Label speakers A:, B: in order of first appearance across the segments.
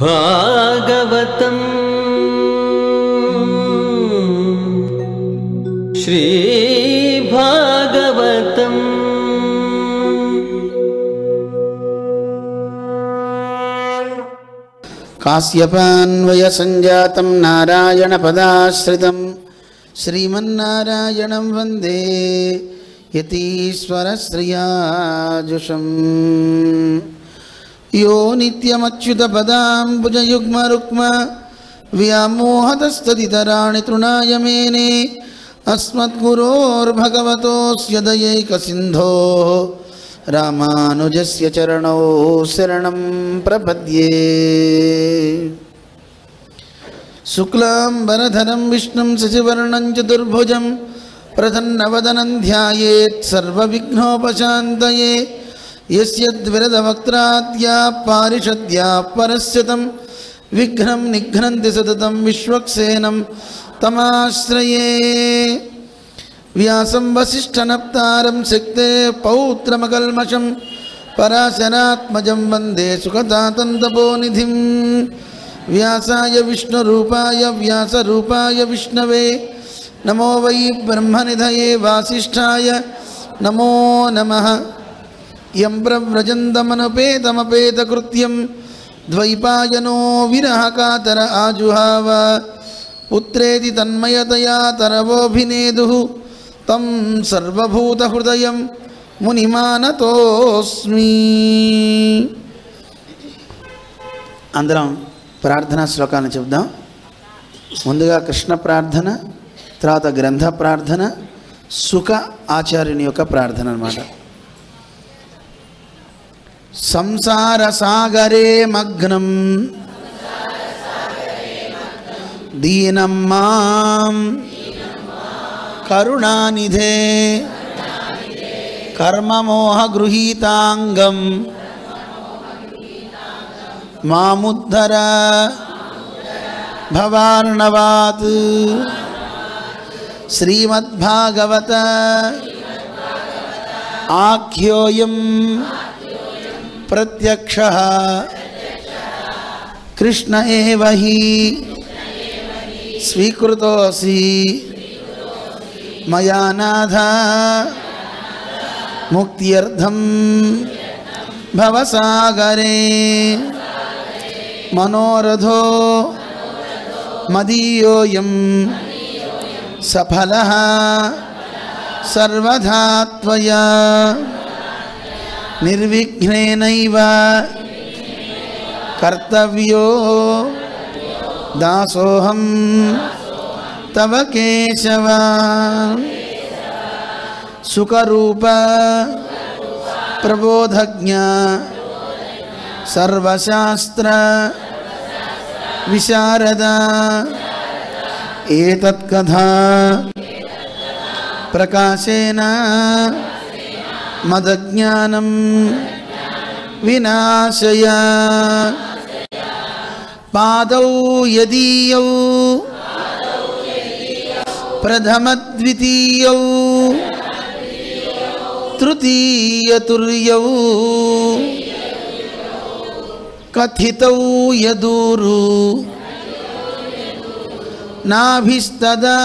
A: भागवतं श्री भागवतं
B: काश्यपान्वय संजातं नारायण पदाश्रितं श्रीमन्नारायणं वन्दे यतीश्वर श्रियाजुषम् यो नित्यमच्युत पदाम्बुजयुग्मरुक्म व्यामोहतस्तदितराणि तृणाय मेने अस्मद्गुरोर्भगवतोऽस्य दयैकसिन्धोः रामानुजस्य चरणौ शरणं प्रपद्ये। शुक्लाम्बरधरं विष्णुं शशिवर्णं चतुर्भुजं प्रसन्नवदनं ध्यायेत् सर्वविघ्नोपशान्तये। यस्यद्विरदवक्त्राद्याः पारिषद्याः परस्यतं विघ्नं निघ्नन्ति सततं विश्वक्सेनं तमाश्रये। व्यासं वसिष्ठनप्तारं सिक्ते पौत्रमकल्मषं पराशरात्मजं वन्दे सुखदातन्तपोनिधिं। व्यासाय विष्णुरूपाय व्यासरूपाय विष्णवे नमो वै ब्रह्मनिधये वासिष्ठाय नमो नमः। यं प्रव्रजन्तमनुपेतमपेतकृत्यं द्वैपायनो विरहकातर आजुहाव पुत्रेति तन्मयतया तरवोऽभिनेदुः तं सर्वभूतहृदयं मुनिमानतोऽस्मि। అందరం ప్రార్థనా శ్లోకాన్ని చెప్దాం. ముందుగా కృష్ణ ప్రార్థన, తర్వాత గ్రంథ ప్రార్థన, సుఖ ఆచార్యుని యొక్క ప్రార్థన అన్నమాట. సంసార సాగరే మగ్నం దీనం మాం కరుణానిధే కర్మమోహ గృహీతాంగం మాముద్ధర భవార్ణవాత్. శ్రీమద్భాగవత ఆఖ్యోయం ప్రత్యక్షః కృష్ణ ఏవ హి స్వీకృతోసి మయా నాథ ముక్త్యర్థం భవసాగరే. మనోరథో మదీయోయం సఫలః సర్వదా త్వయా నిర్విఘ్నేనైవ కర్తవ్యో దాసోహం తవ కేశవ. సుఖరూప ప్రబోధజ్ఞ సర్వశాస్త్ర విశారద ఏతత్కథా ప్రకాశేన మదజ్ఞానం వినాశయ. పాదౌ యదీయౌ ప్రథమద్వితీయౌ తృతీయతుర్యౌ కథితౌ యదూరు నాభిస్తదా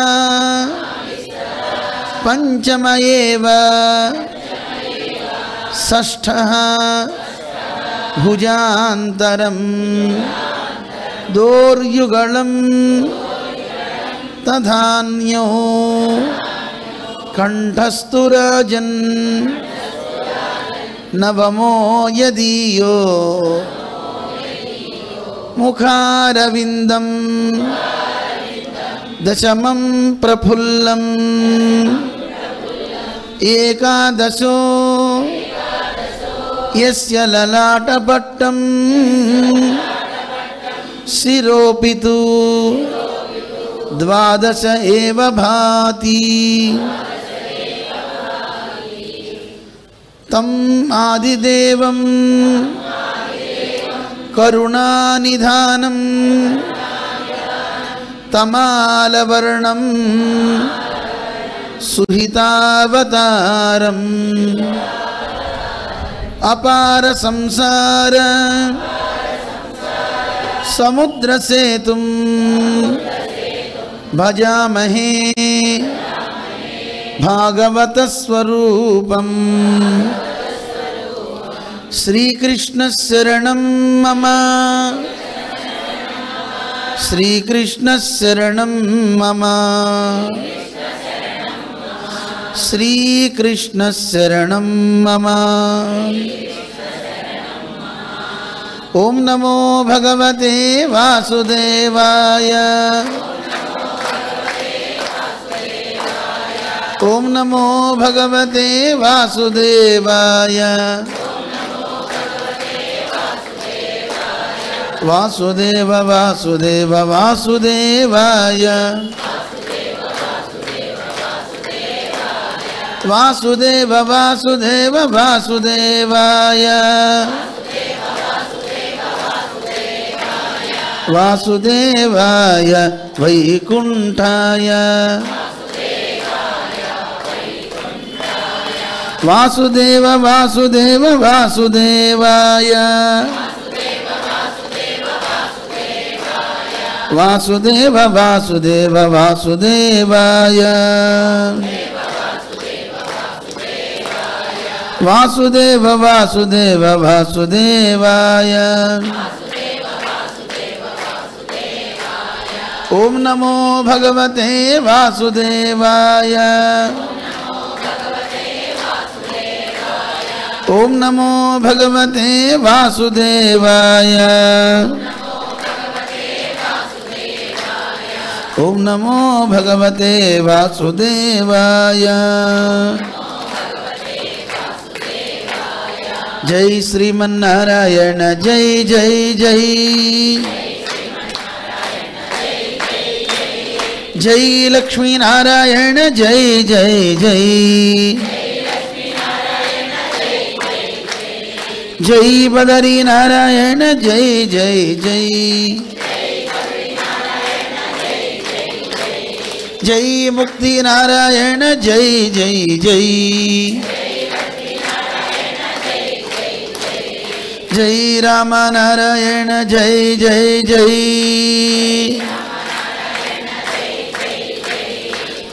B: పంచమ ఏవ షష్ఠః భుజాంతరం దోర్యుగళం తథాన్యో కంఠస్థురాజన్ నవమో యదీయో ముఖారవిందం దశమం ప్రఫుల్లం ఏకాదశో యస్య లలాటపట్టం శిరోపితు ద్వాదశ ఏవ భాతి. తం ఆదిదేవం కరుణానిధానం తమాలవర్ణం సుహితావతారం అపార సంసార समुद्रसेतुं भजामहे भागवतस्वरूपम् श्रीकृष्णशरणं मम श्रीकृष्णशरणं मम श्रीकृष्णशरणं मम। ओम नमो भगवते वासुदेवाय ओम नमो भगवते वासुदेवाय वासुदेव वासुदेव वासुदेवाय वासुदेव वासुदेव वासुदेवाय वासुदेवाय वैकुंठाय वासुदेव वासुदेव वासुदेवाय वासुदेव वासुदेव वासुदेवाय वासुदेव वासुदेव वासुदेवाय ओम नमो भगवते वासुदेवाय ओम नमो भगवते वासुदेवाय ओम नमो भगवते वासुदेवाय। जय श्रीमन्नारायण जय जय जय जय लक्ष्मी नारायण जय जय जय जय बदरी नारायण जय जय जय जय मुक्ति नारायण जय जय जय जय राम नारायण जय जय जय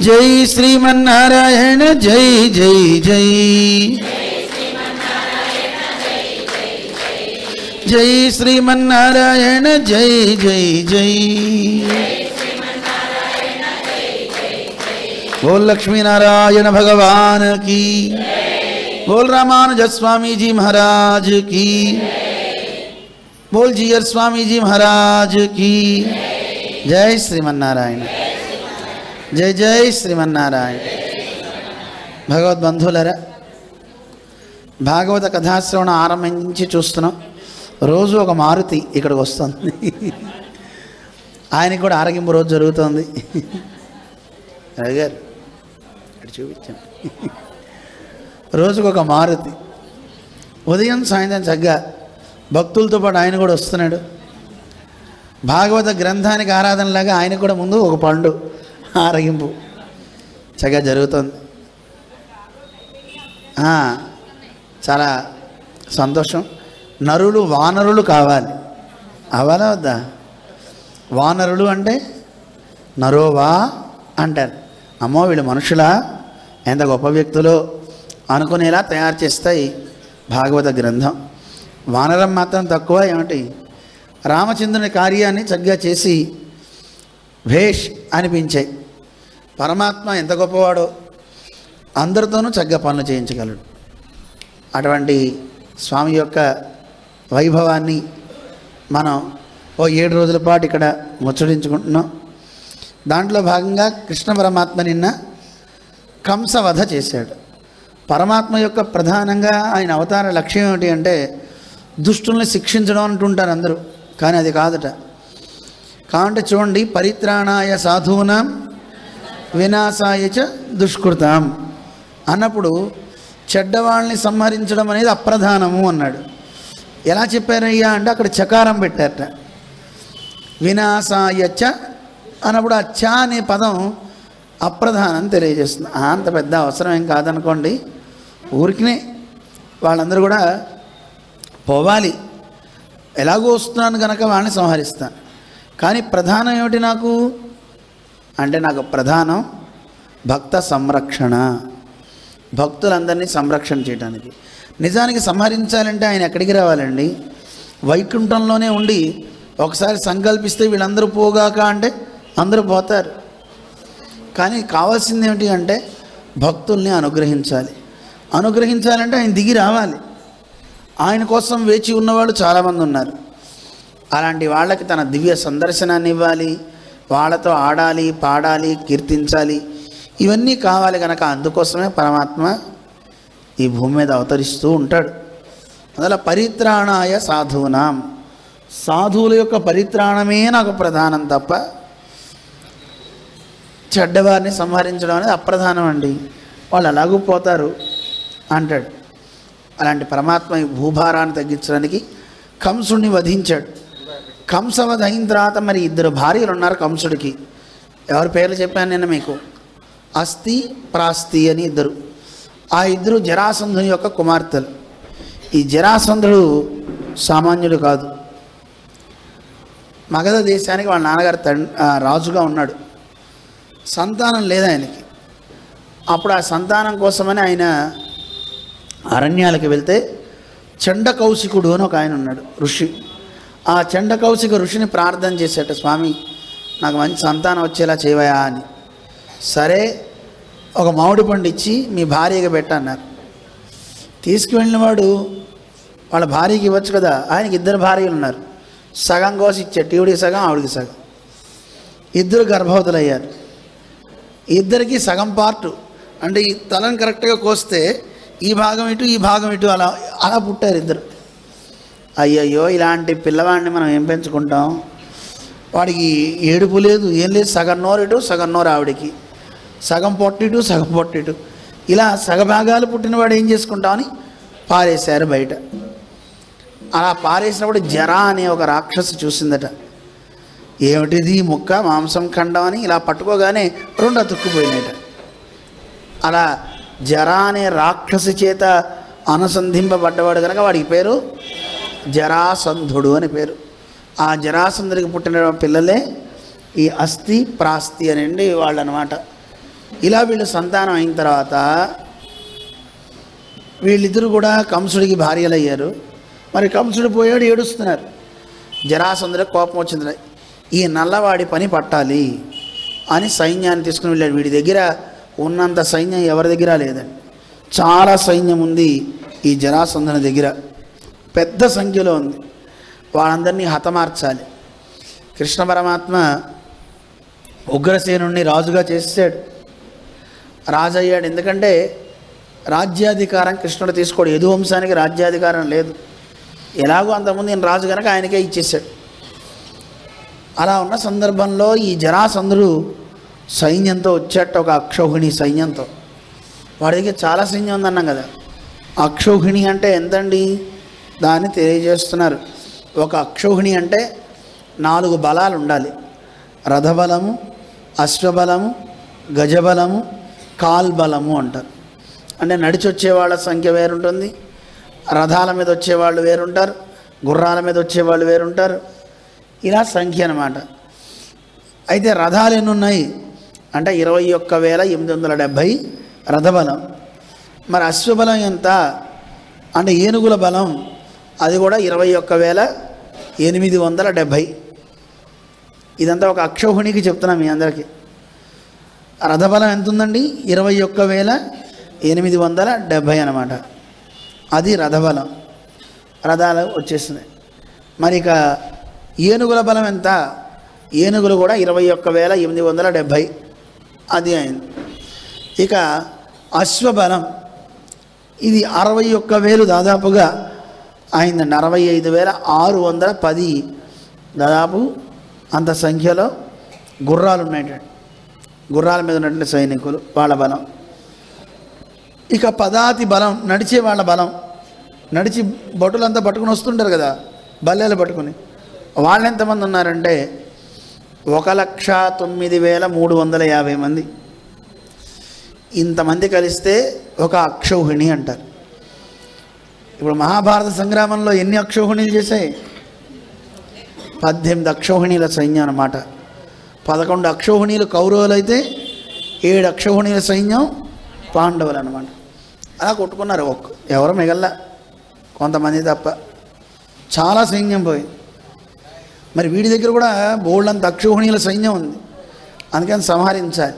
B: जय श्रीमन्नारायण जय जय जय जय श्रीमन्नारायण जय जय जय बोल लक्ष्मी नारायण भगवान की बोल रामानुज स्वामी जी महाराज की बोल जीयर स्वामी जी महाराज की जय श्रीमन्नारायण जय जय श्रीमन्नारायण। भगवत बंधुलरा భాగవత కథాశ్రవణ ఆరంభించి చూస్తున్నాం. రోజు ఒక మారుతి ఇక్కడికి వస్తుంది. ఆయనకి కూడా ఆరగింపు రోజు జరుగుతుంది. అడిగారు ఇక్కడ చూపించాను. రోజుకొక మారుతి ఉదయం సాయంత్రం చక్కగా భక్తులతో పాటు ఆయన కూడా వస్తున్నాడు. భాగవత గ్రంథానికి ఆరాధనలాగా ఆయన కూడా ముందు ఒక పండు ఆరగింపు చక్కగా జరుగుతుంది. చాలా సంతోషం. నరులు వానరులు కావాలి. అవ్వాలా వద్దా? వానరులు అంటే నరోవా అంటారు. అమ్మో వీళ్ళు మనుషులా, ఎంత గొప్ప వ్యక్తులో అనుకునేలా తయారు చేస్తాయి భాగవత గ్రంథం. వానరం మాత్రం తక్కువ ఏమిటి? రామచంద్రుని కార్యాన్ని చక్కగా చేసి భేష్ అనిపించాయి. పరమాత్మ ఎంత గొప్పవాడో, అందరితోనూ చక్కగా పనులు చేయించగలడు. అటువంటి స్వామి యొక్క వైభవాన్ని మనం 7 రోజుల పాటు ఇక్కడ ముచ్చటించుకుంటున్నాం. దాంట్లో భాగంగా కృష్ణ పరమాత్మ నిన్న కంసవధ చేశాడు. పరమాత్మ యొక్క ప్రధానంగా ఆయన అవతార లక్ష్యం ఏమిటి అంటే దుష్టుల్ని శిక్షించడం అంటుంటారు అందరూ, కానీ అది కాదట. కాబట్టి చూడండి, పరిత్రాణాయ సాధూనాం వినాశాయ చ దుష్కృతాం అన్నప్పుడు చెడ్డవాళ్ళని సంహరించడం అనేది అప్రధానము అన్నాడు. ఎలా చెప్పారయ్యా అంటే అక్కడ చకారం పెట్టారట. వినాశాయ చ అన్నప్పుడు ఆ చ అనే పదం అప్రధానం తెలియజేస్తుంది. అంత పెద్ద అవసరం ఏం కాదనుకోండి. ఊరికినే వాళ్ళందరూ కూడా పోవాలి, ఎలాగో వస్తున్నాను కనుక వాళ్ళని సంహరిస్తాను. కానీ ప్రధానం ఏమిటి నాకు అంటే, నాకు ప్రధానం భక్త సంరక్షణ, భక్తులందరినీ సంరక్షణ చేయడానికి. నిజానికి సంహరించాలంటే ఆయన ఎక్కడికి రావాలండి? వైకుంఠంలోనే ఉండి ఒకసారి సంకల్పిస్తే వీళ్ళందరూ పోగాక అంటే అందరూ పోతారు. కానీ కావాల్సింది ఏమిటి అంటే భక్తుల్ని అనుగ్రహించాలి. అనుగ్రహించాలంటే ఆయన దిగి రావాలి. ఆయన కోసం వేచి ఉన్నవాళ్ళు చాలామంది ఉన్నారు. అలాంటి వాళ్ళకి తన దివ్య సందర్శనాన్ని ఇవ్వాలి, వాళ్ళతో ఆడాలి, పాడాలి, కీర్తించాలి. ఇవన్నీ కావాలి కనుక అందుకోసమే పరమాత్మ ఈ భూమి మీద అవతరిస్తూ ఉంటాడు. అందువల్ల పరిత్రాణాయ సాధూనాం, సాధువుల యొక్క పరిత్రాణమే నాకు ప్రధానం తప్ప చెడ్డవారిని సంహరించడం అనేది అప్రధానం అండి. వాళ్ళు ఎలాగూ పోతారు అంటాడు. అలాంటి పరమాత్మ ఈ భూభారాన్ని తగ్గించడానికి కంసుడిని వధించాడు. కంసవధ అయిన తర్వాత మరి 2 భార్యలు ఉన్నారు కంసుడికి. ఎవరి పేర్లు చెప్పాను నేను మీకు? అస్థి, ప్రాస్తి అని 2. ఆ 2 జరాసంధుని యొక్క కుమార్తెలు. ఈ జరాసంధుడు సామాన్యుడు కాదు. మగధ దేశానికి వాళ్ళ నాన్నగారు రాజుగా ఉన్నాడు. సంతానం లేదు ఆయనకి. అప్పుడు ఆ సంతానం కోసమని ఆయన అరణ్యాలకు వెళ్తే చండకౌశికుడు అని ఒక ఆయన ఉన్నాడు, ఋషి. ఆ చండకౌశిక ఋషిని ప్రార్థన చేసేట, స్వామి నాకు మంచి సంతానం వచ్చేలా చేయవయా అని. సరే, ఒక మామిడి పండు ఇచ్చి మీ భార్యగా పెట్టన్నారు. తీసుకువెళ్ళిన వాడు వాళ్ళ భార్యకి ఇవ్వచ్చు కదా. ఆయనకి 2 భార్యలు ఉన్నారు. సగం కోసి ఇచ్చాడు, ఈవిడికి సగం ఆవిడికి సగం. 2 గర్భవతులు అయ్యారు. 2కి సగం పార్టు అంటే ఈ తలను కరెక్ట్గా కోస్తే ఈ భాగం ఇటు ఈ భాగం ఇటు అలా అలా పుట్టారు 2. అయ్యయ్యో, ఇలాంటి పిల్లవాడిని మనం ఏం పెంచుకుంటాం? వాడికి ఏడుపు లేదు, ఏం లేదు. సగం నోరు ఇటు సగం నోరు ఆవిడికి, సగం పొట్టిటు సగం పొట్టిటు, ఇలా సగభాగాలు పుట్టినవాడు ఏం చేసుకుంటామని పారేశారు బయట. అలా పారేసినప్పుడు జరా అనే ఒక రాక్షసి చూసిందట. ఏమిటిది ముక్క మాంసం ఖండం అని ఇలా పట్టుకోగానే 2 అతుక్కుపోయినాయట. అలా జరా అనే రాక్షసి చేత అనుసంధింపబడ్డవాడు కనుక వాడికి పేరు జరాసంధుడు అని పేరు. ఆ జరాసంధుడికి పుట్టిన పిల్లలే ఈ అస్థి, ప్రాస్తి అనండి వాళ్ళు అన్నమాట. ఇలా వీళ్ళు సంతానం అయిన తర్వాత వీళ్ళిద్దరూ కూడా కంసుడికి భార్యలు అయ్యారు. మరి కంసుడు పోయాడు, ఏడుస్తున్నారు. జరాసంధుడికి కోపం వచ్చింది. ఈ నల్లవాడి పని పట్టాలి అని సైన్యాన్ని తీసుకుని వెళ్ళాడు. వీడి దగ్గర ఉన్నంత సైన్యం ఎవరి దగ్గర లేదండి. చాలా సైన్యం ఉంది ఈ జరాసంధుని దగ్గర, పెద్ద సంఖ్యలో ఉంది. వాళ్ళందరినీ హతమార్చాలి. కృష్ణ పరమాత్మ ఉగ్రసేనుణ్ణి రాజుగా చేసాడు. రాజు అయ్యాడు. ఎందుకంటే రాజ్యాధికారం కృష్ణుడు తీసుకోడు. యదువంశానికి రాజ్యాధికారం లేదు. ఎలాగో అంతకుముందు ఈయన రాజు కనుక ఆయనకే ఇచ్చేసాడు. అలా ఉన్న సందర్భంలో ఈ జరాసంధుడు సైన్యంతో వచ్చేట, ఒక అక్షౌహిణి సైన్యంతో. వాడి దగ్గర చాలా సైన్యం ఉందన్నాం కదా. అక్షౌహిణి అంటే ఎంతండి దాన్ని తెలియజేస్తున్నారు. ఒక అక్షౌహిణి అంటే 4 బలాలు ఉండాలి. రథబలము, అశ్వబలము, గజబలము, కాల్బలము అంటారు. అంటే నడిచి వచ్చేవాళ్ళ సంఖ్య వేరుంటుంది, రథాల మీద వచ్చేవాళ్ళు వేరుంటారు, గుర్రాల మీద వచ్చేవాళ్ళు వేరుంటారు. ఇలా సంఖ్య అన్నమాట. అయితే రథాలు ఎన్ని ఉన్నాయి అంటే 21,870 రథబలం. మరి అశ్వబలం ఎంత అంటే ఏనుగుల బలం, అది కూడా 21,870. ఇదంతా ఒక అక్షౌహిణికి చెప్తున్నాం మీ అందరికీ. రథబలం ఎంత ఉందండి? 21,870 అన్నమాట. అది రథబలం. రథాలు వచ్చేస్తున్నాయి. మరి ఇక ఏనుగుల బలం ఎంత? ఏనుగులు కూడా 21,870 అది అయింది. ఇక అశ్వబలం ఇది 61,000 దాదాపుగా అయిందండి. 65,610 దాదాపు అంత సంఖ్యలో గుర్రాలు ఉన్నాయండి. గుర్రాల మీద ఉన్నటువంటి సైనికులు, వాళ్ళ బలం. ఇక పదాతి బలం, నడిచే వాళ్ళ బలం. నడిచి భటులంతా పట్టుకుని వస్తుంటారు కదా, బల్లెలు పట్టుకుని. వాళ్ళు ఎంతమంది ఉన్నారంటే 1,09,350 మంది. ఇంతమంది కలిస్తే ఒక అక్షౌహిణి అంటారు. ఇప్పుడు మహాభారత సంగ్రామంలో ఎన్ని అక్షౌహిణీలు చేశాయి? 18 అక్షౌహిణీల సైన్యం అన్నమాట. 11 అక్షౌహిణీలు కౌరవులు అయితే 7 అక్షౌహిణీల సైన్యం పాండవులు అన్నమాట. అలా కొట్టుకున్నారు. ఎవరు మిగల్లా, కొంతమంది తప్ప. చాలా సైన్యం పోయి. మరి వీడి దగ్గర కూడా బోల్డంత అక్షౌహిణీల సైన్యం ఉంది, అందుకని సంహరించాలి.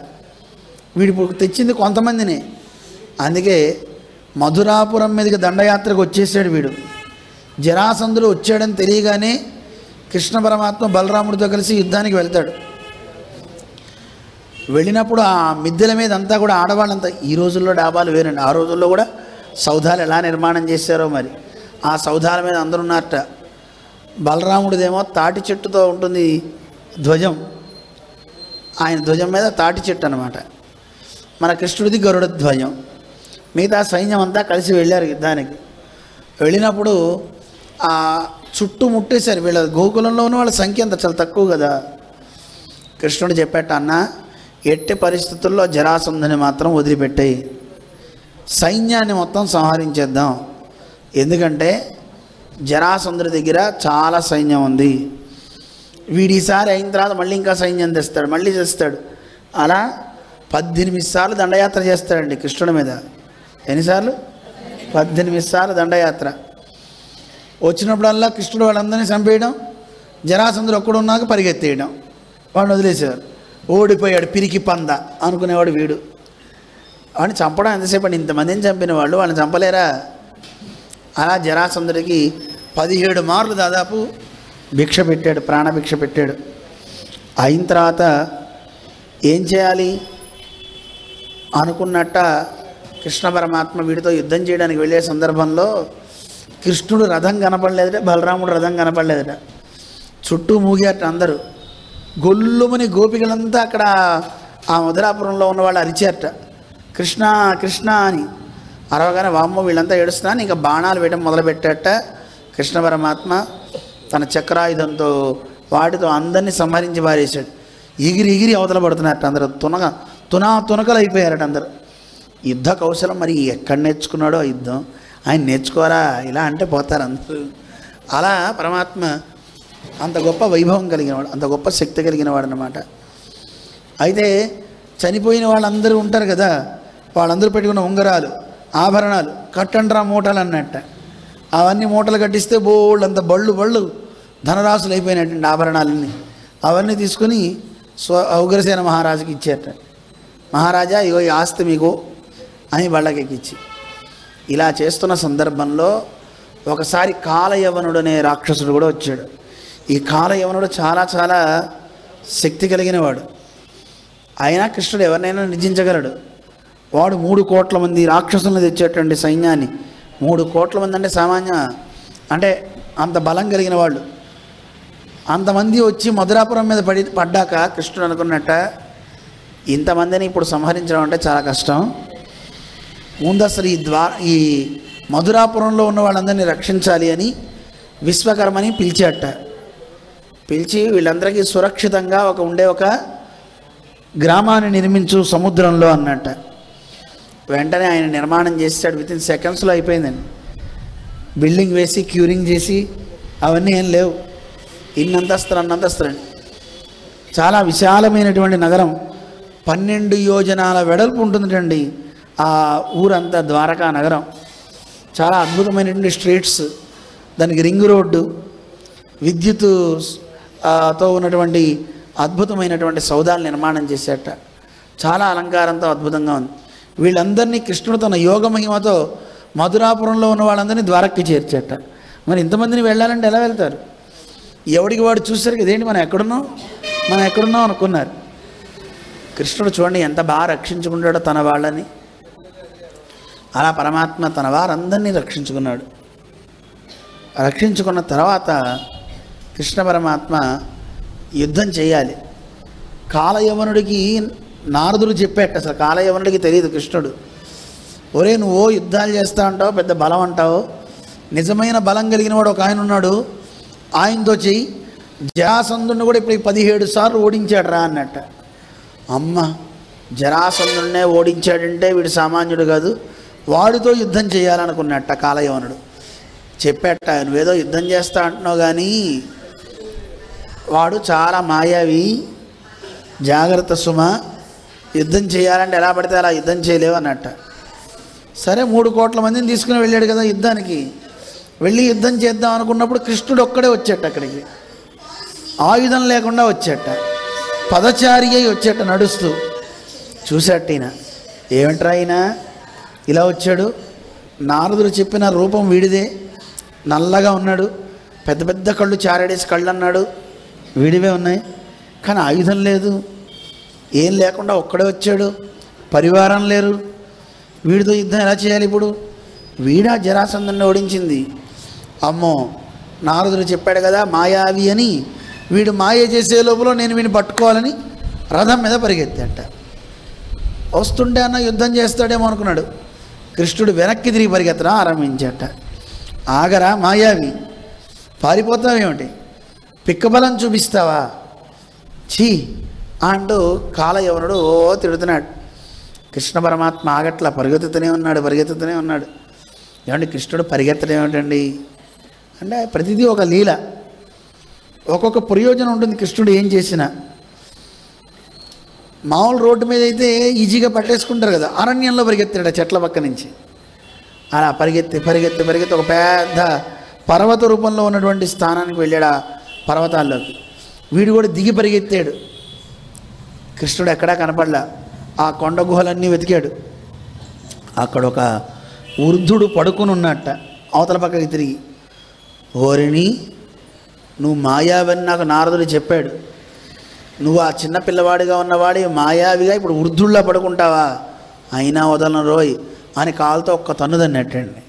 B: వీడి తెచ్చింది కొంతమందిని. అందుకే మధురాపురం మీదకి దండయాత్రకు వచ్చేసాడు వీడు. జరాసంధుడు వచ్చాడని తెలియగానే కృష్ణ పరమాత్మ బలరాముడితో కలిసి యుద్ధానికి వెళ్తాడు. వెళ్ళినప్పుడు ఆ మిద్దెల మీద అంతా కూడా ఆడవాళ్ళంతా, ఈ రోజుల్లో డాబాలు వేరండి, ఆ రోజుల్లో కూడా సౌధాలు ఎలా నిర్మాణం చేశారో మరి. ఆ సౌధాల మీద అందరూ ఉన్నారట. బలరాముడిదేమో తాటి చెట్టుతో ఉంటుంది ధ్వజం, ఆయన ధ్వజం మీద తాటి చెట్టు అన్నమాట. మన కృష్ణుడిది గరుడ ధ్వజం. మిగతా సైన్యం అంతా కలిసి వెళ్ళారు యుద్ధానికి. వెళ్ళినప్పుడు ఆ చుట్టూ ముట్టేశారు. వీళ్ళ గోకులంలో ఉన్న వాళ్ళ సంఖ్య అంత చాలా తక్కువ కదా. కృష్ణుడు చెప్పేట, అన్న ఎట్టి పరిస్థితుల్లో జరాసంధుని మాత్రం వదిలిపెట్టాయి, సైన్యాన్ని మొత్తం సంహరించేద్దాం. ఎందుకంటే జరాసంధుడి దగ్గర చాలా సైన్యం ఉంది. వీడిసారి అయిన తర్వాత మళ్ళీ ఇంకా సైన్యం తెస్తాడు, మళ్ళీ చేస్తాడు. అలా 18 సార్లు దండయాత్ర చేస్తాడండి కృష్ణుడి మీద. ఎన్నిసార్లు? 18 సార్లు దండయాత్ర. వచ్చినప్పుడల్లా కృష్ణుడు వాళ్ళందరినీ చంపేయడం, జరాసంధుడు ఒక్కడున్నాక పరిగెత్తేయడం, వాడిని వదిలేసేవారు. ఓడిపోయాడు పిరికి పంద అనుకునేవాడు వీడు. వాడిని చంపడం ఎంతసేపు అండి, ఇంతమందిని చంపిన వాళ్ళు వాళ్ళని చంపలేరా? అలా జరాసంధుడికి 17 మార్లు దాదాపు భిక్ష పెట్టాడు, ప్రాణభిక్ష పెట్టాడు. అయిన తర్వాత ఏం చేయాలి అనుకున్నట్ట కృష్ణ పరమాత్మ వీడితో యుద్ధం చేయడానికి వెళ్ళే సందర్భంలో కృష్ణుడు రథం కనపడలేదట, బలరాముడు రథం కనపడలేదట. చుట్టూ మూగాట అందరూ. గొల్లుమని గోపికలంతా అక్కడ ఆ మధురాపురంలో ఉన్న వాళ్ళు అరిచారట, కృష్ణ కృష్ణ అని. అరవగానే వామ్మో వీళ్ళంతా ఏడుస్తున్నాను, ఇంకా బాణాలు వేయడం మొదలుపెట్టాట. కృష్ణ పరమాత్మ తన చక్రాయుధంతో వాటితో అందరినీ సంహరించి పారేశాడు. ఎగిరి ఎగిరి అవతల పడుతున్నారట అందరూ. తునకలు అయిపోయారట అందరూ. యుద్ధ కౌశలం మరి ఎక్కడ నేర్చుకున్నాడో ఆ యుద్ధం, ఆయన నేర్చుకోరా ఇలా అంటే పోతారు అందరూ. అలా పరమాత్మ అంత గొప్ప వైభవం కలిగినవాడు, అంత గొప్ప శక్తి కలిగినవాడు అన్నమాట. అయితే చనిపోయిన వాళ్ళందరూ ఉంటారు కదా, వాళ్ళందరూ పెట్టుకున్న ఉంగరాలు, ఆభరణాలు కట్టండ్రా మూటలు అన్నట్ట. అవన్నీ మూటలు కట్టిస్తే బోల్డ్ అంత బళ్ళు ధనరాశులు అయిపోయినట్టండి ఆభరణాలన్నీ. అవన్నీ తీసుకుని ఉగ్రసేన మహారాజుకి ఇచ్చేట. మహారాజా ఇగో ఈ ఆస్తి మీకు అని బళ్ళకెక్కిచ్చి. ఇలా చేస్తున్న సందర్భంలో ఒకసారి కాలయవనుడు అనే రాక్షసుడు కూడా వచ్చాడు. ఈ కాలయవనుడు చాలా చాలా శక్తి కలిగినవాడు. అయినా కృష్ణుడు ఎవరినైనా నిర్జించగలడు. వాడు 3 కోట్ల మంది రాక్షసులను తెచ్చేటండి సైన్యాన్ని. 3 కోట్ల మంది అంటే సామాన్య, అంటే అంత బలం కలిగిన వాళ్ళు. అంతమంది వచ్చి మధురాపురం మీద పడ్డాక కృష్ణుడు అనుకున్నట్ట, ఇంతమందిని ఇప్పుడు సంహరించడం అంటే చాలా కష్టం. ముందు అసలు ఈ మధురాపురంలో ఉన్న వాళ్ళందరినీ రక్షించాలి అని విశ్వకర్మని పిలిచాట. పిలిచి వీళ్ళందరికీ సురక్షితంగా ఒక గ్రామాన్ని నిర్మించు సముద్రంలో అన్నట్ట. వెంటనే ఆయన నిర్మాణం చేశాడు. వితిన్ సెకండ్స్లో అయిపోయిందండి. బిల్డింగ్ వేసి క్యూరింగ్ చేసి అవన్నీ ఏం లేవు. అన్నంతస్తులండి. చాలా విశాలమైనటువంటి నగరం. 12 యోజనాల వెడల్పు ఉంటుందండి ఆ ఊరంతా. ద్వారకా నగరం చాలా అద్భుతమైనటువంటి స్ట్రీట్స్, దానికి రింగ్ రోడ్డు, విద్యుత్ తో ఉన్నటువంటి అద్భుతమైనటువంటి సౌధాలు నిర్మాణం చేసేట. చాలా అలంకారంతో అద్భుతంగా ఉంది. వీళ్ళందరినీ కృష్ణుడు తన యోగ మహిమతో మధురాపురంలో ఉన్న వాళ్ళందరినీ ద్వారక్కి చేర్చేట. మరి ఇంతమందిని వెళ్ళాలంటే ఎలా వెళ్తారు? ఎవడికి వాడు చూశారు కదేంటి మనం ఎక్కడున్నాం అనుకున్నారు. కృష్ణుడు చూడండి ఎంత బాగా రక్షించుకుంటాడో తన వాళ్ళని. అలా పరమాత్మ తన వారందరినీ రక్షించుకున్నాడు. రక్షించుకున్న తర్వాత కృష్ణ పరమాత్మ యుద్ధం చేయాలి. కాలయవనుడికి నారదుడు చెప్పేట. అసలు కాలయవనుడికి తెలియదు కృష్ణుడు. ఒరే నువ్వు యుద్ధాలు చేస్తా అంటావు, పెద్ద బలం అంటావు, నిజమైన బలం కలిగిన వాడు ఒక ఆయన ఉన్నాడు, ఆయనతో చెయ్యి. జరాసంధుడిని కూడా ఇప్పుడు 17 సార్లు ఓడించాడు రా అన్నట్ట. అమ్మ, జరాసంధుడినే ఓడించాడంటే వీడు సామాన్యుడు కాదు, వాడితో యుద్ధం చేయాలనుకున్నట్ట కాలయవనుడు. చెప్పేట, నువ్వేదో యుద్ధం చేస్తా అంటున్నావు కానీ వాడు చాలా మాయావి, జాగ్రత్త సుమ, యుద్ధం చేయాలంటే ఎలా పడితే అలా యుద్ధం చేయలేవు అన్నట్ట. సరే 3 కోట్ల మందిని తీసుకుని వెళ్ళాడు కదా యుద్ధానికి. వెళ్ళి యుద్ధం చేద్దాం అనుకున్నప్పుడు కృష్ణుడు ఒక్కడే వచ్చేట అక్కడికి, ఆయుధం లేకుండా వచ్చేట, పదచారి అయి వచ్చేట నడుస్తూ. చూసేట ఈయన, ఏమిట్రా ఈయన ఇలా వచ్చాడు, నారదుడు చెప్పిన రూపం వీడిదే, నల్లగా ఉన్నాడు, పెద్ద పెద్ద కళ్ళు, చారేడేసి కళ్ళు అన్నాడు, వీడివే ఉన్నాయి, కానీ ఆయుధం లేదు, ఏం లేకుండా ఒక్కడే వచ్చాడు, పరివారం లేరు, వీడితో యుద్ధం ఎలా చేయాలి ఇప్పుడు? వీడా జరాసంధుని ఓడించింది. అమ్మో, నారదుడు చెప్పాడు కదా మాయావి అని, వీడు మాయ చేసే లోపల నేను వీడిని పట్టుకోవాలని రథం మీద పరిగెత్తాట. వస్తుంటే అన్న యుద్ధం చేస్తాడేమో అనుకున్నాడు. కృష్ణుడు వెనక్కి తిరిగి పరిగెత్తడం ఆరంభించాట. ఆగరా మాయావి, పారిపోతావేమిటి, పిక్కబలం చూపిస్తావా, ఛీ అంటూ కాలయవనుడు ఓ తిడుతున్నాడు. కృష్ణ పరమాత్మ ఆగట్లా, పరిగెత్తుతూనే ఉన్నాడు. ఏమంటే కృష్ణుడు పరిగెత్తడం ఏమిటండి అంటే, ప్రతిదీ ఒక లీల, ఒక్కొక్క ప్రయోజనం ఉంటుంది. కృష్ణుడు ఏం చేసినా మామూలు రోడ్డు మీద అయితే ఈజీగా పట్టేసుకుంటారు కదా, అరణ్యంలో పరిగెత్తాడు చెట్ల పక్క నుంచి. అలా పరిగెత్తి ఒక పెద్ద పర్వత రూపంలో ఉన్నటువంటి స్థానానికి వెళ్ళాడు, ఆ పర్వతాల్లోకి. వీడు కూడా దిగి పరిగెత్తాడు. కృష్ణుడు ఎక్కడా కనపడలా. ఆ కొండ గుహలన్నీ వెతికాడు. అక్కడ ఒక వృద్ధుడు పడుకుని ఉన్నట్ట, అవతల పక్కకి తిరిగి. ఓరిని, నువ్వు మాయావని నాకు నారదుడు చెప్పాడు, నువ్వు ఆ చిన్న పిల్లవాడిగా ఉన్నవాడి మాయావిగా ఇప్పుడు వృద్ధుల్లా పడుకుంటావా, అయినా వదలను రోయ్ అని కాలుతో ఒక్క తన్నుదన్నట్టండి.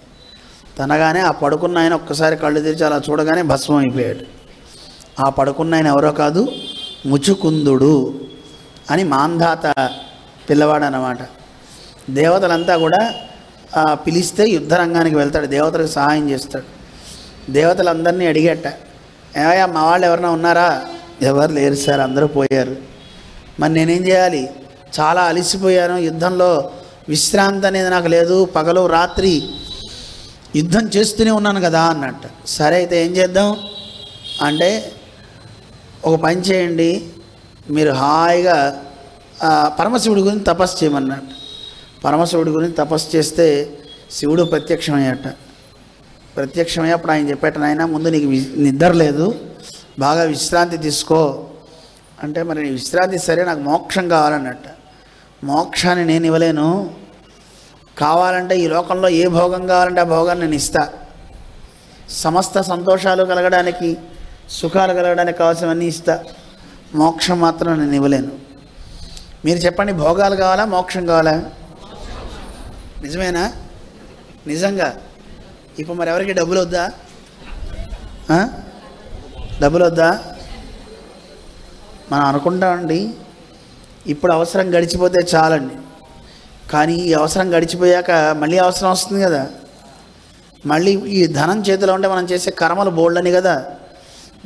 B: తనగానే ఆ పడుకున్న ఆయన ఒక్కసారి కళ్ళు తెరిచి అలా చూడగానే భస్మం అయిపోయాడు. ఆ పడుకున్న ఆయన ఎవరో కాదు, ముచుకుందుడు అని మాంధాత పిల్లవాడు అన్నమాట. దేవతలంతా కూడా పిలిస్తే యుద్ధరంగానికి వెళ్తాడు, దేవతలకు సహాయం చేస్తాడు. దేవతలందరినీ అడిగేట, ఏమయ్యా మా వాళ్ళు ఎవరైనా ఉన్నారా? ఎవరు లేరు సార్, అందరూ పోయారు. మరి నేనేం చేయాలి, చాలా అలసిపోయాను, యుద్ధంలో విశ్రాంతి అనేది నాకు లేదు, పగలు రాత్రి యుద్ధం చేస్తూనే ఉన్నాను కదా అన్నట్టు. సరే అయితే ఏం చేద్దాం అంటే, ఒక పని చేయండి, మీరు హాయిగా పరమశివుడి గురించి తపస్సు చేయమన్నట్టు. పరమశివుడి గురించి తపస్సు చేస్తే శివుడు ప్రత్యక్షమయ్యప్పుడు ఆయన చెప్పేట, నాయన ముందు నీకు నిద్ర లేదు, బాగా విశ్రాంతి తీసుకో అంటే, మరి విశ్రాంతి సరే, నాకు మోక్షం కావాలన్నట్టు. మోక్షాన్ని నేను ఇవ్వలేను, కావాలంటే ఈ లోకంలో ఏ భోగం కావాలంటే ఆ భోగాన్ని నేను ఇస్తా, సమస్త సంతోషాలు కలగడానికి, సుఖాలు కలగడానికి కావాల్సినవన్నీ ఇస్తా, మోక్షం మాత్రం నేను ఇవ్వలేను. మీరు చెప్పండి, భోగాలు కావాలా మోక్షం కావాలా? నిజమేనా? నిజంగా ఇప్పుడు మరి ఎవరికి డబ్బులు వద్దా? డబ్బులు వద్దా? మనం అనుకుంటామండి ఇప్పుడు అవసరం గడిచిపోతే చాలండి, కానీ ఈ అవసరం గడిచిపోయాక మళ్ళీ అవసరం వస్తుంది కదా. మళ్ళీ ఈ ధనం చేతిలో ఉంటే మనం చేసే కర్మలు బోల్డని కదా,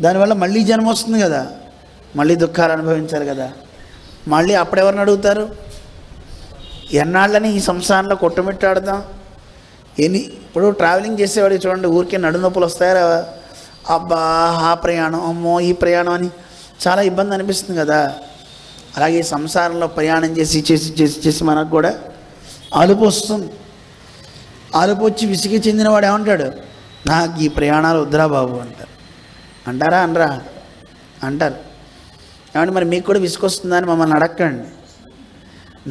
B: దానివల్ల మళ్ళీ జన్మ వస్తుంది కదా, మళ్ళీ దుఃఖాలు అనుభవించాలి కదా. మళ్ళీ అప్పుడెవరిని అడుగుతారు? ఎన్నాళ్ళని ఈ సంసారంలో కొట్టుమిట్టాడుతాం? ఇప్పుడు ట్రావెలింగ్ చేసేవాడికి చూడండి, ఊరికే నడునొప్పులు వస్తాయా? అబ్బా ఆ ప్రయాణం, అమ్మో ఈ ప్రయాణం అని చాలా ఇబ్బంది అనిపిస్తుంది కదా. అలాగే సంసారంలో ప్రయాణం చేసి మనకు కూడా అలుపు వస్తుంది. అలుపు వచ్చి విసిగి చెందినవాడు ఏమంటాడు, నాకు ఈ ప్రయాణాలు వద్దురా బాబు అంటారు. అంటారా? అనరా? అంటారు. ఏమంటే మరి మీకు కూడా విసుకొస్తుందని మమ్మల్ని అడగండి.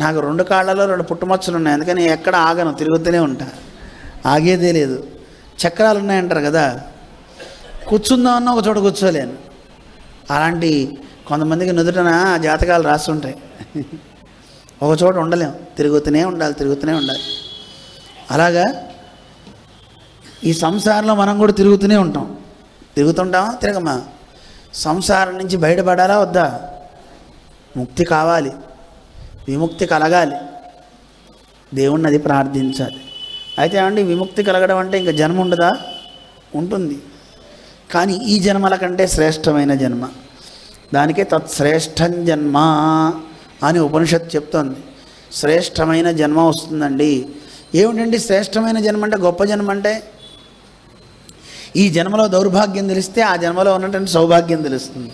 B: నాకు 2 కాళ్ళలో 2 పుట్టుమచ్చలు ఉన్నాయి, అందుకని ఎక్కడ ఆగను, తిరుగుతూనే ఉంటా, ఆగేదే లేదు. చక్రాలు ఉన్నాయంటారు కదా, కూర్చుందామన్నా ఒక చోట కూర్చోలేను. అలాంటి కొంతమందికి నుదుటన జాతకాలు రాసి ఉంటాయి, ఒక చోట ఉండలేం, తిరుగుతూనే ఉండాలి. అలాగా ఈ సంసారంలో మనం కూడా తిరుగుతుంటామా తిరగమా? సంసారం నుంచి బయటపడాలా వద్దా? ముక్తి కావాలి, విముక్తి కలగాలి, దేవుణ్ణి అది ప్రార్థించాలి. అయితే ఏమండి విముక్తి కలగడం అంటే ఇంకా జన్మ ఉండదా? ఉంటుంది, కానీ ఈ జన్మల కంటే శ్రేష్టమైన జన్మ, దానికే తత్శ్రేష్టం జన్మ అని ఉపనిషత్తు చెప్తోంది. శ్రేష్టమైన జన్మ వస్తుందండి. ఏమిటండి శ్రేష్టమైన జన్మ అంటే, గొప్ప జన్మ అంటే? ఈ జన్మలో దౌర్భాగ్యం తెలిస్తే ఆ జన్మలో ఉన్నటువంటి సౌభాగ్యం తెలుస్తుంది.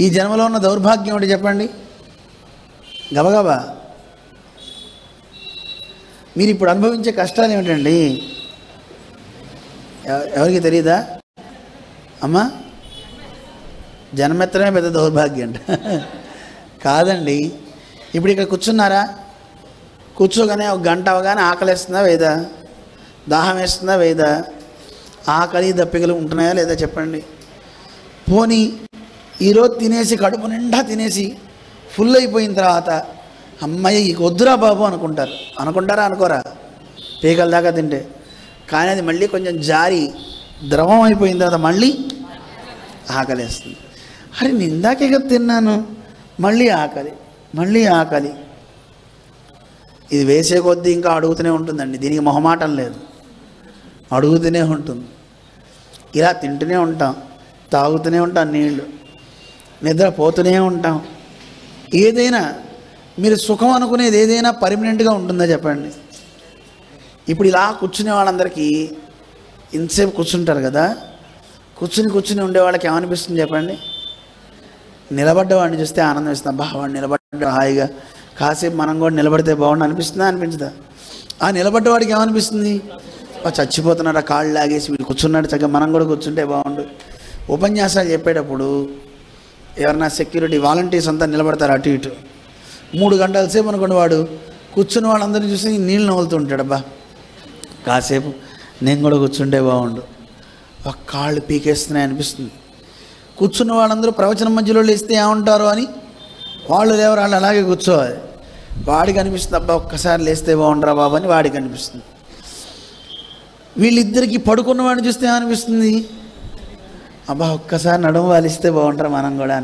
B: ఈ జన్మలో ఉన్న దౌర్భాగ్యం ఒకటి చెప్పండి గబగబా. మీరు ఇప్పుడు అనుభవించే కష్టాలు ఏమిటండి? ఎవరికి తెలియదా అమ్మా? జన్మెత్తడమే పెద్ద దౌర్భాగ్యం అంట. కాదండి, ఇప్పుడు ఇక్కడ కూర్చున్నారా, కూర్చోగానే ఒక గంట అవగానే ఆకలిస్తుందా వేదా, దాహం వేస్తుందా వేదా, ఆకలి దప్పికలు ఉంటున్నాయా లేదా చెప్పండి. పోనీ ఈరోజు తినేసి కడుపు నిండా తినేసి ఫుల్ అయిపోయిన తర్వాత అమ్మాయి ఇక వద్దురా బాబు అనుకుంటారా అనుకోరా? పీకల దాకా తింటే. కానీ అది మళ్ళీ కొంచెం జారి ద్రవం అయిపోయిన తర్వాత మళ్ళీ ఆకలేస్తుంది. అరే నిందాకే కదా తిన్నాను, మళ్ళీ ఆకలి. ఇది వేసే కొద్దీ ఇంకా అడుగుతూనే ఉంటుందండి. దీనికి మొహమాటం లేదు, అడుగుతూనే ఉంటుంది. ఇలా తింటూనే ఉంటాం, తాగుతూనే ఉంటాం నీళ్ళు, నిద్రపోతూనే ఉంటాం. ఏదైనా మీరు సుఖం అనుకునేది ఏదైనా పర్మనెంట్గా ఉంటుందా చెప్పండి? ఇప్పుడు ఇలా కూర్చునే వాళ్ళందరికీ ఇంతసేపు కూర్చుంటారు కదా, కూర్చుని ఉండేవాళ్ళకి ఏమనిపిస్తుంది చెప్పండి? నిలబడ్డవాడిని చూస్తే ఆనందం ఇస్తుంది. అబ్బా వాడు నిలబడ్డ హాయిగా, కాసేపు మనం కూడా నిలబడితే బాగుండు అనిపిస్తుందా అనిపించదా? ఆ నిలబడ్డవాడికి ఏమనిపిస్తుంది? చచ్చిపోతున్నాడు, ఆ కాళ్ళు లాగేసి వీడు కూర్చున్నాడు, చక్కగా మనం కూడా కూర్చుంటే బాగుండు. ఉపన్యాసాలు చెప్పేటప్పుడు ఎవరన్నా సెక్యూరిటీ వాలంటీర్స్ అంతా నిలబడతారు అటు ఇటు. 3 గంటల సేపు అనుకోండి, వాడు కూర్చుని వాళ్ళందరినీ చూసి నీళ్ళు నవ్వులుతూ ఉంటాడు. అబ్బా కాసేపు నేను కూడా కూర్చుంటే బాగుండు, ఒక కాళ్ళు పీకేస్తున్నాయి అనిపిస్తుంది. కూర్చున్న వాళ్ళందరూ ప్రవచనం మధ్యలో లేస్తే ఏమంటారో అని వాళ్ళు లేవరు అలాగే కూర్చోవాలి. వాడికి అనిపిస్తుంది అబ్బా ఒక్కసారి లేస్తే బాగుండరా బాబు అని వాడికి అనిపిస్తుంది. వీళ్ళిద్దరికీ పడుకున్న వాడిని చూస్తే ఏమనిపిస్తుంది? అబ్బా ఒక్కసారి నడుము వాలిస్తే బాగుంటారా మనం కూడా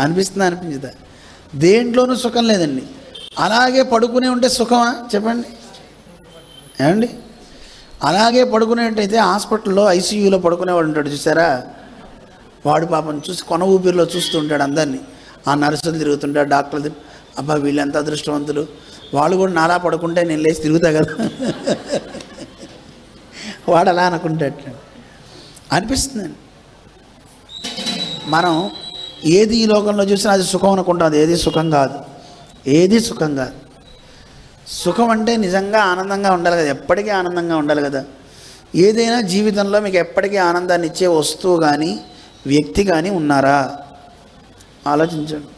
B: అనిపించదా? దేంట్లోనూ సుఖం లేదండి. అలాగే పడుకునే ఉంటే సుఖమా చెప్పండి? ఏమండి? అలాగే పడుకునేటైతే హాస్పిటల్లో ఐసీయూలో పడుకునేవాడు ఉంటాడు చూసారా, వాడు పాపం చూసి కొన ఊపిరిలో చూస్తూ ఉంటాడు అందరినీ. ఆ నర్సులు తిరుగుతుంటాడు, డాక్టర్లు అబ్బా వీళ్ళు ఎంత అదృష్టవంతులు, వాళ్ళు కూడా నాలా పడుకుంటే నేను లేచి తిరుగుతా కదా వాడు అలా అనుకుంటాడు అనిపిస్తుందండి. మనం ఏది ఈ లోకంలో చూసినా అది సుఖం అనుకుంటాం, అది ఏది సుఖం కాదు. సుఖం అంటే నిజంగా ఆనందంగా ఉండాలి కదా, ఎప్పటికీ ఆనందంగా ఉండాలి కదా. ఏదైనా జీవితంలో మీకు ఎప్పటికీ ఆనందాన్ని ఇచ్చే వస్తువు కానీ వ్యక్తి కానీ ఉన్నారా? ఆలోచించండి,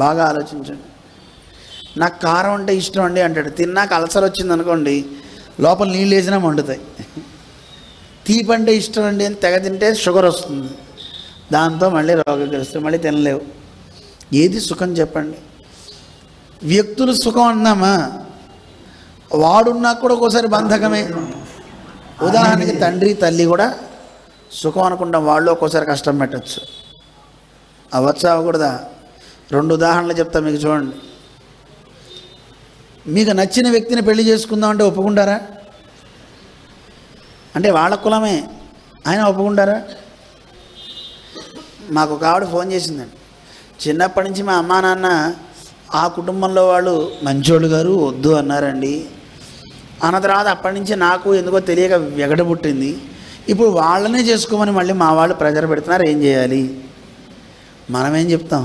B: బాగా ఆలోచించండి. నాకు కారం అంటే ఇష్టం అండి అంటాడు, తిన్నాక అల్సర్ వచ్చింది అనుకోండి లోపల నీళ్ళు వేసినా మండుతాయి. తీపి అంటే ఇష్టం అండి అని తెగ తింటే షుగర్ వస్తుంది, దాంతో మళ్ళీ రోగగ్రస్తులు, మళ్ళీ తినలేవు. ఏది సుఖం చెప్పండి? వ్యక్తులు సుఖం అన్నామా, వాడున్నా కూడా ఒక్కోసారి బంధకమే. ఉదాహరణకి తండ్రి తల్లి కూడా సుఖం అనుకుంటాం, వాళ్ళు ఒక్కోసారి కష్టం పెట్టచ్చు. అవ్వచ్చా అవ్వకూడదా? 2 ఉదాహరణలు చెప్తా మీకు చూడండి. మీకు నచ్చిన వ్యక్తిని పెళ్లి చేసుకుందామంటే ఒప్పుకుంటారా? అంటే వాళ్ళ కులమే ఆయన ఒప్పుకుంటారా? మాకు ఒక ఆవిడ ఫోన్ చేసిందండి, చిన్నప్పటి నుంచి మా అమ్మా నాన్న ఆ కుటుంబంలో వాళ్ళు మంచోళ్ళు గారు వద్దు అన్నారండి. అన్న తర్వాత అప్పటి నుంచి నాకు ఎందుకో తెలియక వెగడ పుట్టింది. ఇప్పుడు వాళ్ళనే చేసుకోమని మళ్ళీ మా వాళ్ళు ప్రెజర్ పెడుతున్నారు, ఏం చేయాలి? మనమేం చెప్తాం?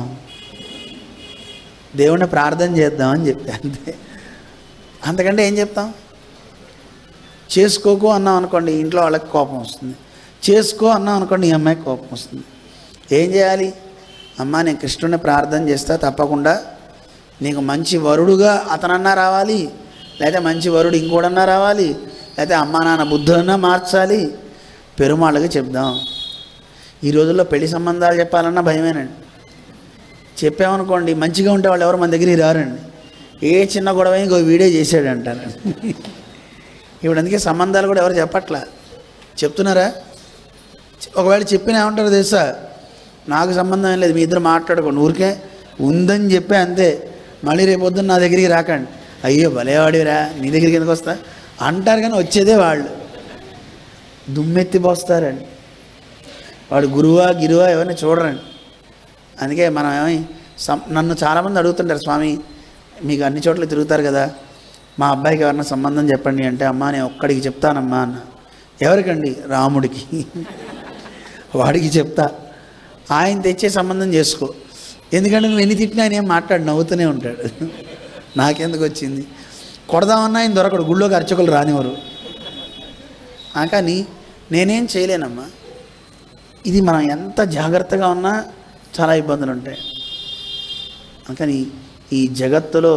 B: దేవుణ్ణి ప్రార్థన చేద్దామని చెప్తే అంతే, అంతకంటే ఏం చెప్తాం? చేసుకోకు అన్నాం అనుకోండి ఇంట్లో వాళ్ళకి కోపం వస్తుంది, చేసుకో అన్నాం అనుకోండి ఈ అమ్మాయికి కోపం వస్తుంది. ఏం చేయాలి? అమ్మ నేను కృష్ణుడిని ప్రార్థన చేస్తా, తప్పకుండా నీకు మంచి వరుడుగా అతనన్నా రావాలి, లేదా మంచి వరుడు ఇంకోడన్నా రావాలి, లేకపోతే అమ్మా నాన్న బుద్ధులన్నా మార్చాలి, పెరుమాళ్ళకి చెప్దాం. ఈ రోజుల్లో పెళ్లి సంబంధాలు చెప్పాలన్నా భయమేనండి. చెప్పామనుకోండి మంచిగా ఉంటే వాళ్ళు ఎవరు మన దగ్గరికి రారండి. ఏ చిన్న గొడవ ఇంకో వీడియో చేసాడు అంటారు. ఇప్పుడు అందుకే సంబంధాలు కూడా ఎవరు చెప్పట్లా, చెప్తున్నారా? ఒకవేళ చెప్పినా ఏమంటారు తెలుసా, నాకు సంబంధం ఏం లేదు, మీ ఇద్దరు మాట్లాడుకోండి, ఊరికే ఉందని చెప్పే అంతే, మళ్ళీ రేపొద్దున నా దగ్గరికి రాకండి. అయ్యో భలేవాడిరా నీ దగ్గరికి ఎందుకు వస్తా అంటారు, కానీ వచ్చేదే వాళ్ళు దుమ్మెత్తి పోస్తారండి. వాడు గురువా గిరువా ఎవరిని చూడరండి. అందుకే మనం నన్ను చాలామంది అడుగుతుంటారు, స్వామి మీకు అన్ని చోట్ల తిరుగుతారు కదా, మా అబ్బాయికి ఎవరన్నా సంబంధం చెప్పండి అంటే, అమ్మా నేను ఒక్కడికి చెప్తానమ్మా అన్న. ఎవరికండి? రాముడికి. వాడికి చెప్తా, ఆయన తెచ్చే సంబంధం చేసుకో. ఎందుకంటే నువ్వు ఎన్ని తిట్టినా ఆయన ఏం మాట్లాడు, నవ్వుతూనే ఉంటాడు. నాకెందుకు వచ్చింది, కొడదామన్నా ఆయన దొరకడు, గుళ్ళోకి అర్చకులు రానివ్వరు. కానీ నేనేం చేయలేనమ్మా. ఇది మనం ఎంత జాగ్రత్తగా ఉన్నా చాలా ఇబ్బందులు ఉంటాయి. కానీ ఈ జగత్తులో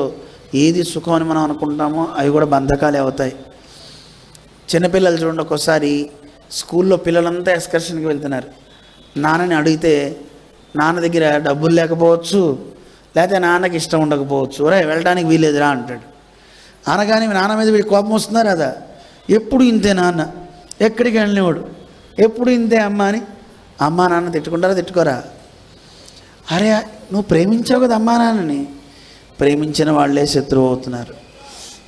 B: ఏది సుఖం అని మనం అనుకుంటామో అవి కూడా బంధకాలే అవుతాయి. చిన్నపిల్లలు చూడండి, ఒక్కోసారి స్కూల్లో పిల్లలంతా ఎక్స్కర్షన్కి వెళ్తున్నారు. నాన్నని అడిగితే నాన్న దగ్గర డబ్బులు లేకపోవచ్చు, లేకపోతే నాన్నకి ఇష్టం ఉండకపోవచ్చు. ఒరే వెళ్ళడానికి వీలేదురా అంటాడు. అనగానే నాన్న మీద వీడి కోపం వస్తున్నారు కదా, ఎప్పుడు ఇంతే నాన్న, ఎక్కడికి వెళ్ళినవాడు, ఎప్పుడు ఇంతే అమ్మ అని అమ్మా నాన్న తిట్టుకుంటారా తిట్టుకోరా? అరే నువ్వు ప్రేమించావు కదా అమ్మా నాన్నని, ప్రేమించిన వాళ్ళే శత్రువు అవుతున్నారు.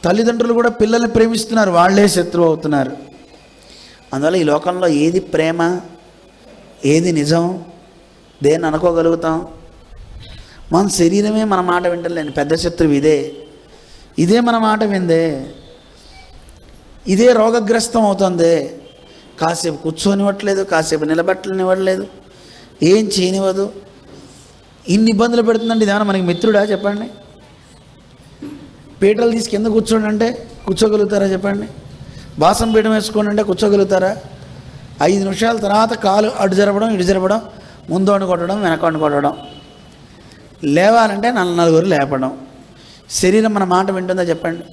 B: తల్లిదండ్రులు కూడా పిల్లల్ని ప్రేమిస్తున్నారు, వాళ్ళే శత్రువు అవుతున్నారు. అందువల్ల ఈ లోకంలో ఏది ప్రేమ, ఏది నిజం, దేన్ని అనుకోగలుగుతాం? మన శరీరమే మన మాట వింటలేని పెద్ద శత్రువు ఇదే మన మాట విందే, ఇదే రోగగ్రస్తం అవుతుంది. కాసేపు కూర్చొనివ్వట్లేదు, కాసేపు నిలబట్టనివ్వట్లేదు, ఏం చేయనివ్వదు. ఇన్ని ఇబ్బందులు పెడుతుందండి. ఇదేమన్నా మనకి మిత్రుడా చెప్పండి? పీటలు తీసి కింద కూర్చోండి అంటే కూర్చోగలుగుతారా చెప్పండి? బాసం పీఠం వేసుకోండి అంటే కూర్చోగలుగుతారా? 5 నిమిషాల తర్వాత కాలు అటు జరపడం ఇటు జరపడం, ముందు వండు కొట్టడం వెనక వండు కొట్టడం, లేవాలంటే నలుగురు లేపడం. శరీరం మన మాట వింటుందా చెప్పండి?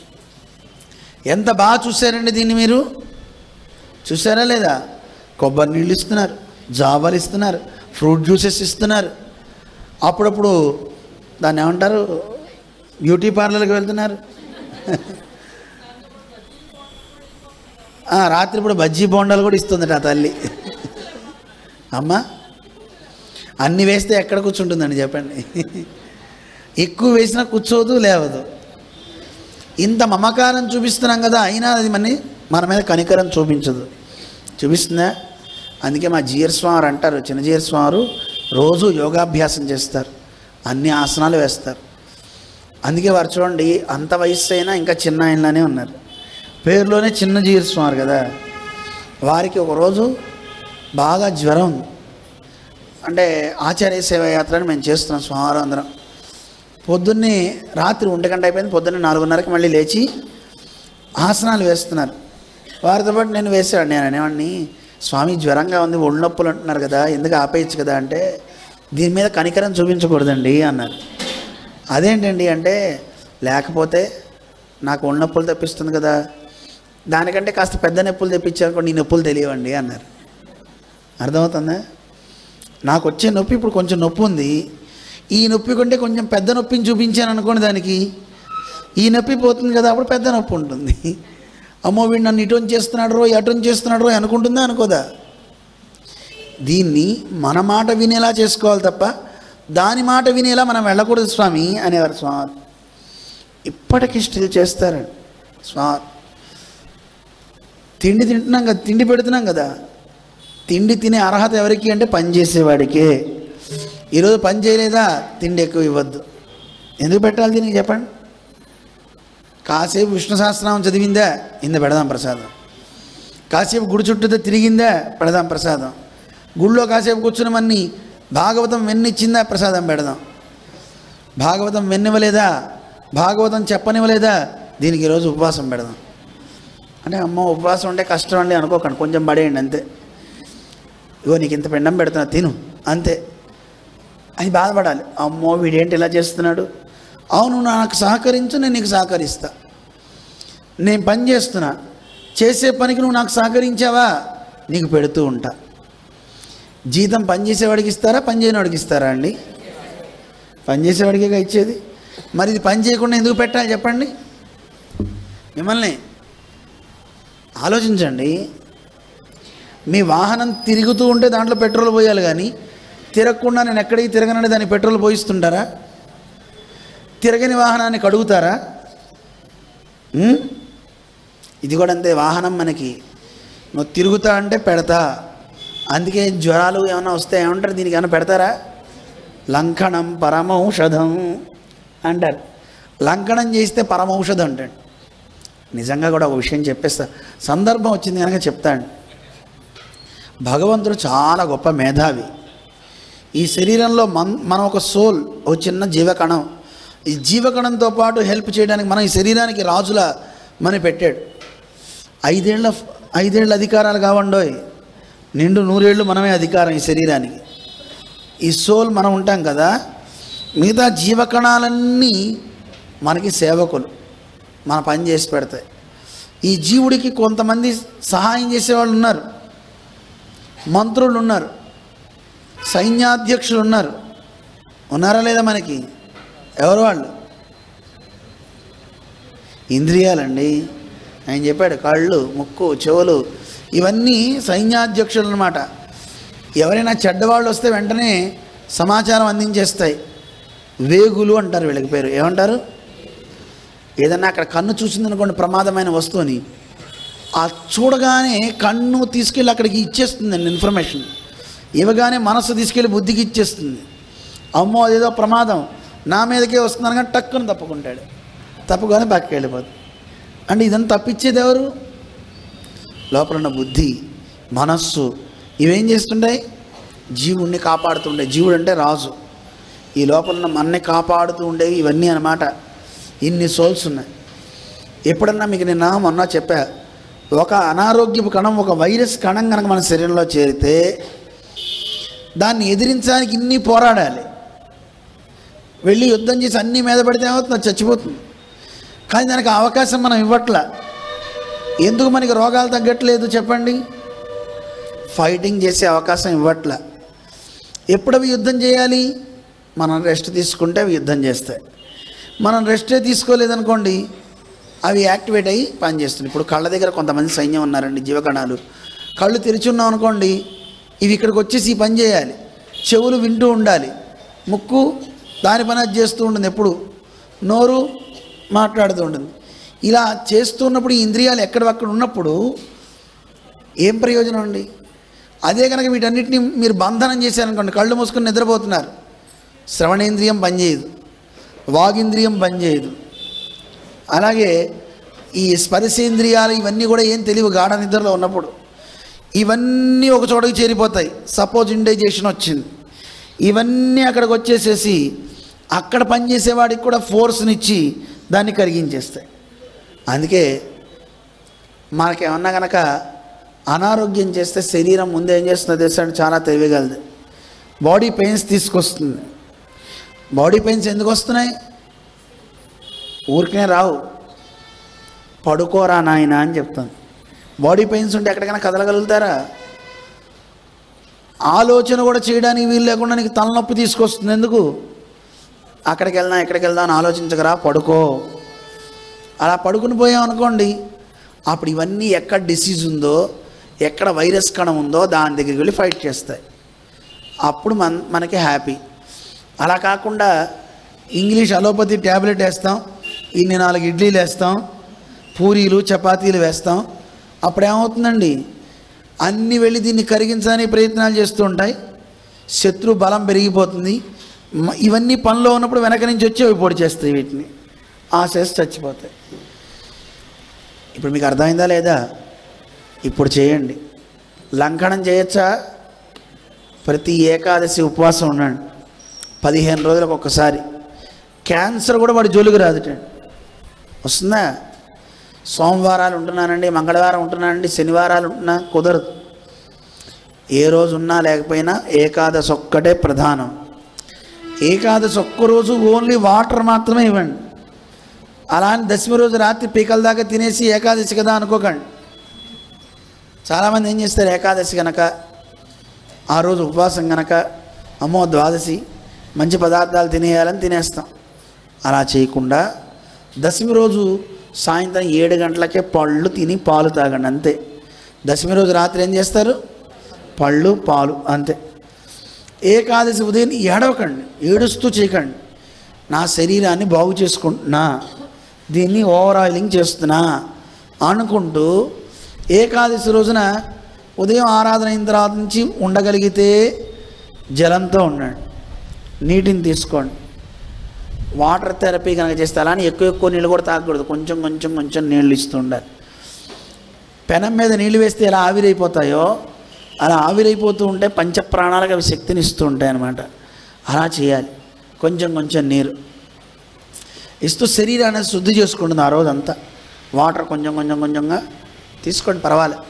B: ఎంత బాగా చూశారండి దీన్ని, మీరు చూసారా లేదా? కొబ్బరి నీళ్ళు ఇస్తున్నారు, జాబాలు ఇస్తున్నారు, ఫ్రూట్ జ్యూసెస్ ఇస్తున్నారు. అప్పుడప్పుడు దాన్ని ఏమంటారు, బ్యూటీ పార్లర్కి వెళ్తున్నారు. రాత్రి ఇప్పుడు బజ్జీ బోండాలు కూడా ఇస్తుందట ఆ తల్లి. అమ్మ అన్నీ వేస్తే ఎక్కడ కూర్చుంటుందండి చెప్పండి? ఎక్కువ వేసినా కూర్చోదు, లేవదు. ఇంత మమకారం చూపిస్తున్నాం కదా, అయినా అది మన మీద కనికరం చూపిస్తుందా? అందుకే మా జీయర్ స్వామి అంటారు, చిన్న జీయర్ స్వామి రోజు యోగాభ్యాసం చేస్తారు, అన్ని ఆసనాలు వేస్తారు. అందుకే వారు చూడండి, అంత వయస్సు అయినా ఇంకా చిన్న ఆయనలానే ఉన్నారు. పేరులోనే చిన్న జీయర్ స్వామి కదా. వారికి ఒకరోజు బాగా జ్వరం, అంటే ఆచార్య సేవాయాత్ర అని మేము చేస్తున్నాం స్వామివారం అందరం. పొద్దున్నే రాత్రి 1 గంట అయిపోయింది, పొద్దున్నే 4:30కి మళ్ళీ లేచి ఆసనాలు వేస్తున్నారు. వారితో పాటు నేను వేసేవాడు. నేను అనేవాడిని, స్వామి జ్వరంగా ఉంది, ఒళ్ళు నొప్పులు అంటున్నారు కదా, ఎందుకు ఆపేయచ్చు కదా అంటే, దీని మీద కనికరం చూపించకూడదండి అన్నారు. అదేంటండి అంటే, లేకపోతే నాకు ఒళ్ళు నొప్పులు తెప్పిస్తుంది కదా, దానికంటే కాస్త పెద్ద నొప్పులు తెప్పించారనుకోండి, నీ నొప్పులు తెలియవండి అన్నారు. అర్థమవుతుందా? నాకు వచ్చే నొప్పి ఇప్పుడు కొంచెం నొప్పి ఉంది, ఈ నొప్పి కంటే కొంచెం పెద్ద నొప్పిని చూపించాను అనుకోండి, దానికి ఈ నొప్పి పోతుంది కదా, అప్పుడు పెద్ద నొప్పి ఉంటుంది. అమ్మో వీడు నన్ను ఇటొని చేస్తున్నాడు రో, అటొని చేస్తున్నాడు రో అనుకుంటుందా అనుకోదా? దీన్ని మన మాట వినేలా చేసుకోవాలి తప్ప దాని మాట వినేలా మనం వెళ్ళకూడదు స్వామి అనేవారు స్వామి. ఇప్పటికీ స్టిల్ చేస్తారండి స్వామి. తిండి తింటున్నాం కదా, తిండి పెడుతున్నాం కదా, తిండి తినే అర్హత ఎవరికి అంటే పని చేసేవాడికే. ఈరోజు పని చేయలేదా, తిండి ఎక్కువ ఇవ్వద్దు. ఎందుకు పెట్టాలి దీనికి చెప్పండి? కాసేపు విష్ణు సహస్రనామం చదివిందా, ఇంత పెడదాం ప్రసాదం. కాసేపు గుడి చుట్టూ తిరిగిందా, పెడదాం ప్రసాదం. గుళ్ళో కాసేపు కూర్చున్నమన్నీ భాగవతం వెన్నిచ్చిందా, ప్రసాదం పెడదాం. భాగవతం వెన్నివ్వలేదా, భాగవతం చెప్పనివ్వలేదా, దీనికి ఈరోజు ఉపవాసం పెడదాం. అంటే అమ్మో ఉపవాసం ఉంటే కష్టం అండి అనుకోకండి, కొంచెం పడేయండి అంతే. ఇగో నీకు ఇంత పిండం పెడుతున్నా తిను అంతే. అది బాధపడాలి, అమ్మో వీడేంటి ఇలా చేస్తున్నాడు. అవును నాకు సహకరించు, నేను నీకు సహకరిస్తా. నేను పని చేస్తున్నా, చేసే పనికి నువ్వు నాకు సహకరించావా, నీకు పెడుతూ ఉంటా. జీతం పని చేసేవాడికి ఇస్తారా, పని చేయనివాడికి ఇస్తారా అండి? పని చేసేవాడికే ఇచ్చేది. మరి ఇది పని చేయకుండా ఎందుకు పెట్టాలి చెప్పండి? మిమ్మల్ని ఆలోచించండి. మీ వాహనం తిరుగుతూ ఉంటే దాంట్లో పెట్రోల్ పోయాలి, కానీ తిరగకుండా నేను ఎక్కడికి తిరగనండి దానికి పెట్రోల్ పోయిస్తుంటారా? తిరగని వాహనాన్ని కడుగుతారా? ఇది కూడా అంతే. వాహనం మనకి నువ్వు తిరుగుతా అంటే పెడతా. అందుకే జ్వరాలు ఏమైనా వస్తే ఏమంటారు, దీనికి ఏమైనా పెడతారా? లంకణం పరమౌషధం అంటారు. లంకణం చేస్తే పరమౌషధం అంటాడు. నిజంగా కూడా ఒక విషయం చెప్పేస్తా, సందర్భం వచ్చింది కనుక చెప్తాడు. భగవంతుడు చాలా గొప్ప మేధావి. ఈ శరీరంలో మనం ఒక సోల్, ఒక చిన్న జీవకణం. ఈ జీవకణంతో పాటు హెల్ప్ చేయడానికి మనం ఈ శరీరానికి రాజుల మని పెట్టాడు. 5 ఏళ్ళ అధికారాలు కావండోయ్, నిండు 100 ఏళ్ళు మనమే అధికారం ఈ శరీరానికి. ఈ సోల్ మనం ఉంటాం కదా, మిగతా జీవకణాలన్నీ మనకి సేవకులు, మన పని చేసి పెడతాయి. ఈ జీవుడికి కొంతమంది సహాయం చేసేవాళ్ళు ఉన్నారు, మంత్రులు ఉన్నారు, సైన్యాధ్యక్షులు ఉన్నారు. ఉన్నారా లేదా? మనకి ఎవరు వాళ్ళు? ఇంద్రియాలండి. ఆయన చెప్పాడు, కళ్ళు, ముక్కు, చెవులు, ఇవన్నీ సైన్యాధ్యక్షులు అన్నమాట. ఎవరైనా చెడ్డవాళ్ళు వస్తే వెంటనే సమాచారం అందించేస్తాయి. వేగులు అంటారు వీళ్ళకి పేరు. ఏమంటారు? ఏదన్నా అక్కడ కన్ను చూసిందనుకోండి ప్రమాదమైన వస్తువుని, ఆ చూడగానే కన్ను తీసుకెళ్ళి అక్కడికి ఇచ్చేస్తుందండి ఇన్ఫర్మేషన్. ఇవ్వగానే మనసు తీసుకెళ్ళి బుద్ధికి ఇచ్చేస్తుంది. అమ్మో అదేదో ప్రమాదం నా మీదకే వస్తున్నాను కానీ టక్కుని తప్పుకుంటాడు. తప్పుగానే పక్కకి వెళ్ళిపోతుంది. అంటే ఇదంతా తప్పించేది ఎవరు? లోపల ఉన్న బుద్ధి, మనస్సు. ఇవేం చేస్తుంటాయి? జీవుణ్ణి కాపాడుతుండే. జీవుడు అంటే రాజు. ఈ లోపల ఉన్న మన్ని కాపాడుతూ ఉండేవి ఇవన్నీ అన్నమాట. ఇన్ని సోల్స్ ఉన్నాయి. ఎప్పుడన్నా మీకు మొన్న చెప్పా, ఒక అనారోగ్యపు కణం, ఒక వైరస్ కణం కనుక మన శరీరంలో చేరితే దాన్ని ఎదిరించడానికి ఇన్ని పోరాడాలి. వెళ్ళి యుద్ధం చేసి అన్నీ మీద పడితే ఏమవుతుంది? చచ్చిపోతుంది. కానీ దానికి అవకాశం మనం ఇవ్వట్లా. ఎందుకు మనకి రోగాలు తగ్గట్లేదు చెప్పండి? ఫైటింగ్ చేసే అవకాశం ఇవ్వట్లా. ఎప్పుడు అవి యుద్ధం చేయాలి? మనం రెస్ట్ తీసుకుంటే అవి యుద్ధం చేస్తాయి. మనం రెస్టే తీసుకోలేదనుకోండి, అవి యాక్టివేట్ అయ్యి పనిచేస్తుంది. ఇప్పుడు కళ్ళ దగ్గర కొంతమంది సైన్యం ఉన్నారండి, జీవకణాలు. కళ్ళు తెరిచి ఉన్నాం అనుకోండి, ఇవి ఇక్కడికి వచ్చేసి ఈ పని చేయాలి. చెవులు వింటూ ఉండాలి, ముక్కు దాని పని అది చేస్తూ ఉంటుంది, ఎప్పుడు నోరు మాట్లాడుతూ ఉంటుంది. ఇలా చేస్తున్నప్పుడు ఈ ఇంద్రియాలు ఎక్కడక్కడ ఉన్నప్పుడు ఏం ప్రయోజనం అండి? అదే కనుక వీటన్నిటిని మీరు బంధనం చేశారనుకోండి, కళ్ళు మూసుకొని నిద్రపోతున్నారు, శ్రవణేంద్రియం పనిచేయదు, వాగింద్రియం పనిచేయదు. అలాగే ఈ స్పర్శేంద్రియాలు ఇవన్నీ కూడా ఏం తెలియవు గాఢ నిద్రలో ఉన్నప్పుడు. ఇవన్నీ ఒక చోటకి చేరిపోతాయి. సపోజ్ ఇండైజేషన్ వచ్చింది, ఇవన్నీ అక్కడికి వచ్చేసేసి అక్కడ పనిచేసేవాడికి కూడా ఫోర్స్నిచ్చి దాన్ని కరిగించేస్తాయి. అందుకే మనకేమన్నా కనుక అనారోగ్యం చేస్తే శరీరం ముందు ఏం చేస్తుందో తెలుసా? చాలా తెలియగలదు. బాడీ పెయిన్స్ తీసుకొస్తుంది. బాడీ పెయిన్స్ ఎందుకు వస్తున్నాయి? ఊరికనే రావు. పడుకోరా నాయన అని చెప్తాను. బాడీ పెయిన్స్ ఉంటే ఎక్కడికైనా కదలగలుగుతారా? ఆలోచన కూడా చేయడానికి వీలు లేకుండా నీకు తలనొప్పి తీసుకొస్తుంది. ఎందుకు? అక్కడికి వెళ్దాం ఎక్కడికి వెళ్దాం అని ఆలోచించకరా, పడుకో. అలా పడుకుని పోయామనుకోండి, అప్పుడు ఇవన్నీ ఎక్కడ డిసీజ్ ఉందో, ఎక్కడ వైరస్ కణం ఉందో దాని దగ్గరికి వెళ్ళి ఫైట్ చేస్తాయి. అప్పుడు మనకి హ్యాపీ. అలా కాకుండా ఇంగ్లీష్ అలోపతి ట్యాబ్లెట్ వేస్తాం, ఇన్ని 4 ఇడ్లీలు వేస్తాం, పూరీలు చపాతీలు వేస్తాం. అప్పుడేమవుతుందండి? అన్నీ వెళ్ళి దీన్ని కరిగించడానికి ప్రయత్నాలు చేస్తూ ఉంటాయి. శత్రు బలం పెరిగిపోతుంది. ఇవన్నీ పనిలో ఉన్నప్పుడు వెనక నుంచి వచ్చి అవి పొడి చేస్తాయి. వీటిని చేసి చచ్చిపోతాయి. ఇప్పుడు మీకు అర్థమైందా లేదా? ఇప్పుడు చేయండి. లంఘనం చేయొచ్చా? ప్రతి ఏకాదశి ఉపవాసం ఉండండి, 15 రోజులకు ఒక్కసారి. క్యాన్సర్ కూడా వాడి జోలికి రాదుటండి. వస్తుందా? సోమవారాలు ఉంటున్నానండి, మంగళవారం ఉంటున్నానండి, శనివారాలు ఉంటున్నా, కుదరదు. ఏ రోజు ఉన్నా లేకపోయినా ఏకాదశి ఒక్కటే ప్రధానం. ఏకాదశి ఒక్కరోజు ఓన్లీ వాటర్ మాత్రమే ఇవ్వండి. అలా అని 10వ రోజు రాత్రి పీకల దాకా తినేసి ఏకాదశి కదా అనుకోకండి. చాలామంది ఏం చేస్తారు? ఏకాదశి కనుక, ఆ రోజు ఉపవాసం కనుక, అమ్మో ద్వాదశి మంచి పదార్థాలు తినేయాలని తినేస్తాం. అలా చేయకుండా 10వ రోజు సాయంత్రం 7 గంటలకే పళ్ళు తిని పాలు తాగండి, అంతే. 10వ రోజు రాత్రి ఏం చేస్తారు? పళ్ళు పాలు, అంతే. ఏకాదశి ఉదయం ఏడవకండి, ఏడుస్తూ చేయకండి. నా శరీరాన్ని బాగు చేసుకుంటున్నా, దీన్ని ఓవర్ ఆయిలింగ్ చేస్తున్నా అనుకుంటూ ఏకాదశి రోజున ఉదయం ఆరాధన అయిన తర్వాత నుంచి ఉండగలిగితే జలంతో ఉండండి, నీటిని తీసుకోండి. వాటర్ థెరపీ కనుక చేస్తే అలానే ఎక్కువ నీళ్ళు కూడా తాగకూడదు, కొంచెం కొంచెం కొంచెం నీళ్ళు ఇస్తూ ఉండాలి. పెనం మీద నీళ్ళు వేస్తే ఎలా ఆవిరైపోతాయో అలా ఆవిరైపోతూ ఉంటే పంచప్రాణాలకు అవి శక్తిని ఇస్తూ ఉంటాయి అన్నమాట. అలా చేయాలి. కొంచెం కొంచెం నీరు ఇస్తూ శరీరాన్ని శుద్ధి చేసుకుంటుంది ఆ రోజంతా. వాటర్ కొంచెం కొంచెం కొంచెంగా తీసుకోండి, పర్వాలేదు.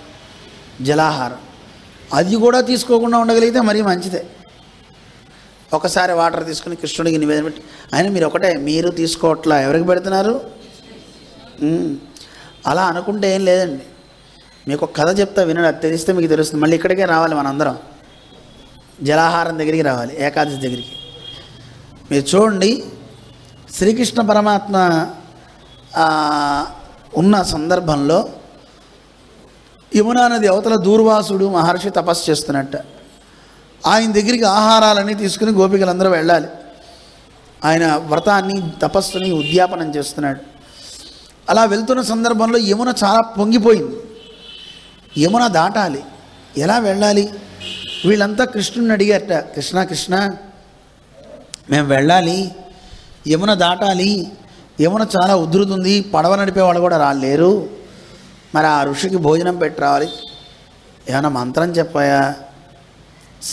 B: జలాహారం అది కూడా తీసుకోకుండా ఉండగలిగితే మరీ మంచిదే. ఒకసారి వాటర్ తీసుకుని కృష్ణుడికి నివేదన పెట్టి, ఆయన మీరు ఒకటే, మీరు తీసుకోవట్లా, ఎవరికి పెడుతున్నారు? అలా అనుకుంటే ఏం లేదండి. మీకు ఒక కథ చెప్తా వినండి, అది తెలిస్తే మీకు తెలుస్తుంది. మళ్ళీ ఇక్కడికే రావాలి, మనందరం జలాహారం దగ్గరికి రావాలి, ఏకాదశి దగ్గరికి. మీరు చూడండి, శ్రీకృష్ణ పరమాత్మ ఉన్న సందర్భంలో యమునా నది అవతల దూర్వాసుడు మహర్షి తపస్సు చేస్తున్నట్ట. ఆయన దగ్గరికి ఆహారాలన్నీ తీసుకుని గోపికలందరూ వెళ్ళాలి. ఆయన వ్రతాన్ని తపస్సుని ఉద్యాపనం చేస్తున్నాడు. అలా వెళ్తున్న సందర్భంలో యమున చాలా పొంగిపోయింది. యమున దాటాలి, ఎలా వెళ్ళాలి? వీళ్ళంతా కృష్ణుని అడిగారట, కృష్ణ కృష్ణ మేము వెళ్ళాలి, యమున దాటాలి, యమున చాలా ఉధృతుంది, పడవ నడిపే వాళ్ళు కూడా రాలేరు, మరి ఆ ఋషికి భోజనం పెట్టి రావాలి, ఏమైనా మంత్రం చెప్పాయా?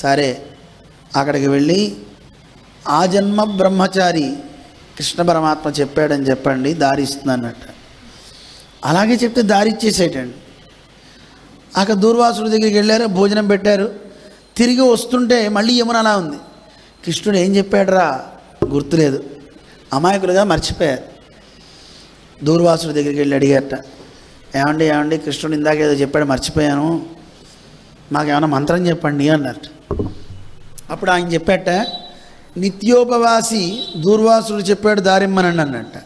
B: సరే అక్కడికి వెళ్ళి ఆ జన్మ బ్రహ్మచారి కృష్ణ పరమాత్మ చెప్పాడని చెప్పండి, దారి ఇస్తుందన్నట్టు. అలాగే చెప్తే దారి ఇచ్చేసేటండి. అక్కడ దూర్వాసుడి దగ్గరికి వెళ్ళారు, భోజనం పెట్టారు. తిరిగి వస్తుంటే మళ్ళీ యమున అలా ఉంది. కృష్ణుడు ఏం చెప్పాడురా గుర్తులేదు, అమాయకులుగా మర్చిపోయారు. దూర్వాసుడి దగ్గరికి వెళ్ళి అడిగారట, ఏమండి ఏమండి కృష్ణుడు ఇందాక ఏదో చెప్పాడు మర్చిపోయాను, మాకేమైనా మంత్రం చెప్పండి అన్నట్టు. అప్పుడు ఆయన చెప్పాట, నిత్యోపవాసి దూర్వాసుడు చెప్పాడు దారిమ్మనండి అన్నట్ట.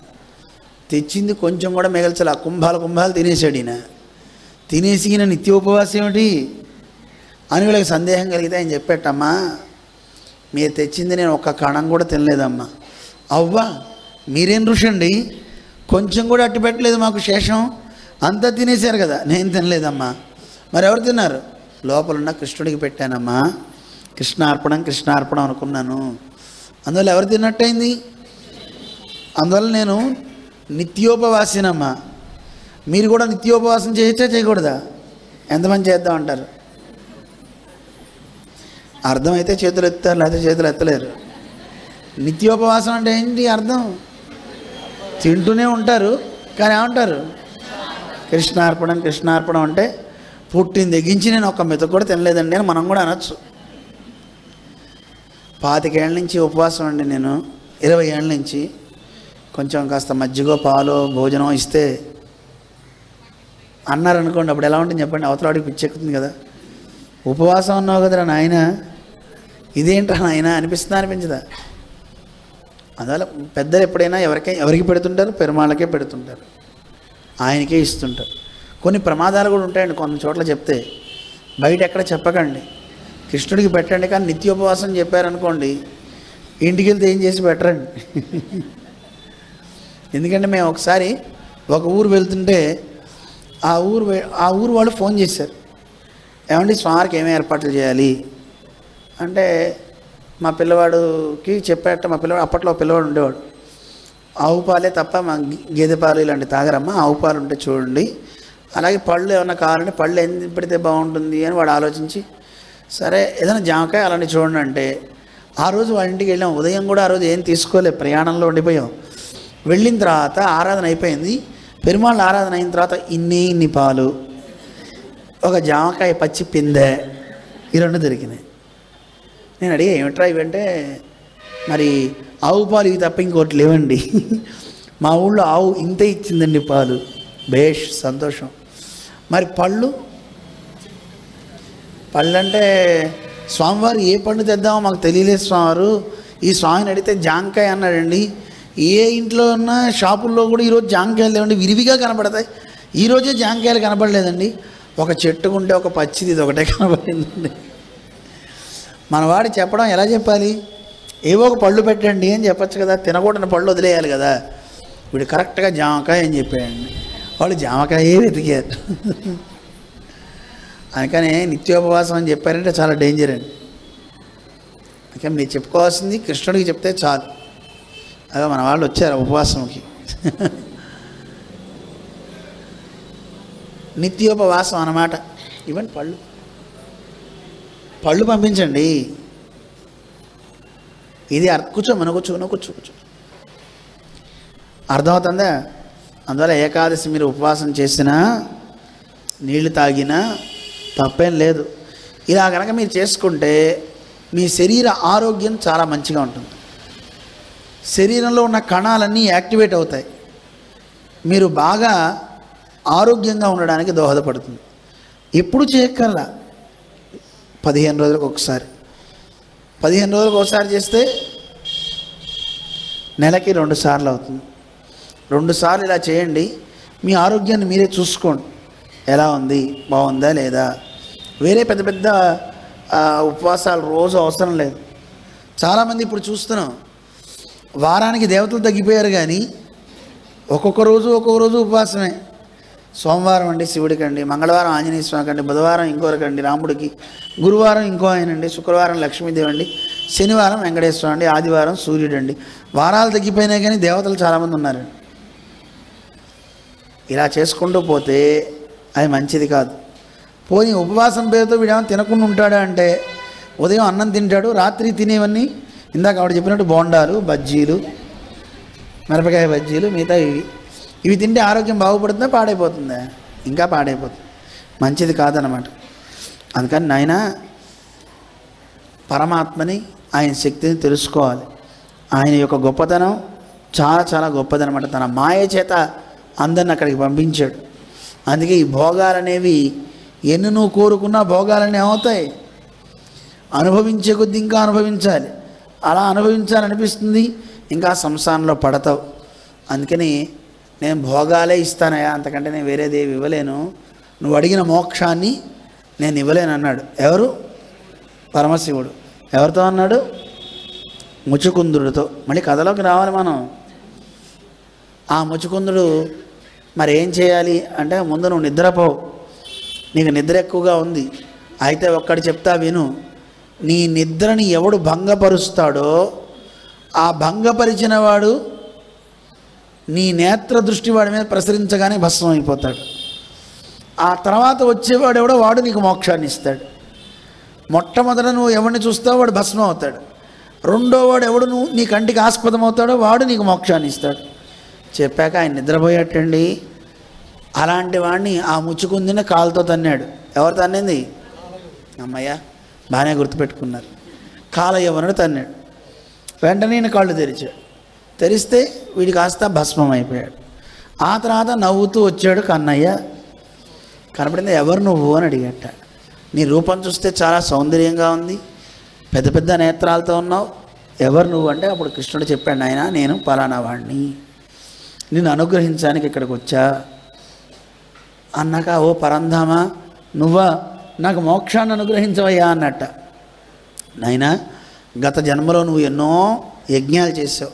B: తెచ్చింది కొంచెం కూడా మిగల్చలే, కుంభాలు కుంభాలు తినేసాడు ఈయన. తినేసి ఈయన నిత్యోపవాసి ఏమిటి అని వీళ్ళకి సందేహం కలిగితే ఆయన చెప్పేటమ్మా, మీరు తెచ్చింది నేను ఒక్క కణం కూడా తినలేదమ్మా. అవ్వా మీరేం ఋషి అండి, కొంచెం కూడా అట్టు పెట్టలేదు మాకు శేషం, అంతా తినేశారు కదా. నేను తినలేదమ్మా. మరి ఎవరు తిన్నారు? లోపలున్న కృష్ణుడికి పెట్టానమ్మా, కృష్ణార్పణం కృష్ణార్పణం అనుకున్నాను, అందువల్ల ఎవరు తిన్నట్టయింది? అందువల్ల నేను నిత్యోపవాసినమ్మా. మీరు కూడా నిత్యోపవాసం చేయొచ్చా చేయకూడదా? ఎంతమంది చేద్దామంటారు? అర్థమైతే చేతులు ఎత్తారు, లేకపోతే చేతులు ఎత్తలేరు. నిత్యోపవాసం అంటే ఏంటి అర్థం? తింటూనే ఉంటారు కానీ ఏమంటారు? కృష్ణార్పణం కృష్ణార్పణం అంటే పుట్టిన తెగించి నేను ఒక్క మెతుకు కూడా తినలేదండి అని మనం కూడా అనొచ్చు. 25 ఏళ్ళ నుంచి ఉపవాసం అండి నేను, 20 ఏళ్ళ నుంచి. కొంచెం కాస్త మజ్జిగో పాలో భోజనం ఇస్తే అన్నారనుకోండి, అప్పుడు ఎలా ఉంటుంది చెప్పండి? అవతలాడికి పిచ్చెక్కుతుంది కదా. ఉపవాసం అన్నావు కదరా నాయన, ఇదేంట్రా నాయన అనిపిస్తుందా అనిపించదా? అందువల్ల పెద్దలు ఎప్పుడైనా ఎవరికి పెడుతుంటారు? పెరుమాళ్ళకే పెడుతుంటారు, ఆయనకే ఇస్తుంటారు. కొన్ని ప్రమాదాలు కూడా ఉంటాయండి కొన్ని చోట్ల, చెప్తే బయట ఎక్కడ చెప్పకండి, కృష్ణుడికి పెట్టండి. కానీ నిత్యోపవాసం చెప్పారనుకోండి, ఇంటికి వెళ్తే ఏం చేసి పెట్టరండి. ఎందుకంటే మేము ఒకసారి ఒక ఊరు వెళ్తుంటే ఆ ఊరు వాళ్ళు ఫోన్ చేశారు, ఏమండి స్వామికి ఏమేమి ఏర్పాట్లు చేయాలి అంటే, మా పిల్లవాడికి చెప్పాట. మా పిల్లవాడు అప్పట్లో పిల్లవాడు ఉండేవాడు, ఆవు పాలే తప్ప మా గేదె పాలు ఇలాంటి తాగరమ్మా, ఆవు పాలు ఉంటే చూడండి, అలాగే పళ్ళు ఏమన్నా కావాలంటే పళ్ళు ఎందుకు పెడితే బాగుంటుంది అని వాడు ఆలోచించి, సరే ఏదైనా జామకాయ అలాంటివి చూడండి అంటే, ఆ రోజు వాళ్ళ ఇంటికి వెళ్ళాం. ఉదయం కూడా ఆ రోజు ఏం తీసుకోలే, ప్రయాణంలో ఉండిపోయాం. వెళ్ళిన తర్వాత ఆరాధన అయిపోయింది. పెరుమాళ్ళ ఆరాధన అయిన తర్వాత ఇన్ని పాలు, ఒక జామకాయ పచ్చి పిందె, ఈ 2 దొరికినాయి. నేను అడిగా ఏమిట్రా ఇవంటే, మరి ఆవు పాలు ఇవి తప్ప ఇంకోటి లేవండి, మా ఊళ్ళో ఆవు ఇంతే ఇచ్చిందండి పాలు. బేష్ సంతోషం. మరి పళ్ళు అంటే స్వామివారు ఏ పండు తెద్దామో మాకు తెలియలేదు స్వామివారు, ఈ స్వామిని అడిగితే జాంకాయ అన్నాడండి. ఏ ఇంట్లో ఉన్న షాపుల్లో కూడా ఈరోజు జాంకాయలు లేవండి, విరివిగా కనబడతాయి. ఈరోజే జాంకాయలు కనబడలేదండి, ఒక చెట్టుకుంటే ఒక పచ్చిది ఇది ఒకటే కనబడిందండి. మనవాడు చెప్పడం ఎలా చెప్పాలి? ఏవో ఒక పళ్ళు పెట్టండి అని చెప్పచ్చు కదా, తినకూడని పళ్ళు వదిలేయాలి కదా. వీడు కరెక్ట్గా జామకాయ అని చెప్పాడండి. వాళ్ళు జామకాయే వెతికారు. అందుకనే నిత్యోపవాసం అని చెప్పారంటే చాలా డేంజర్ అండి. అందుకని మీరు చెప్పుకోవాల్సింది కృష్ణుడికి చెప్తే చాలు. అదే మన వాళ్ళు వచ్చారు ఉపవాసంకి. నిత్యోపవాసం అన్నమాట. ఇవన్నీ పళ్ళు పళ్ళు పంపించండి. ఇది కూర్చో, మన కూర్చో. అర్థమవుతుందా? అందువల్ల ఏకాదశి మీరు ఉపవాసం చేసినా నీళ్లు తాగినా తప్పేం లేదు. ఇలా కనుక మీరు చేసుకుంటే మీ శరీర ఆరోగ్యం చాలా మంచిగా ఉంటుంది. శరీరంలో ఉన్న కణాలన్నీ యాక్టివేట్ అవుతాయి. మీరు బాగా ఆరోగ్యంగా ఉండడానికి దోహదపడుతుంది. ఎప్పుడు చేయక్కర్లా, 15 రోజులకు ఒకసారి. 15 రోజులకు ఒకసారి చేస్తే నెలకి 2 సార్లు అవుతుంది. 2 సార్లు ఇలా చేయండి. మీ ఆరోగ్యాన్ని మీరే చూసుకోండి, ఎలా ఉంది, బాగుందా లేదా. వేరే పెద్ద పెద్ద ఉపవాసాలు రోజు అవసరం లేదు. చాలామంది ఇప్పుడు చూస్తున్నాం, వారానికి దేవతలు తగ్గిపోయారు కానీ ఒక్కొక్క రోజు ఉపవాసమే. సోమవారం అండి శివుడికి అండి, మంగళవారం ఆంజనేయ స్వామికి అండి, బుధవారం ఇంకొకరికండి రాముడికి, గురువారం ఇంకో ఆయన అండి, శుక్రవారం లక్ష్మీదేవి అండి, శనివారం వెంకటేశ్వర అండి, ఆదివారం సూర్యుడు అండి. వారాలు తగ్గిపోయినాయి కానీ దేవతలు చాలామంది ఉన్నారండి. ఇలా చేసుకుంటూ పోతే అది మంచిది కాదు. పోనీ ఉపవాసం పేరుతో వీడేమో తినకుండా ఉంటాడా అంటే, ఉదయం అన్నం తింటాడు, రాత్రి తినేవన్నీ ఇందాక ఆవిడ చెప్పినట్టు బోండాలు, బజ్జీలు, మిరపకాయ బజ్జీలు, మిగతా ఇవి తింటే ఆరోగ్యం బాగుపడుతుందా పాడైపోతుందా? ఇంకా పాడైపోతుంది, మంచిది కాదనమాట. అందుకని నాయన పరమాత్మని, ఆయన శక్తిని తెలుసుకోవాలి. ఆయన యొక్క గొప్పతనం చాలా చాలా గొప్పదనమాట. తన మాయ చేత అందరిని అక్కడికి పంపించాడు. అందుకే ఈ భోగాలనేవి ఎన్ని నువ్వు కోరుకున్నా భోగాలనే అవుతాయి. అనుభవించే కొద్దీ ఇంకా అనుభవించాలి. అలా అనుభవించాలనిపిస్తుంది, ఇంకా సంసారంలో పడతావు. అందుకని నేను భోగాలే ఇస్తానయా, అంతకంటే నేను వేరేదేవి ఇవ్వలేను, నువ్వు అడిగిన మోక్షాన్ని నేను ఇవ్వలేను అన్నాడు. ఎవరు? పరమశివుడు. ఎవరితో అన్నాడు? ముచుకుందుడితో. మళ్ళీ కథలోకి రావాలి మనం. ఆ ముచుకుందుడు మరి ఏం చేయాలి అంటే, ముందు నువ్వు నిద్రపోవు, నీకు నిద్ర ఎక్కువగా ఉంది. అయితే ఒక్కటి చెప్తా విను, నీ నిద్రని ఎవడు భంగపరుస్తాడో ఆ భంగపరిచిన వాడు నీ నేత్ర దృష్టి వాడి మీద ప్రసరించగానే భస్మం అయిపోతాడు. ఆ తర్వాత వచ్చేవాడు ఎవడో వాడు నీకు మోక్షాన్ని ఇస్తాడు. మొట్టమొదట నువ్వు ఎవరిని చూస్తావో వాడు భస్మం అవుతాడు. రెండో వాడు ఎవడు నువ్వు నీ కంటికి ఆస్పదం అవుతాడో వాడు నీకు మోక్షాన్ని ఇస్తాడు. చెప్పాక ఆయన నిద్రపోయేటండి. అలాంటి వాడిని ఆ ముచ్చుకుందిన కాలుతో తన్నాడు. ఎవరు తన్నింది? అమ్మయ్య, బాగానే గుర్తుపెట్టుకున్నారు. కాలయవనుడు తన్నాడు. వెంటనే నేను కాళ్ళు తెరిచాడు. తెరిస్తే వీడి కాస్త భస్మం అయిపోయాడు. ఆ తర్వాత నవ్వుతూ వచ్చాడు కన్నయ్య. కనపడింది. ఎవరు నువ్వు అని అడిగట. నీ రూపం చూస్తే చాలా సౌందర్యంగా ఉంది, పెద్ద పెద్ద నేత్రాలతో ఉన్నావు, ఎవరు నువ్వు అంటే అప్పుడు కృష్ణుడు చెప్పాడు, నాయన నేను పలానా వాడిని, నిన్ను అనుగ్రహించడానికి ఇక్కడికి వచ్చా అన్నాక, ఓ పరంధామా నువ్వా, నాకు మోక్షాన్ని అనుగ్రహించవయ్యా అన్నట్ట. నాయనా గత జన్మలో నువ్వు ఎన్నో యజ్ఞాలు చేసావు,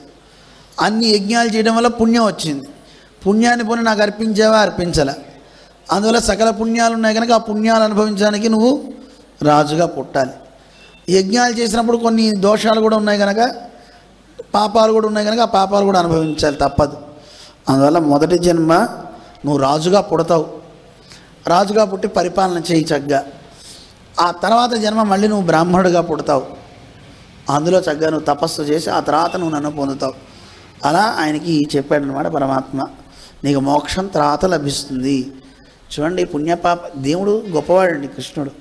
B: అన్ని యజ్ఞాలు చేయడం వల్ల పుణ్యం వచ్చింది. పుణ్యాన్ని పోనీ నాకు అర్పించావా? అర్పించలే. అందువల్ల సకల పుణ్యాలు ఉన్నాయి కనుక ఆ పుణ్యాలు అనుభవించడానికి నువ్వు రాజుగా పుట్టాలి. యజ్ఞాలు చేసినప్పుడు కొన్ని దోషాలు కూడా ఉన్నాయి కనుక, పాపాలు కూడా ఉన్నాయి కనుక ఆ పాపాలు కూడా అనుభవించాలి, తప్పదు. అందువల్ల మొదటి జన్మ నువ్వు రాజుగా పుడతావు, రాజుగా పుట్టి పరిపాలన చేయి చక్కగా. ఆ తర్వాత జన్మ మళ్ళీ నువ్వు బ్రాహ్మణుడిగా పుడతావు, అందులో చక్కగా నువ్వు తపస్సు చేసి ఆ తర్వాత నువ్వు నన్ను పొందుతావు. అలా ఆయనకి చెప్పాడనమాట పరమాత్మ, నీకు మోక్షం తర్వాత లభిస్తుంది. చూడండి, పుణ్యపాప దేవుడు గొప్పవాడండి కృష్ణుడు.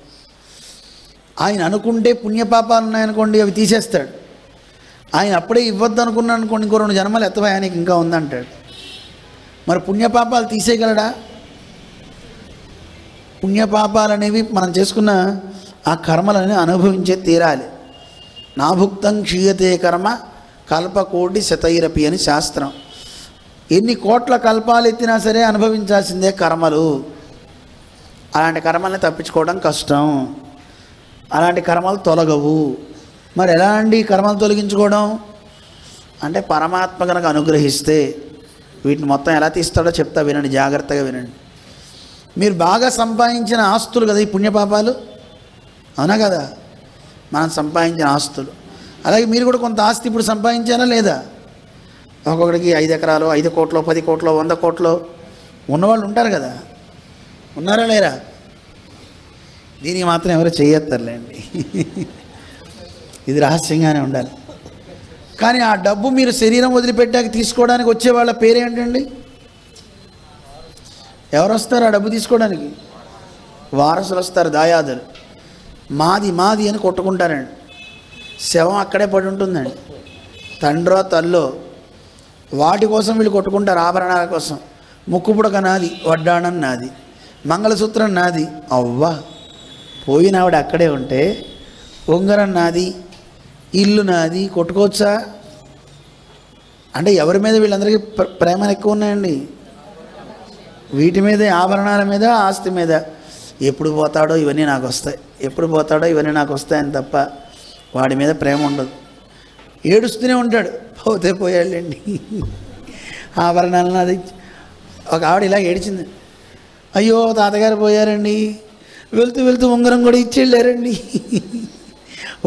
B: ఆయన అనుకుంటే పుణ్యపాపాలు ఉన్నాయనుకోండి అవి తీసేస్తాడు. ఆయన అప్పుడే ఇవ్వద్దు అనుకున్నాను అనుకోండి, ఇంకో 2 జన్మలు ఎత్తవా ఆయనకి ఇంకా ఉందంటాడు. మరి పుణ్యపాపాలు తీసేయగలడా? పుణ్యపాపాలు అనేవి మనం చేసుకున్న ఆ కర్మలని అనుభవించే తీరాలి. నాభుక్తం క్షీయతే కర్మ కల్పకోటి శతైరపి అని శాస్త్రం. ఎన్ని కోట్ల కల్పాలు ఎత్తినా సరే అనుభవించాల్సిందే కర్మలు. అలాంటి కర్మల్ని తప్పించుకోవడం కష్టం, అలాంటి కర్మలు తొలగవు. మరి ఎలాంటి కర్మలు తొలగించుకోవడం అంటే, పరమాత్మ కనుక అనుగ్రహిస్తే వీటిని మొత్తం ఎలా తీస్తాడో చెప్తా, వినండి, జాగ్రత్తగా వినండి. మీరు బాగా సంపాదించిన ఆస్తులు కదా ఈ పుణ్యపాపాలు, అవునా కదా? మనం సంపాదించిన ఆస్తులు. అలాగే మీరు కూడా కొంత ఆస్తి ఇప్పుడు సంపాదించారా లేదా? ఒక్కొక్కడికి 5 ఎకరాలు, 5 కోట్లు, 10 కోట్లు, 100 కోట్లు ఉన్నవాళ్ళు ఉంటారు కదా. ఉన్నారా లేరా? దీనికి మాత్రం ఎవరు చేయొత్తర్లేండి. ఇది రహస్యంగానే ఉండాలి. కానీ ఆ డబ్బు మీరు శరీరం వదిలిపెట్టాక తీసుకోవడానికి వచ్చే వాళ్ళ పేరేంటండి? ఎవరు వస్తారు ఆ డబ్బు తీసుకోవడానికి? వారసులు వస్తారు, దాయాదులు. మాది మాది అని కొట్టుకుంటారండి. శవం అక్కడే పడి ఉంటుందండి. తండ్రో తల్లో వాటి కోసం వీళ్ళు కొట్టుకుంటారు, ఆభరణాల కోసం. ముక్కుపుడక నాది, వడ్డాణం నాది, మంగళసూత్రం నాది. అవ్వా, పోయిన ఆవిడ అక్కడే ఉంటే ఉంగరం నాది, ఇల్లు నాది, కొట్టుకోవచ్చా? అంటే ఎవరి మీద వీళ్ళందరికీ ప్రేమలు ఎక్కువ ఉన్నాయండి? వీటి మీదే, ఆభరణాల మీద, ఆస్తి మీద. ఎప్పుడు పోతాడో ఇవన్నీ నాకు వస్తాయి, ఎప్పుడు పోతాడో ఇవన్నీ నాకు వస్తాయని తప్ప వాడి మీద ప్రేమ ఉండదు. ఏడుస్తూనే ఉంటాడు, పోతే పోయాళ్ళండి. ఆభరణాలు నాది. ఒక ఆవిడ ఇలా ఏడిచింది, అయ్యో తాతగారు పోయారండి, వెళ్తూ వెళ్తూ ఉంగరం కూడా ఇచ్చేళ్ళారండి.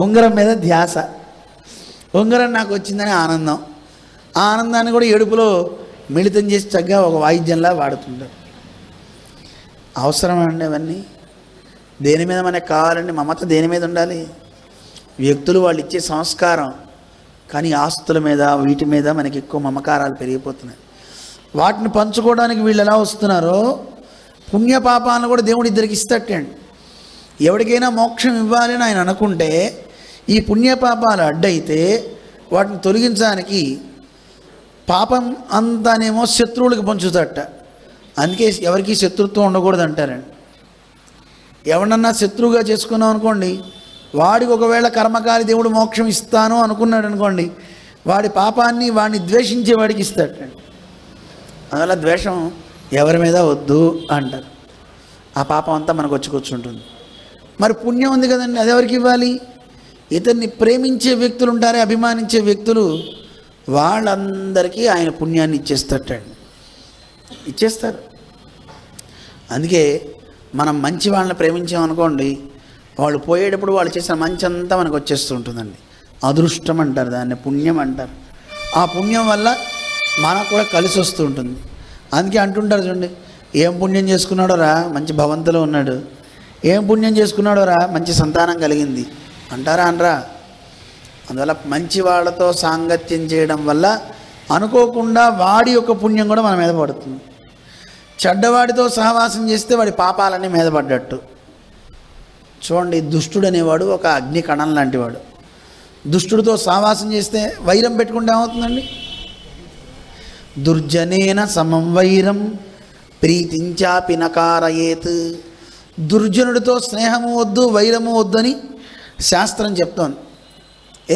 B: ఉంగరం మీద ధ్యాస. ఉంగరం నాకు వచ్చిందని ఆనందం. ఆ ఆనందాన్ని కూడా ఏడుపులో మిళితం చేసి చక్కగా ఒక వాయిద్యంలా వాడుతుంటారు. అవసరమండి అవన్నీ? దేని మీద మనకు కావాలండి? మమత దేని మీద ఉండాలి? వ్యక్తులు వాళ్ళు ఇచ్చే సంస్కారం. కానీ ఆస్తుల మీద, వీటి మీద మనకి ఎక్కువ మమకారాలు పెరిగిపోతున్నాయి. వాటిని పంచుకోవడానికి వీళ్ళు ఎలా వస్తున్నారో పుణ్యపాపాలను కూడా దేవుడు ఇద్దరికి ఇస్తట్టండి. ఎవరికైనా మోక్షం ఇవ్వాలి అని ఆయన అనుకుంటే ఈ పుణ్యపాపాలు అడ్డైతే వాటిని తొలగించడానికి పాపం అంతానేమో శత్రువులకు పంచుతట. అందుకే ఎవరికి శత్రుత్వం ఉండకూడదు అంటారండి. ఎవరన్నా శత్రువుగా చేసుకున్నాం అనుకోండి, వాడికి ఒకవేళ కర్మకాలి దేవుడు మోక్షం ఇస్తాను అనుకున్నాడు అనుకోండి, వాడి పాపాన్ని వాడిని ద్వేషించే వాడికి ఇస్తాడండి. అందువల్ల ద్వేషం ఎవరి మీద వద్దు అంటారు. ఆ పాపం అంతా మనకు వచ్చి కూర్చుంటుంది. మరి పుణ్యం ఉంది కదండి, అది ఎవరికి ఇవ్వాలి? ఇతన్ని ప్రేమించే వ్యక్తులు ఉంటారే, అభిమానించే వ్యక్తులు, వాళ్ళందరికీ ఆయన పుణ్యాన్ని ఇచ్చేస్తాడండి, ఇచ్చేస్తారు. అందుకే మనం మంచి వాళ్ళని ప్రేమించామనుకోండి, వాళ్ళు పోయేటప్పుడు వాళ్ళు చేసిన మంచి అంతా మనకు వచ్చేస్తూ ఉంటుందండి. అదృష్టం అంటారు దాన్ని, పుణ్యం అంటారు. ఆ పుణ్యం వల్ల మనకు కూడా కలిసి వస్తూ ఉంటుంది. అందుకే అంటుంటారు చూడండి, ఏం పుణ్యం చేసుకున్నాడో రా, మంచి భవంతులో ఉన్నాడు. ఏం పుణ్యం చేసుకున్నాడో రా, మంచి సంతానం కలిగింది అంటారా అనరా? అందువల్ల మంచి వాళ్ళతో సాంగత్యం చేయడం వల్ల అనుకోకుండా వాడి యొక్క పుణ్యం కూడా మన మీద పడుతుంది. చెడ్డవాడితో సహవాసం చేస్తే వాడి పాపాలన్నీ మీద పడ్డట్టు. చూడండి, దుష్టుడు అనేవాడు ఒక అగ్ని కణం లాంటివాడు. దుష్టుడితో సహవాసం చేస్తే వైరం పెట్టుకుంటే ఏమవుతుందండి? దుర్జనేన సమం వైరం ప్రీతించాపి నకారయేత్. దుర్జనుడితో స్నేహము వద్దు, వైరము వద్దు అని శాస్త్రం చెప్తోంది.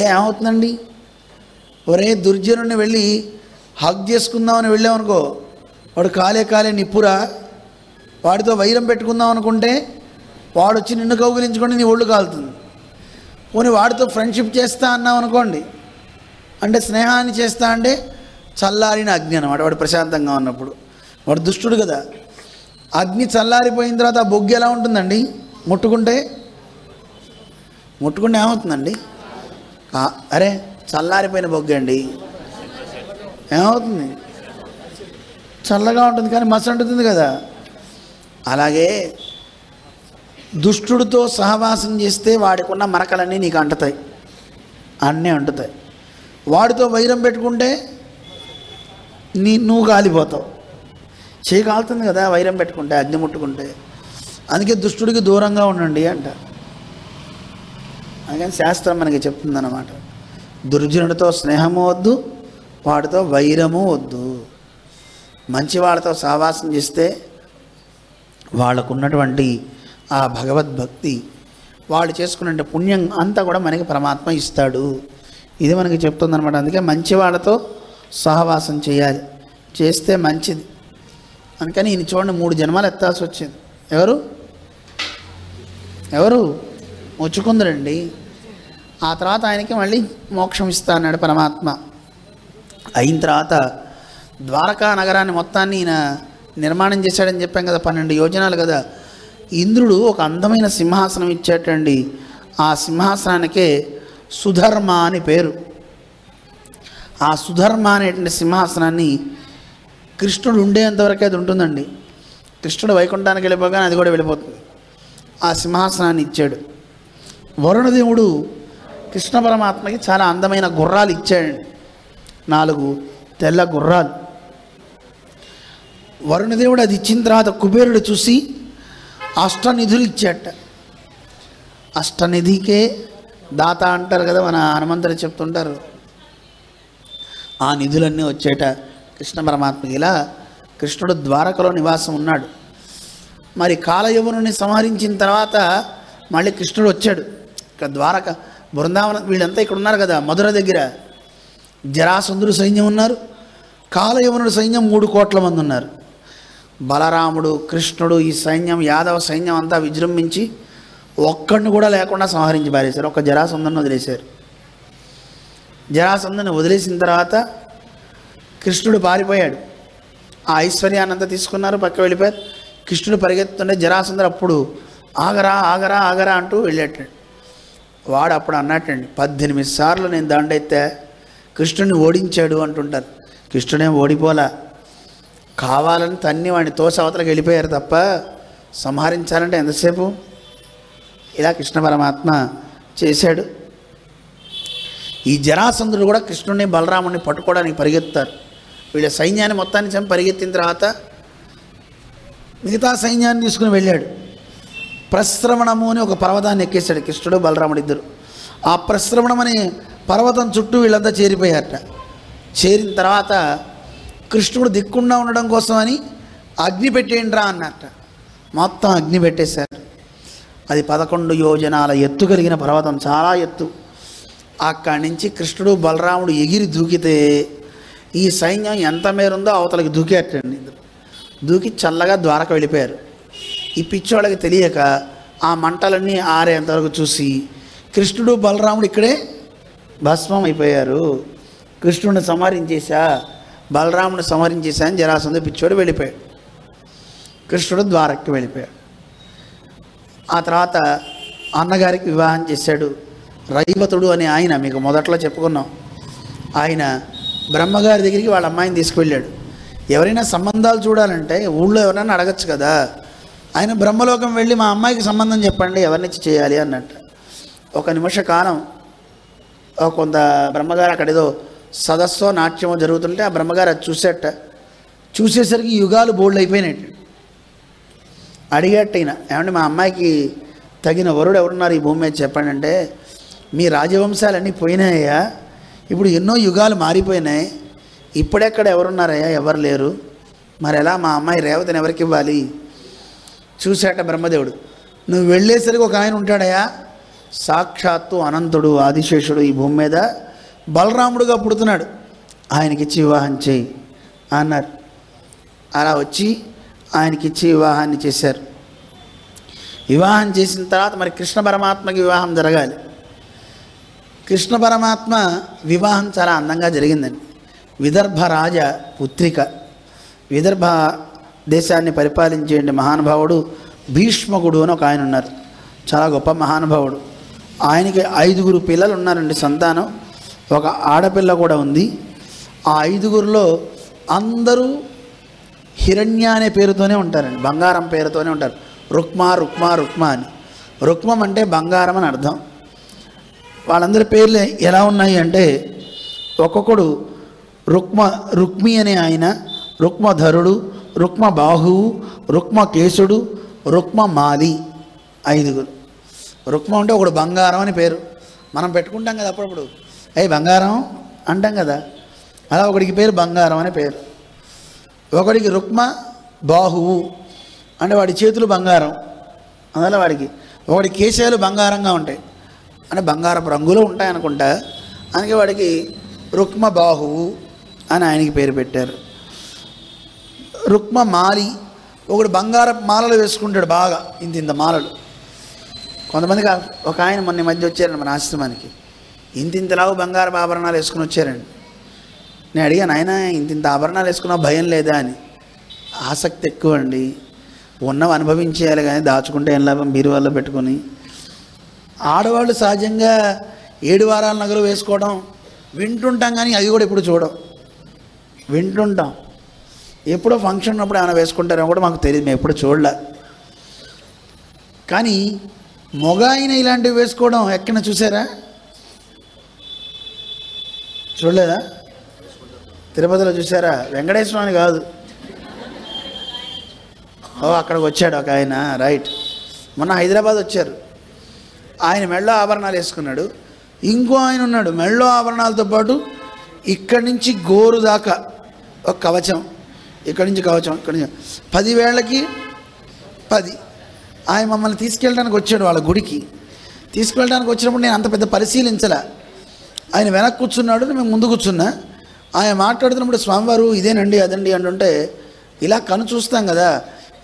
B: ఏమవుతుందండి? ఒరే దుర్జనుడిని వెళ్ళి హగ్ చేసుకుందామని వెళ్ళామనుకో, వాడు కాలే నిప్పురా. వాడితో వైరం పెట్టుకుందాం అనుకుంటే వాడు వచ్చి నిన్ను కౌగిలించుకొని నీ ఒళ్ళు కాలుతుంది. పోనీ వాడితో ఫ్రెండ్షిప్ చేస్తా అన్నాం అనుకోండి, అంటే స్నేహాన్ని చేస్తా అంటే చల్లారిన అగ్ని అన్నమాట. వాడు ప్రశాంతంగా ఉన్నప్పుడు, వాడు దుష్టుడు కదా. అగ్ని చల్లారిపోయిన తర్వాత ఆ బొగ్గు ఎలా ఉంటుందండి? ముట్టుకుంటే ఏమవుతుందండి? అరే చల్లారిపోయిన బొగ్గు అండి, ఏమవుతుంది? చల్లగా ఉంటుంది కానీ మస అంటుతుంది కదా. అలాగే దుష్టుడితో సహవాసం చేస్తే వాడికి ఉన్న మరకలన్నీ నీకు అంటుతాయి, అన్నీ అంటుతాయి. వాడితో వైరం పెట్టుకుంటే నువ్వు కాలిపోతావు. చేయి కాలుతుంది కదా వైరం పెట్టుకుంటే, అగ్ని ముట్టుకుంటే. అందుకే దుష్టుడికి దూరంగా ఉండండి అంటారు. అందుకని శాస్త్రం మనకి చెప్తుందన్నమాట, దుర్జనుడితో స్నేహము వద్దు, వాడితో వైరము వద్దు. మంచి వాళ్ళతో సహవాసం చేస్తే వాళ్ళకున్నటువంటి ఆ భగవద్భక్తి, వాళ్ళు చేసుకునే పుణ్యం అంతా కూడా మనకి పరమాత్మ ఇస్తాడు. ఇది మనకి చెప్తుందన్నమాట. అందుకే మంచి వాళ్ళతో సహవాసం చేయాలి, చేస్తే మంచిది. అందుకని ఈయన చూడండి 3 జన్మలు ఎత్తాల్సి వచ్చింది. ఎవరు ముచ్చుకుందరండి. ఆ తర్వాత ఆయనకి మళ్ళీ మోక్షం ఇస్తా అన్నాడు పరమాత్మ. అయిన తర్వాత ద్వారకా నగరాన్ని మొత్తాన్ని ఈయన నిర్మాణం చేశాడని చెప్పాం కదా, 12 యోజనాలు కదా. ఇంద్రుడు ఒక అందమైన సింహాసనం ఇచ్చేటండి. ఆ సింహాసనానికే సుధర్మ అని పేరు. ఆ సుధర్మ అనేటువంటి సింహాసనాన్ని కృష్ణుడు ఉండేంతవరకే అది ఉంటుందండి. కృష్ణుడు వైకుంఠానికి వెళ్ళిపోగానే అది కూడా వెళ్ళిపోతుంది. ఆ సింహాసనాన్ని ఇచ్చాడు. వరుణదేవుడు కృష్ణ పరమాత్మకి చాలా అందమైన గుర్రాలు ఇచ్చాడండి, 4 తెల్ల గుర్రాలు. వరుణదేవుడు అది ఇచ్చిన తర్వాత కుబేరుడు చూసి అష్టనిధులు ఇచ్చాట. అష్టనిధికే దాత అంటారు కదా, మన హనుమంతుడు చెప్తుంటారు. ఆ నిధులన్నీ వచ్చేట కృష్ణ పరమాత్మకి. ఇలా కృష్ణుడు ద్వారకలో నివాసం ఉన్నాడు. మరి కాలయవనుని సంహరించిన తర్వాత మళ్ళీ కృష్ణుడు వచ్చాడు. ఇక్కడ ద్వారక బృందావనం వీళ్ళంతా ఇక్కడ ఉన్నారు కదా, మధుర దగ్గర జరాసంధుడు సైన్యం ఉన్నారు, కాలయవనుడు సైన్యం 3 కోట్ల మంది ఉన్నారు. బలరాముడు, కృష్ణుడు, ఈ సైన్యం యాదవ సైన్యం అంతా విజృంభించి ఒక్కడిని కూడా లేకుండా సంహరించి పారేశారు. ఒక్క జరాసంధుని వదిలేశారు. జరాసంధుని వదిలేసిన తర్వాత కృష్ణుడు పారిపోయాడు. ఆ ఐశ్వర్యాన్నంతా తీసుకున్నారు, పక్క వెళ్ళిపోయారు. కృష్ణుడు పరిగెత్తుంటే జరాసంధుడు అప్పుడు ఆగరా ఆగరా ఆగరా అంటూ వెళ్ళేటాడు. వాడు అప్పుడు అన్నట్టండి, 18 సార్లు నేను దండెత్తే కృష్ణుడిని ఓడించాడు అంటుంటారు. కృష్ణుడేం ఓడిపోలా, కావాలని తన్ని వాడిని తోసి అవతలకి వెళ్ళిపోయారు తప్ప సంహరించాలంటే ఎంతసేపు. ఇలా కృష్ణ పరమాత్మ చేశాడు. ఈ జరాసంధుడు కూడా కృష్ణుడిని బలరాముడిని పట్టుకోవడానికి పరిగెత్తారు. వీళ్ళ సైన్యాన్ని మొత్తాన్ని చంపి పరిగెత్తిన తర్వాత మిగతా సైన్యాన్ని తీసుకుని వెళ్ళాడు. ప్రశ్రవణము అని ఒక పర్వతాన్ని ఎక్కేశాడు కృష్ణుడు బలరాముడు ఇద్దరు. ఆ ప్రశ్రవణం అనే పర్వతం చుట్టూ వీళ్ళంతా చేరిపోయారట. చేరిన తర్వాత కృష్ణుడు దిక్కుండా ఉండడం కోసం అని అగ్ని పెట్టేయండిరా అన్నట్ట. మొత్తం అగ్ని పెట్టేశారు. అది 11 యోజనాల ఎత్తు కలిగిన పర్వతం, చాలా ఎత్తు. అక్కడి నుంచి కృష్ణుడు బలరాముడు ఎగిరి దూకితే ఈ సైన్యం ఎంత మేరుందో అవతలకి దూకేటండి. దూకి చల్లగా ద్వారక వెళ్ళిపోయారు. ఈ పిచ్చోళ్ళకి తెలియక ఆ మంటలన్నీ ఆరేంతవరకు చూసి కృష్ణుడు బలరాముడు ఇక్కడే భస్మం అయిపోయారు. కృష్ణుడిని సంహరించేశా, బలరాముడిని సంహరించేశా అని జరాసంధుడు పిచ్చోడు వెళ్ళిపోయాడు. కృష్ణుడు ద్వారకకి వెళ్ళిపోయాడు. ఆ తర్వాత అన్నగారికి వివాహం చేశాడు. రైవతుడు అనే ఆయన, మీకు మొదట్లో చెప్పుకున్నాం, ఆయన బ్రహ్మగారి దగ్గరికి వాళ్ళ అమ్మాయిని తీసుకువెళ్ళాడు. ఎవరైనా సంబంధాలు చూడాలంటే ఊళ్ళో ఎవరైనా అడగచ్చు కదా. ఆయన బ్రహ్మలోకం వెళ్ళి మా అమ్మాయికి సంబంధం చెప్పండి, ఎవరినిచ్చి చేయాలి అన్నట్టు. ఒక నిమిష కాలం కొంత బ్రహ్మగారు అక్కడ ఏదో సదస్సో నాట్యమో జరుగుతుంటే ఆ బ్రహ్మగారు అది చూసేట. చూసేసరికి యుగాలు బోల్డ్ అయిపోయినట్టు. అడిగేట ఈయన, ఏమంటే మా అమ్మాయికి తగిన వరుడు ఎవరున్నారు ఈ భూమి మీద చెప్పండి అంటే, మీ రాజవంశాలన్నీ పోయినాయ్యా, ఇప్పుడు ఎన్నో యుగాలు మారిపోయినాయి, ఇప్పుడెక్కడ ఎవరున్నారయ్యా, ఎవరు లేరు, మరి ఎలా మా అమ్మాయి రేవతిని ఎవరికి ఇవ్వాలి. చూసేట బ్రహ్మదేవుడు, నువ్వు వెళ్ళేసరికి ఒక ఆయన ఉంటాడయ్యా, సాక్షాత్తు అనంతుడు ఆదిశేషుడు ఈ భూమి మీద బలరాముడుగా పుడుతున్నాడు, ఆయనకిచ్చి వివాహం చేయి అన్నారు. అలా వచ్చి ఆయనకిచ్చి వివాహాన్ని చేశారు. వివాహం చేసిన తర్వాత మరి కృష్ణ పరమాత్మకి వివాహం జరగాలి. కృష్ణ పరమాత్మ వివాహం చాలా అందంగా జరిగిందండి. విదర్భ రాజ పుత్రిక, విదర్భ దేశాన్ని పరిపాలించే మహానుభావుడు భీష్మకుడు అని ఒక ఆయన ఉన్నారు, చాలా గొప్ప మహానుభావుడు. ఆయనకి 5 పిల్లలు ఉన్నారండి, సంతానం. ఒక ఆడపిల్ల కూడా ఉంది. ఆ 5 అందరూ హిరణ్య అనే పేరుతోనే ఉంటారండి, బంగారం పేరుతోనే ఉంటారు. రుక్మ రుక్మ రుక్మ అని. రుక్మం అంటే బంగారం అని అర్థం. వాళ్ళందరి పేర్లు ఎలా ఉన్నాయి అంటే, ఒక్కొక్కడు రుక్మి అనే ఆయన, రుక్మధరుడు, రుక్మ బాహువు, రుక్మ కేశుడు, రుక్మ మాలి, 5. రుక్మ అంటే ఒకడు బంగారం అని పేరు. మనం పెట్టుకుంటాం కదా అప్పుడప్పుడు, అయ్యి బంగారం అంటాం కదా, అలా ఒకడికి పేరు బంగారం అనే పేరు. ఒకడికి రుక్మ బాహువు అంటే వాడి చేతులు బంగారం, అందువల్ల వాడికి. ఒకడి కేశాలు బంగారంగా ఉంటాయి అంటే బంగారపు రంగులో ఉంటాయి అనుకుంటా, అందుకే వాడికి రుక్మ బాహువు అని ఆయనకి పేరు పెట్టారు. రుక్మ మాలి, ఒకడు బంగారపు మాలలు వేసుకుంటాడు బాగా, ఇంత మాలలు. కొంతమందికి ఒక ఆయన మొన్న మధ్య వచ్చారండి మన ఆశ్రమానికి, ఇంతలావు బంగారపు ఆభరణాలు వేసుకుని వచ్చారండి. నేను అడిగాను, ఆయన ఇంత ఆభరణాలు వేసుకున్నా భయం లేదా అని. ఆసక్తి ఎక్కువ అండి, ఉన్నవి అనుభవించేయాలి కానీ దాచుకుంటే ఏం లాభం బీరువాల్లో పెట్టుకొని. ఆడవాళ్ళు సహజంగా 7 వారాల నగలు వేసుకోవడం వింటుంటాం కానీ అవి కూడా ఎప్పుడు చూడం, వింటుంటాం. ఎప్పుడో ఫంక్షన్ ఉన్నప్పుడు ఏమైనా వేసుకుంటారో కూడా మాకు తెలియదు, మేము ఎప్పుడు చూడలే. కానీ మొగ ఆయన ఇలాంటివి వేసుకోవడం ఎక్కడ చూసారా? చూడలేదా? తిరుపతిలో చూసారా? వెంకటేశ్వరాన్ని కాదు, అక్కడికి వచ్చాడు ఒక ఆయన, రైట్. మొన్న హైదరాబాద్ వచ్చారు, ఆయన మెళ్ళో ఆభరణాలు వేసుకున్నాడు. ఇంకో ఆయన ఉన్నాడు, మెళ్ళో ఆభరణాలతో పాటు ఇక్కడి నుంచి గోరు దాకా ఒక కవచం, ఇక్కడి నుంచి కవచం, ఇక్కడి నుంచి 10 వేళ్ళకి 10. ఆయన మమ్మల్ని తీసుకెళ్ళడానికి వచ్చాడు వాళ్ళ గుడికి. తీసుకెళ్ళడానికి వచ్చినప్పుడు నేను అంత పెద్ద పరిశీలించలే. ఆయన వెనక్కి కూర్చున్నాడు, మేము ముందు కూర్చున్నా. ఆయన మాట్లాడుతున్నప్పుడు స్వామివారు ఇదేనండి అదండి అంటుంటే ఇలా కను చూస్తాం కదా,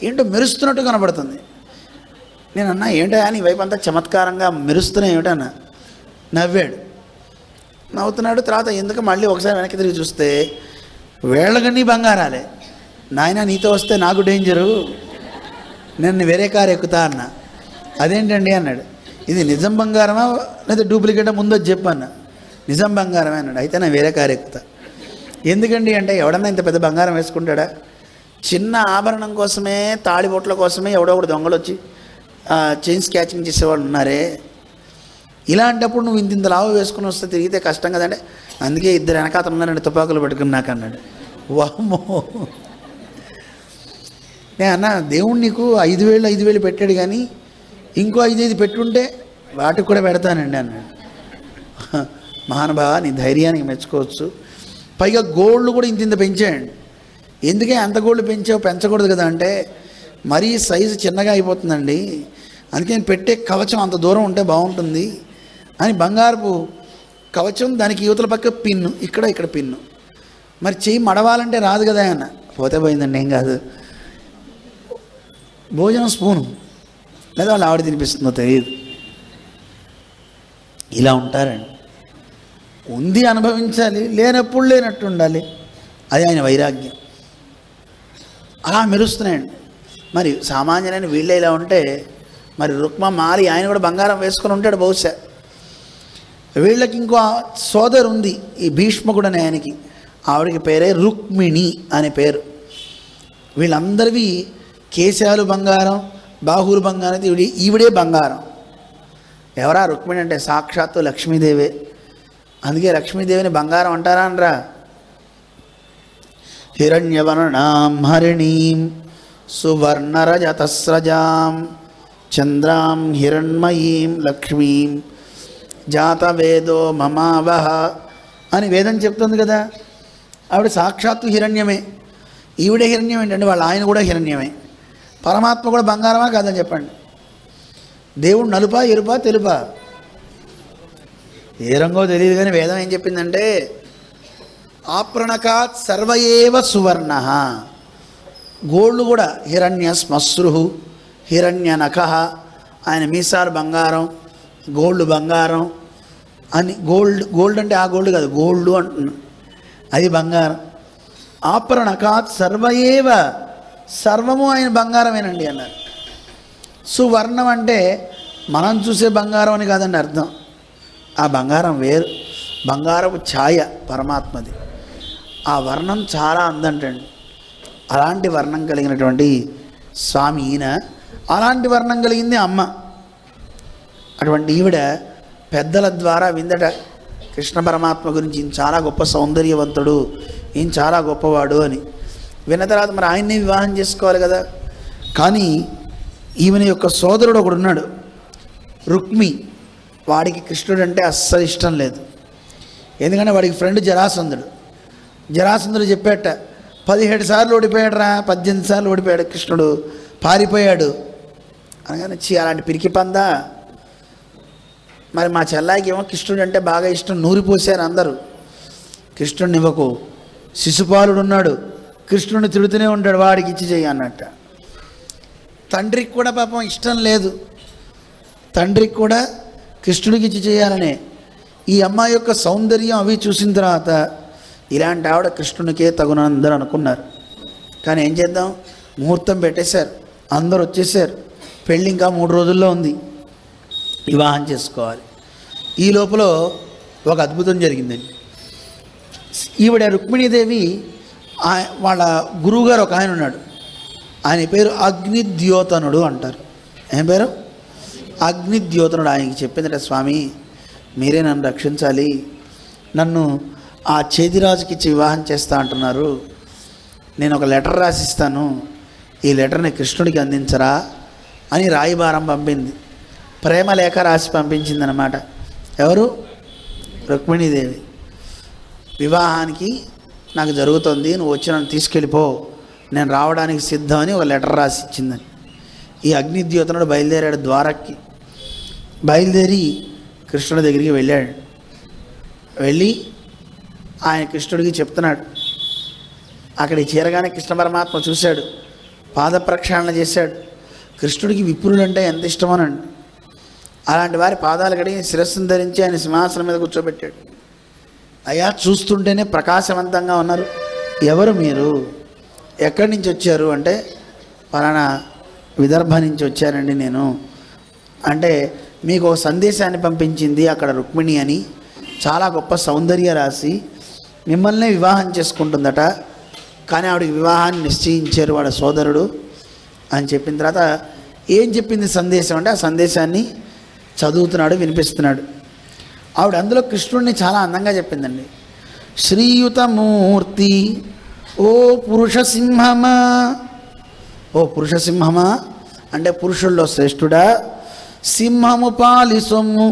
B: ఏంటో మెరుస్తున్నట్టు కనబడుతుంది. నేను అన్నా ఏంటో అని వైపు అంతా చమత్కారంగా మెరుస్తున్నాయి ఏమిటన్నా. నవ్వాడు. నవ్వుతున్నాడు. తర్వాత ఎందుకు మళ్ళీ ఒకసారి వెనక్కి తిరిగి చూస్తే వేళ్ళగన్నీ బంగారాలే. నాయన నీతో వస్తే నాకు డేంజరు, నేను వేరే కారు ఎక్కుతా అన్న. అదేంటండి అన్నాడు. ఇది నిజం బంగారమా లేదా డూప్లికేటా ముందు చెప్పన్న. నిజం బంగారమే అన్నాడు. అయితే నేను వేరే కారు ఎక్కుతా. ఎందుకండి అంటే ఎవడన్నా ఇంత పెద్ద బంగారం వేసుకుంటాడా? చిన్న ఆభరణం కోసమే, తాళిబొట్ల కోసమే ఎవడో ఒకడు దొంగలు వచ్చి చైన్ స్కాచింగ్ చేసేవాళ్ళు ఉన్నారే. ఇలాంటప్పుడు నువ్వు ఇంత లావు వేసుకుని వస్తే తిరిగితే కష్టం కదంటే, అందుకే 2 వెనకాతలు ఉన్నారండి తుపాకులు పెట్టుకున్నాక అన్నాడు. వామ్మో. నేను అన్నా దేవుడు నీకు 5,000 పెట్టాడు, కానీ ఇంకో 5 పెట్టుంటే వాటికి కూడా పెడతానండి అన్నాడు. మహానుభావ, నీ ధైర్యానికి మెచ్చుకోవచ్చు. పైగా గోల్డ్ కూడా ఇంత పెంచాయండి. ఎందుకే అంత గోల్డ్ పెంచావు? పెంచకూడదు కదా అంటే, మరీ సైజు చిన్నగా అయిపోతుందండి, అందుకే నేను పెట్టే కవచం అంత దూరం ఉంటే బాగుంటుంది అని బంగారపు కవచం, దానికి యువతల పక్క పిన్ను, ఇక్కడ పిన్ను. మరి చెయ్యి మడవాలంటే రాదు కదా అన్న. పోతే పోయిందండి, ఏం కాదు. భోజనం స్పూను లేదా వాళ్ళు ఆవిడ తినిపిస్తుందో తెలియదు. ఇలా ఉంటారండి. ఉంది అనుభవించాలి, లేనప్పుడు లేనట్టు ఉండాలి. అది ఆయన వైరాగ్యం. అలా మెరుస్తున్నాయండి. మరి సామాన్యులైన వీళ్ళే ఇలా ఉంటే మరి రుక్మ మారి ఆయన కూడా బంగారం వేసుకొని ఉంటాడు బహుశా. వీళ్ళకి ఇంకో సోదరు ఉంది, ఈ భీష్మకుడు అనే ఆయనకి. ఆవిడకి పేరే రుక్మిణి అనే పేరు. వీళ్ళందరివి కేశాలు బంగారం, బాహువులు బంగారం, ఈవిడే బంగారం. ఎవరా రుక్మిణి అంటే సాక్షాత్తు లక్ష్మీదేవే. అందుకే లక్ష్మీదేవిని బంగారం అంటారా అనరా? హిరణ్యవర్ణాం హరిణీం సువర్ణరజతస్రజాం చంద్రాం హిరణ్మయీం లక్ష్మీం జాతవేదో మమావహ అని వేదం చెప్తుంది కదా. ఆవిడ సాక్షాత్తు హిరణ్యమే. ఈవిడే హిరణ్యం ఏంటంటే వాళ్ళ ఆయన కూడా హిరణ్యమే. పరమాత్మ కూడా బంగారమా కాదని చెప్పండి. దేవుడు నలుపా ఎరుపా తెలుపా? ఏ రంగో తెలియదు, కానీ వేదం ఏం చెప్పిందంటే ఆప్రణకాత్ సర్వయేవ సువర్ణ. గోల్డ్ కూడా హిరణ్య శ్మశ్రు హిరణ్యనఖ, ఆయన మీసాలు బంగారం, గోల్డ్ బంగారం అని. గోల్డ్ అంటే ఆ గోల్డ్ కాదు, గోల్డ్ అంటున్నా, అది బంగారం. ఆప్రణకాత్ సర్వయేవ, సర్వము ఆయన బంగారమేనండి అన్నారు. సువర్ణం అంటే మనం చూసే బంగారం అని కాదండి అర్థం. ఆ బంగారం వేరు, బంగారపు ఛాయ పరమాత్మది. ఆ వర్ణం చాలా అందంటండి. అలాంటి వర్ణం కలిగినటువంటి స్వామి ఈయన. అలాంటి వర్ణం కలిగింది అమ్మ. అటువంటి ఈవిడ పెద్దల ద్వారా విందట కృష్ణ పరమాత్మ గురించి, ఈయన చాలా గొప్ప సౌందర్యవంతుడు, ఈయన చాలా గొప్పవాడు అని. విన్న తర్వాత మరి ఆయన్ని వివాహం చేసుకోవాలి కదా. కానీ ఈమెన యొక్క సోదరుడు ఒకడు ఉన్నాడు, రుక్మి. వాడికి కృష్ణుడు అంటే అస్సలు ఇష్టం లేదు. ఎందుకంటే వాడికి ఫ్రెండ్ జరాసంధుడు. జరాసంధుడు చెప్పేట 17 సార్లు ఓడిపోయాడు రా, 18 సార్లు ఓడిపోయాడు కృష్ణుడు, పారిపోయాడు అనగానే అలాంటి పిరికి పందా. మరి మా చెల్లాయికి ఏమో కృష్ణుడు అంటే బాగా ఇష్టం, నూరిపోసారు అందరూ. కృష్ణుడిని ఇవ్వకు, శిశుపాలుడు ఉన్నాడు, కృష్ణుడిని తిడుతూనే ఉంటాడు, వాడికి ఇచ్చి చెయ్యి అన్నట్ట. తండ్రికి కూడా పాపం ఇష్టం లేదు, తండ్రికి కూడా కృష్ణుడికి ఇచ్చి చేయాలనే. ఈ అమ్మాయి యొక్క సౌందర్యం అవి చూసిన తర్వాత ఇలాంటి ఆవిడ కృష్ణునికే తగున అందరూ అనుకున్నారు. కానీ ఏం చేద్దాం, ముహూర్తం పెట్టేశారు, అందరూ వచ్చేసారు, పెళ్ళి ఇంకా 3 రోజుల్లో ఉంది, వివాహం చేసుకోవాలి. ఈ లోపల ఒక అద్భుతం జరిగిందండి. ఈవిడ రుక్మిణీదేవి వాళ్ళ గురువుగారు ఒక ఆయన ఉన్నాడు, ఆయన పేరు అగ్నిద్యోతనుడు అంటారు. ఏం పేరు? అగ్నిద్యోతనుడు ఆయనకి చెప్పిందట, స్వామి మీరే నన్ను రక్షించాలి, నన్ను ఆ చేదిరాజుకి ఇచ్చి వివాహం చేస్తా అంటున్నారు, నేను ఒక లెటర్ రాసిస్తాను, ఈ లెటర్ని కృష్ణుడికి అందించరా అని రాయిబారం పంపింది. ప్రేమ లేఖ రాసి పంపించిందనమాట. ఎవరు? రుక్మిణీదేవి. వివాహానికి నాకు జరుగుతుంది, నువ్వు వచ్చి నన్ను తీసుకెళ్ళిపో, నేను రావడానికి సిద్ధం అని ఒక లెటర్ రాసి ఇచ్చిందని. ఈ అగ్నిద్యోతనుడు బయలుదేరాడు ద్వారక్కి. బయలుదేరి కృష్ణుడి దగ్గరికి వెళ్ళాడు. వెళ్ళి ఆయన కృష్ణుడికి చెప్తున్నాడు. అక్కడికి చేరగానే కృష్ణ పరమాత్మ చూశాడు, పాద ప్రక్షాళన చేశాడు. కృష్ణుడికి విప్రులు అంటే ఎంత ఇష్టమోనండి. అలాంటి వారి పాదాలు కడిగి శిరస్సును ధరించి ఆయన సింహాసనం మీద కూర్చోబెట్టాడు. అయ్యా చూస్తుంటేనే ప్రకాశవంతంగా ఉన్నారు, ఎవరు మీరు, ఎక్కడి నుంచి వచ్చారు అంటే, పలానా విదర్భ నుంచి వచ్చానండి నేను అంటే, మీకు ఒక సందేశాన్ని పంపించింది అక్కడ రుక్మిణి అని, చాలా గొప్ప సౌందర్య రాశి, మిమ్మల్నే వివాహం చేసుకుంటుందట, కానీ ఆవిడకి వివాహాన్ని నిశ్చయించారు వాడు సోదరుడు అని చెప్పిన తర్వాత ఏం చెప్పింది సందేశం అంటే, ఆ సందేశాన్ని చదువుతున్నాడు, వినిపిస్తున్నాడు. ఆవిడ అందులో కృష్ణుడిని చాలా అందంగా చెప్పిందండి. శ్రీయుతమూర్తి ఓ పురుషసింహమా, ఓ పురుషసింహమా అంటే పురుషుల్లో శ్రేష్ఠుడా, సింహము పాలి సొమ్ము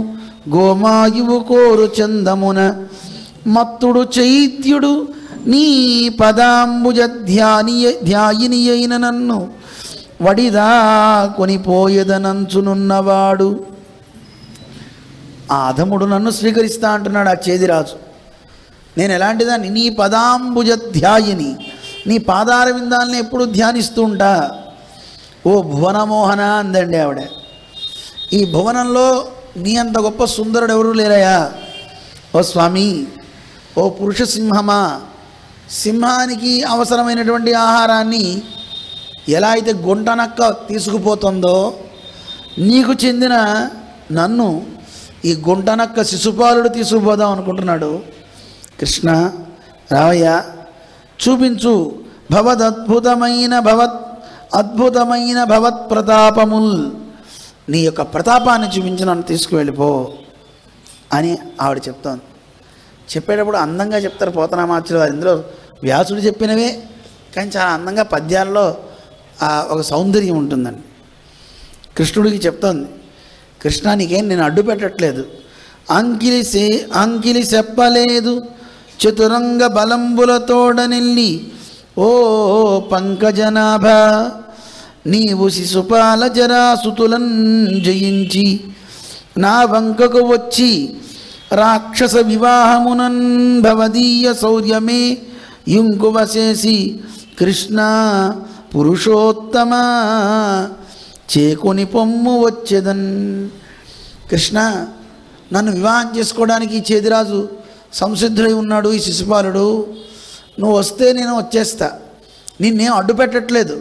B: గోమాయువు కోరు చందమున, మత్తుడు చైత్యుడు నీ పదాంబుజ ధ్యాయిని అయిన నన్ను వడిదా కొనిపోయేదనంచునున్నవాడు. ఆ అధముడు నన్ను స్వీకరిస్తా అంటున్నాడు ఆ చేదిరాజు. నేను ఎలాంటిదాన్ని, నీ పదాంబుజ ధ్యాయిని, నీ పాదార విందాలని ఎప్పుడు ధ్యానిస్తూ ఉంటా. ఓ భువనమోహన అందండి ఆవిడ. ఈ భువనంలో నీ అంత గొప్ప సుందరుడు ఎవరు లేరయ్యా. ఓ స్వామి, ఓ పురుష సింహమా, సింహానికి అవసరమైనటువంటి ఆహారాన్ని ఎలా అయితే గుంటనక్క తీసుకుపోతుందో, నీకు చెందిన నన్ను ఈ గుంటనక్క శిశుపాలుడు తీసుకుపోదాం అనుకుంటున్నాడు. కృష్ణ రావయ్య, చూపించు అద్భుతమైన భవత్ ప్రతాపముల్, నీ యొక్క ప్రతాపాన్ని చూపించి నన్ను తీసుకువెళ్ళిపో అని ఆవిడ చెప్తోంది. చెప్పేటప్పుడు అందంగా చెప్తారు పోతనామాచులు వారు. ఇందులో వ్యాసుడు చెప్పినవే, కానీ చాలా అందంగా పద్యాల్లో ఒక సౌందర్యం ఉంటుందండి. కృష్ణుడికి చెప్తోంది, కృష్ణ నీకేం నేను అడ్డు పెట్టట్లేదు, అంకిలి చెప్పలేదు చతురంగ బలంబులతోడనిల్లి ఓ పంకజనాభ, నీవు శిశుపాల జరాసుతులను జయించి నా వంకకు వచ్చి రాక్షస వివాహమునన్ భవదీయ శౌర్యమే యుంకువసేసి కృష్ణ పురుషోత్తమ చేకొని పొమ్ము వచ్చేదన్. కృష్ణ, నన్ను వివాహం చేసుకోవడానికి చేదిరాజు సంసిద్ధుడై ఉన్నాడు, ఈ శిశుపాలుడు. నువ్వు వస్తే నేను వచ్చేస్తా, నిన్నేం అడ్డు పెట్టట్లేదు,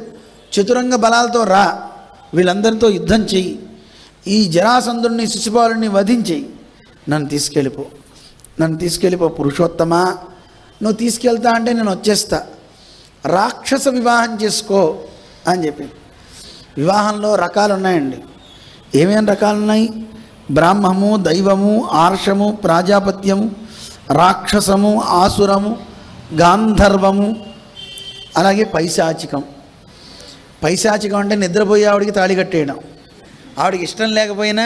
B: చతురంగ బలాలతో రా, వీళ్ళందరితో యుద్ధం చెయ్యి, ఈ జరాసంధుడిని శిశుపాలుడిని వధించేయి, నన్ను తీసుకెళ్ళిపో పురుషోత్తమా, నువ్వు తీసుకెళ్తా అంటే నేను వచ్చేస్తా, రాక్షస వివాహం చేసుకో అని చెప్పింది. వివాహంలో రకాలు ఉన్నాయండి. ఏమేమి రకాలు ఉన్నాయి? బ్రాహ్మము, దైవము, ఆర్షము, ప్రాజాపత్యము, రాక్షసము, ఆసురము, గాంధర్వము, అలాగే పైశాచికం. పైశాచికం అంటే నిద్రపోయి ఆవిడికి తాళి కట్టేయడం, ఆవిడికి ఇష్టం లేకపోయినా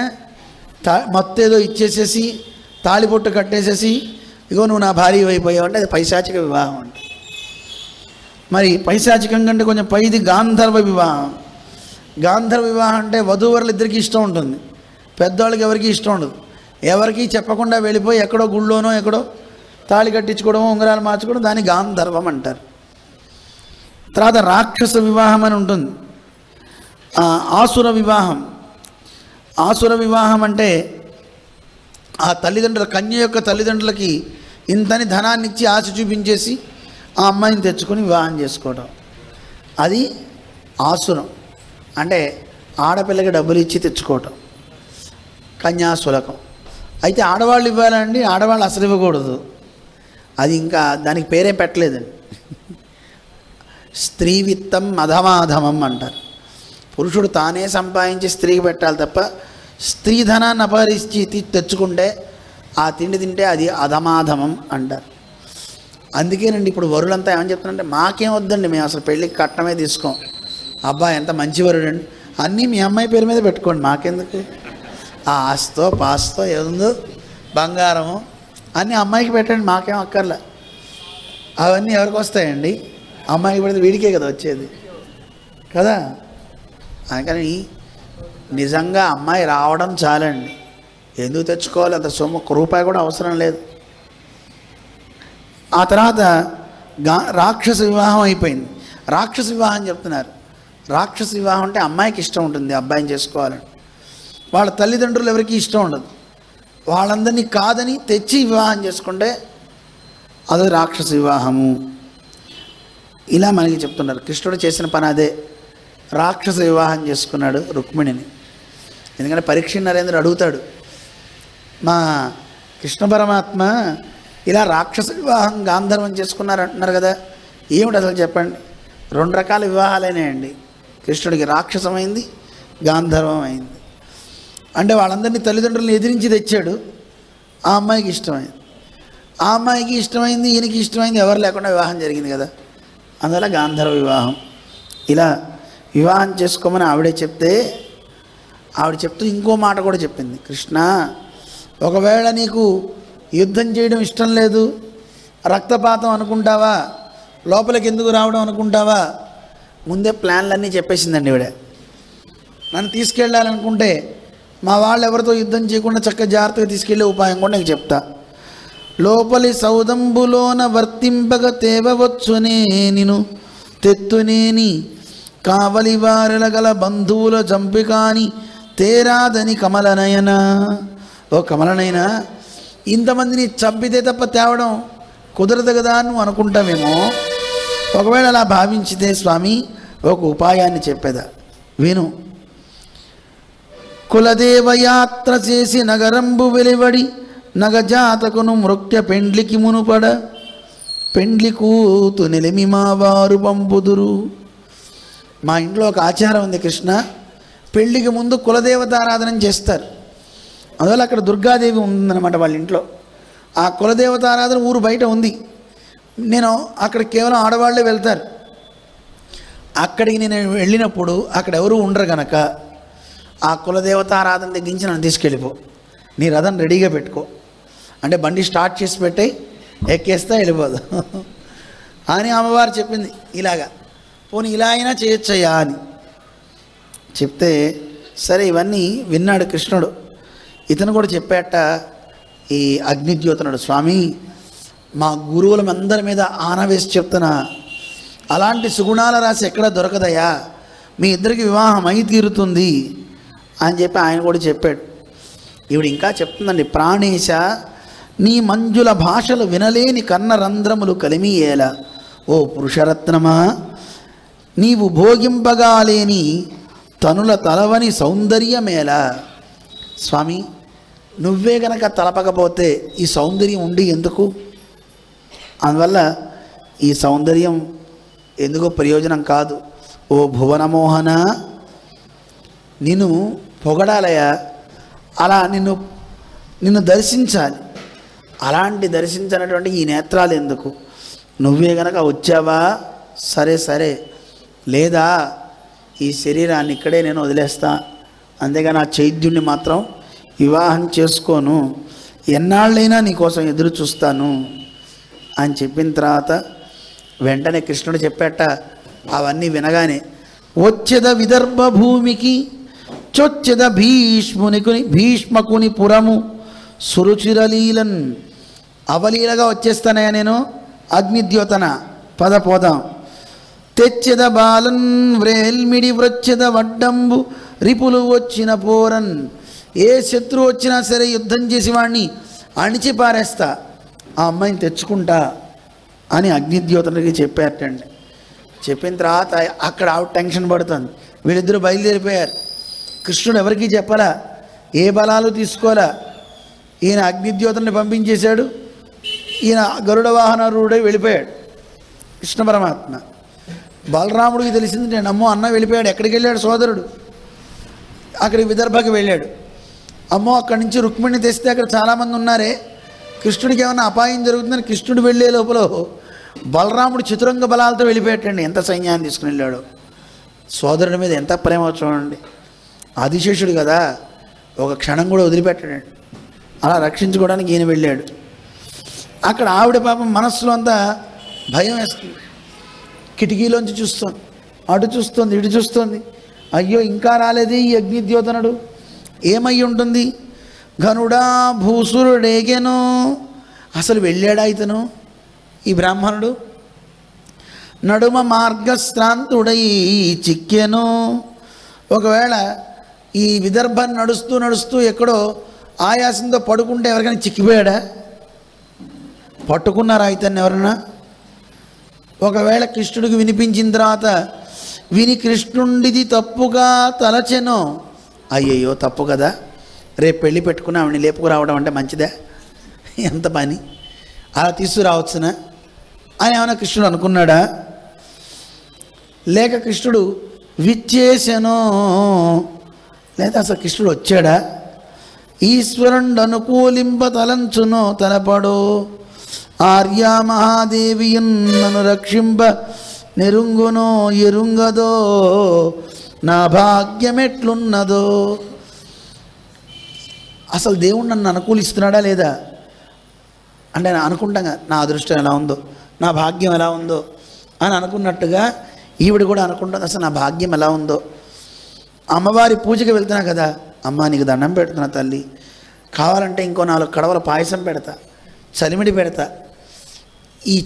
B: మత్తు ఏదో ఇచ్చేసేసి తాళిబొట్టు కట్టేసేసి ఇగో నువ్వు నా భార్య అయిపోయావు అంటే అది పైశాచిక వివాహం అంటే. మరి పైశాచికం కంటే కొంచెం పైది గాంధర్వ వివాహం. గాంధర్వ వివాహం అంటే వధూవరులు ఇద్దరికీ ఇష్టం ఉంటుంది, పెద్దవాళ్ళకి ఎవరికి ఇష్టం ఉండదు. ఎవరికి చెప్పకుండా వెళ్ళిపోయి ఎక్కడో గుళ్ళోనో ఎక్కడో తాళి కట్టించుకోవడం, ఉంగరాలు మార్చుకోవడం, దాన్ని గాంధర్వం అంటారు. తర్వాత రాక్షస వివాహం అని ఉంటుంది. ఆసుర వివాహం. ఆసుర వివాహం అంటే ఆ తల్లిదండ్రుల కన్య యొక్క తల్లిదండ్రులకి ఇంతని ధనాన్ని ఇచ్చి ఆశ చూపించేసి ఆ అమ్మాయిని తెచ్చుకొని వివాహం చేసుకోవడం, అది ఆసురం. అంటే ఆడపిల్లకి డబ్బులు ఇచ్చి తెచ్చుకోవటం, కన్యాశులకం. అయితే ఆడవాళ్ళు ఇవ్వాలండి, ఆడవాళ్ళు అసలు ఇవ్వకూడదు. అది ఇంకా దానికి పేరేం పెట్టలేదండి. స్త్రీ విత్తం అధమాధమం అంటారు. పురుషుడు తానే సంపాదించి స్త్రీకి పెట్టాలి తప్ప స్త్రీధనాన్ని అపహరించి తెచ్చుకుంటే ఆ తిండి తింటే అది అధమాధమం అంటారు. అందుకేనండి ఇప్పుడు వరులంతా ఏమని చెప్తున్నారంటే మాకేం వద్దండి, మేము అసలు పెళ్ళికి కట్నమే తీసుకోం, అబ్బాయి ఎంత మంచి వరుడు అండి, అన్నీ మీ అమ్మాయి పేరు మీద పెట్టుకోండి, మాకెందుకు, ఆ ఆస్తో పాస్తో ఏముందో బంగారము అన్నీ అమ్మాయికి పెట్టండి, మాకేం అక్కర్లే. అవన్నీ ఎవరికి వస్తాయండి? అమ్మాయికి పెడితే వీడికే కదా వచ్చేది కదా. అందుకని నిజంగా అమ్మాయి రావడం చాలండి, ఎందుకు తెచ్చుకోవాలి అంత సొమ్ము, ఒక్క రూపాయి కూడా అవసరం లేదు. ఆ తర్వాత రాక్షస వివాహం అయిపోయింది. రాక్షస వివాహం చెప్తున్నారు. రాక్షస వివాహం అంటే అమ్మాయికి ఇష్టం ఉంటుంది అబ్బాయిని చేసుకోవాలని, వాళ్ళ తల్లిదండ్రులు ఎవరికి ఇష్టం ఉండదు, వాళ్ళందరినీ కాదని తెచ్చి వివాహం చేసుకుంటే అది రాక్షస వివాహము. ఇలా మనకి చెప్తున్నారు. కృష్ణుడు చేసిన పని అదే, రాక్షస వివాహం చేసుకున్నాడు రుక్మిణిని. ఎందుకంటే పరీక్ష నరేంద్రుడు అడుగుతాడు, మా కృష్ణ పరమాత్మ ఇలా రాక్షస వివాహం గాంధర్వం చేసుకున్నారు అంటున్నారు కదా, ఏమిటి అసలు చెప్పండి. 2 రకాల వివాహాలైనాయండి. కృష్ణుడికి రాక్షసమైంది, గాంధర్వం అయింది. అంటే వాళ్ళందరినీ తల్లిదండ్రులను ఎదిరించి తెచ్చాడు, ఆ అమ్మాయికి ఇష్టమైంది, ఆ అమ్మాయికి ఇష్టమైంది, ఈయనకి ఇష్టమైంది, ఎవరు లేకుండా వివాహం జరిగింది కదా, అందువల్ల గాంధర్వ వివాహం. ఇలా వివాహం చేసుకోమని ఆవిడే చెప్తే, ఆవిడ చెప్తూ ఇంకో మాట కూడా చెప్పింది, కృష్ణ ఒకవేళ నీకు యుద్ధం చేయడం ఇష్టం లేదు, రక్తపాతం అనుకుంటావా, లోపలికి ఎందుకు రావడం అనుకుంటావా, ముందే ప్లాన్లన్నీ చెప్పేసిందండి ఈవిడ. నన్ను తీసుకెళ్ళాలనుకుంటే మా వాళ్ళు ఎవరితో యుద్ధం చేయకుండా చక్కగా జాగ్రత్తగా తీసుకెళ్ళే ఉపాయం కూడా నీకు చెప్తా. లోపలి సౌదంబులోన వర్తింపగ తేవవచ్చునే నిను తెత్తునేని కావలి వారెల గల బంధువుల చంపికాని తేరాదని కమలనయన. ఓ కమలనైనా, ఇంతమందిని చంపితే తప్ప తేవడం కుదరదు కదా నువ్వు అనుకుంటామేమో. ఒకవేళ అలా భావించితే స్వామి ఒక ఉపాయాన్ని చెప్పేదా విను. కులదేవయాత్ర చేసి నగరంబు వెలువడి నగజాతకును మృక్య పెండ్లికి మునుపడ పెండ్లి కూతు నిలిమి మా వారు పంపుదురు. మా ఇంట్లో ఒక ఆచారం ఉంది కృష్ణ, పెళ్ళికి ముందు కులదేవతారాధన చేస్తారు. అందువల్ల అక్కడ దుర్గాదేవి ఉందన్నమాట వాళ్ళ ఇంట్లో. ఆ కులదేవతారాధన ఊరు బయట ఉంది. నేను అక్కడ కేవలం ఆడవాళ్లే వెళ్తారు. అక్కడికి నేను వెళ్ళినప్పుడు అక్కడ ఎవరు ఉండరు కనుక ఆ కులదేవతారాధన తగ్గించి నన్ను తీసుకెళ్ళిపో, నీ రథం రెడీగా పెట్టుకో అంటే బండి స్టార్ట్ చేసి పెట్టి ఎక్కేస్తా వెళ్ళిపోదు అని అమ్మవారు చెప్పింది. ఇలాగా పోనీ ఇలా అయినా చేయొచ్చయ్యా అని చెప్తే సరే ఇవన్నీ విన్నాడు కృష్ణుడు. ఇతను కూడా చెప్పాట ఈ అగ్నిద్యోతనుడు, స్వామి మా గురువులందరి మీద ఆనవేసి చెప్తున్నా, అలాంటి సుగుణాల రాసి ఎక్కడ దొరకదయ్యా, మీ ఇద్దరికి వివాహం అయి తీరుతుంది అని చెప్పి ఆయన కూడా చెప్పాడు. ఈవిడ ఇంకా చెప్తుందండి, ప్రాణేశ నీ మంజుల భాషలు వినలేని కన్నరంధ్రములు కలిమియేలా, ఓ పురుషరత్నమా నీవు భోగింపగాలేని తనుల తలవని సౌందర్యమేలా. స్వామి నువ్వే గనక తలపకపోతే ఈ సౌందర్యం ఉండి ఎందుకు, అందువల్ల ఈ సౌందర్యం ఎందుకో ప్రయోజనం కాదు. ఓ భువనమోహన నిన్ను పొగడాలయా, అలా నిన్ను దర్శించాలి, అలాంటి దర్శించినటువంటి ఈ నేత్రాలు ఎందుకు, నువ్వే గనక వచ్చావా సరే సరే, లేదా ఈ శరీరాన్ని ఇక్కడే నేను వదిలేస్తా, అంతేగాని ఆ చైద్యుణ్ణి మాత్రం వివాహం చేసుకోను, ఎన్నాళ్ళైనా నీకోసం ఎదురు చూస్తాను అని చెప్పిన తర్వాత వెంటనే కృష్ణుడు చెప్పాట. అవన్నీ వినగానే వచ్చెద విదర్భ భూమికి చొచ్చెద భీష్మకుని పురము సురుచిరలీలన్. అవలీలగా వచ్చేస్తానయ్యా నేను అగ్నిద్యోతన, పద పోదాం. తెచ్చెద బాలన్ వ్రేల్మిడి వృచ్చెద వడ్డంబు రిపులు వచ్చిన పోరన్. ఏ శత్రువు వచ్చినా సరే యుద్ధం చేసి వాడిని అణిచి పారేస్తా, ఆ అమ్మాయిని తెచ్చుకుంటా అని అగ్నిద్యోతనుడికి చెప్పారటండి. చెప్పిన తర్వాత అక్కడ ఆవిడ టెన్షన్ పడుతుంది. వీళ్ళిద్దరూ బయలుదేరిపోయారు. కృష్ణుడు ఎవరికీ చెప్పలా, ఏ బలాలు తీసుకోలా. ఈయన అగ్నిద్యోతని పంపించేశాడు, ఈయన గరుడ వాహనారూఢై వెళ్ళిపోయాడు కృష్ణ పరమాత్మ. బలరాముడికి తెలిసింది, నేను అమ్మో అన్న వెళ్ళిపోయాడు, ఎక్కడికి వెళ్ళాడు సోదరుడు, అక్కడికి విదర్భకి వెళ్ళాడు. అమ్మో అక్కడి నుంచి రుక్మిణి తెస్తే అక్కడ చాలామంది ఉన్నారే, కృష్ణుడికి ఏమైనా అపాయం జరుగుతుందని కృష్ణుడు వెళ్ళే లోపల బలరాముడు చతురంగ బలాలతో వెళ్ళిపోయాటండి. ఎంత సైన్యాన్ని తీసుకుని వెళ్ళాడు. సోదరుడి మీద ఎంత ప్రేమ చూడండి. ఆదిశేషుడు కదా, ఒక క్షణం కూడా వదిలిపెట్టాడండి. అలా రక్షించుకోవడానికి ఈయన వెళ్ళాడు. అక్కడ ఆవిడ పాపం మనస్సులో అంతా భయం వేస్తుంది. కిటికీలోంచి చూస్తోంది, అటు చూస్తోంది, ఇటు చూస్తోంది. అయ్యో ఇంకా రాలేదు ఈ అగ్నిద్యోతనుడు, ఏమై ఉంటుంది? ఘనుడా భూసురుడేగెను. అసలు వెళ్ళాడా ఇతను, ఈ బ్రాహ్మణుడు? నడుమ మార్గశ్రాంతుడై చిక్కెను. ఒకవేళ ఈ విదర్భాన్ని నడుస్తూ నడుస్తూ ఎక్కడో ఆయాసంతో పడుకుంటే ఎవరికైనా చిక్కిపోయాడా? పట్టుకున్నారా ఇతన్ని ఎవరన్నా? ఒకవేళ కృష్ణుడికి వినిపించిన తర్వాత విని కృష్ణుడిది తప్పుగా తలచెను. అయ్యయ్యో తప్పు కదా, రేపు పెళ్ళి పెట్టుకుని ఆవిడని లేపుకురావడం అంటే మంచిదా? ఎంత పని, అలా తీసుకురావచ్చునా అని ఏమైనా కృష్ణుడు అనుకున్నాడా? లేక కృష్ణుడు విచ్చేసెను, లేదా అసలు కృష్ణుడు వచ్చాడా? ఈశ్వరుండు అనుకూలింప తలంచును తలపడు, ఆర్యా మహాదేవియున్ నన్ను రక్షింప నెరుంగునో ఎరుంగదో, నా భాగ్యమెట్లున్నదో. అసలు దేవుడు నన్ను అనుకూలిస్తున్నాడా లేదా అంటే అనుకుంటాం కదా, నా అదృష్టం ఎలా ఉందో, నా భాగ్యం ఎలా ఉందో అని అనుకున్నట్టుగా ఈవిడ కూడా అనుకుంటుంది, అసలు నా భాగ్యం ఎలా ఉందో. అమ్మవారి పూజకి వెళ్తున్నా కదా, అమ్మ నీకు దండం పెడుతున్నా తల్లి, కావాలంటే ఇంకో 4 కడవల పాయసం పెడతా, చలిమిడి పెడతా, ఈ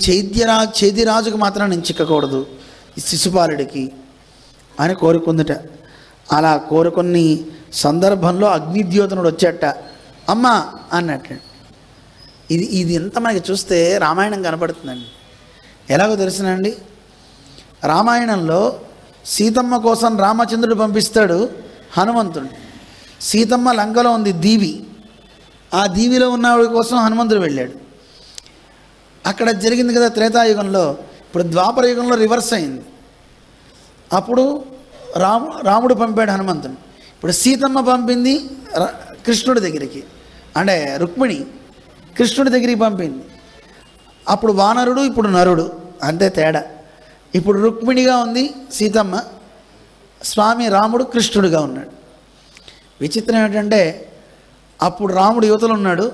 B: చేదిరాజుకు మాత్రం నేను చిక్కకూడదు, ఈ శిశుపాలుడికి అని కోరుకుందిట. అలా కోరుకుని సందర్భంలో అగ్నిద్యోతనుడు వచ్చాట. అమ్మ అన్నట్టు. ఇది ఎంత మనకి చూస్తే రామాయణం కనపడుతుందండి. ఎలాగో తెలుసునండి, రామాయణంలో సీతమ్మ కోసం రామచంద్రుడు పంపిస్తాడు హనుమంతుడు. సీతమ్మ లంకలో ఉంది దీవి, ఆ దీవిలో ఉన్నవాడి కోసం హనుమంతుడు వెళ్ళాడు. అక్కడ జరిగింది కదా త్రేతాయుగంలో. ఇప్పుడు ద్వాపర యుగంలో రివర్స్ అయింది. అప్పుడు రాముడు పంపాడు హనుమంతుని, ఇప్పుడు సీతమ్మ పంపింది కృష్ణుడి దగ్గరికి, అంటే రుక్మిణి కృష్ణుడి దగ్గరికి పంపింది. అప్పుడు వానరుడు, ఇప్పుడు నరుడు, అంతే తేడా. ఇప్పుడు రుక్మిణిగా ఉంది సీతమ్మ, స్వామి రాముడు కృష్ణుడిగా ఉన్నాడు. విచిత్రం ఏమిటంటే అప్పుడు రాముడు యువతలో ఉన్నాడు,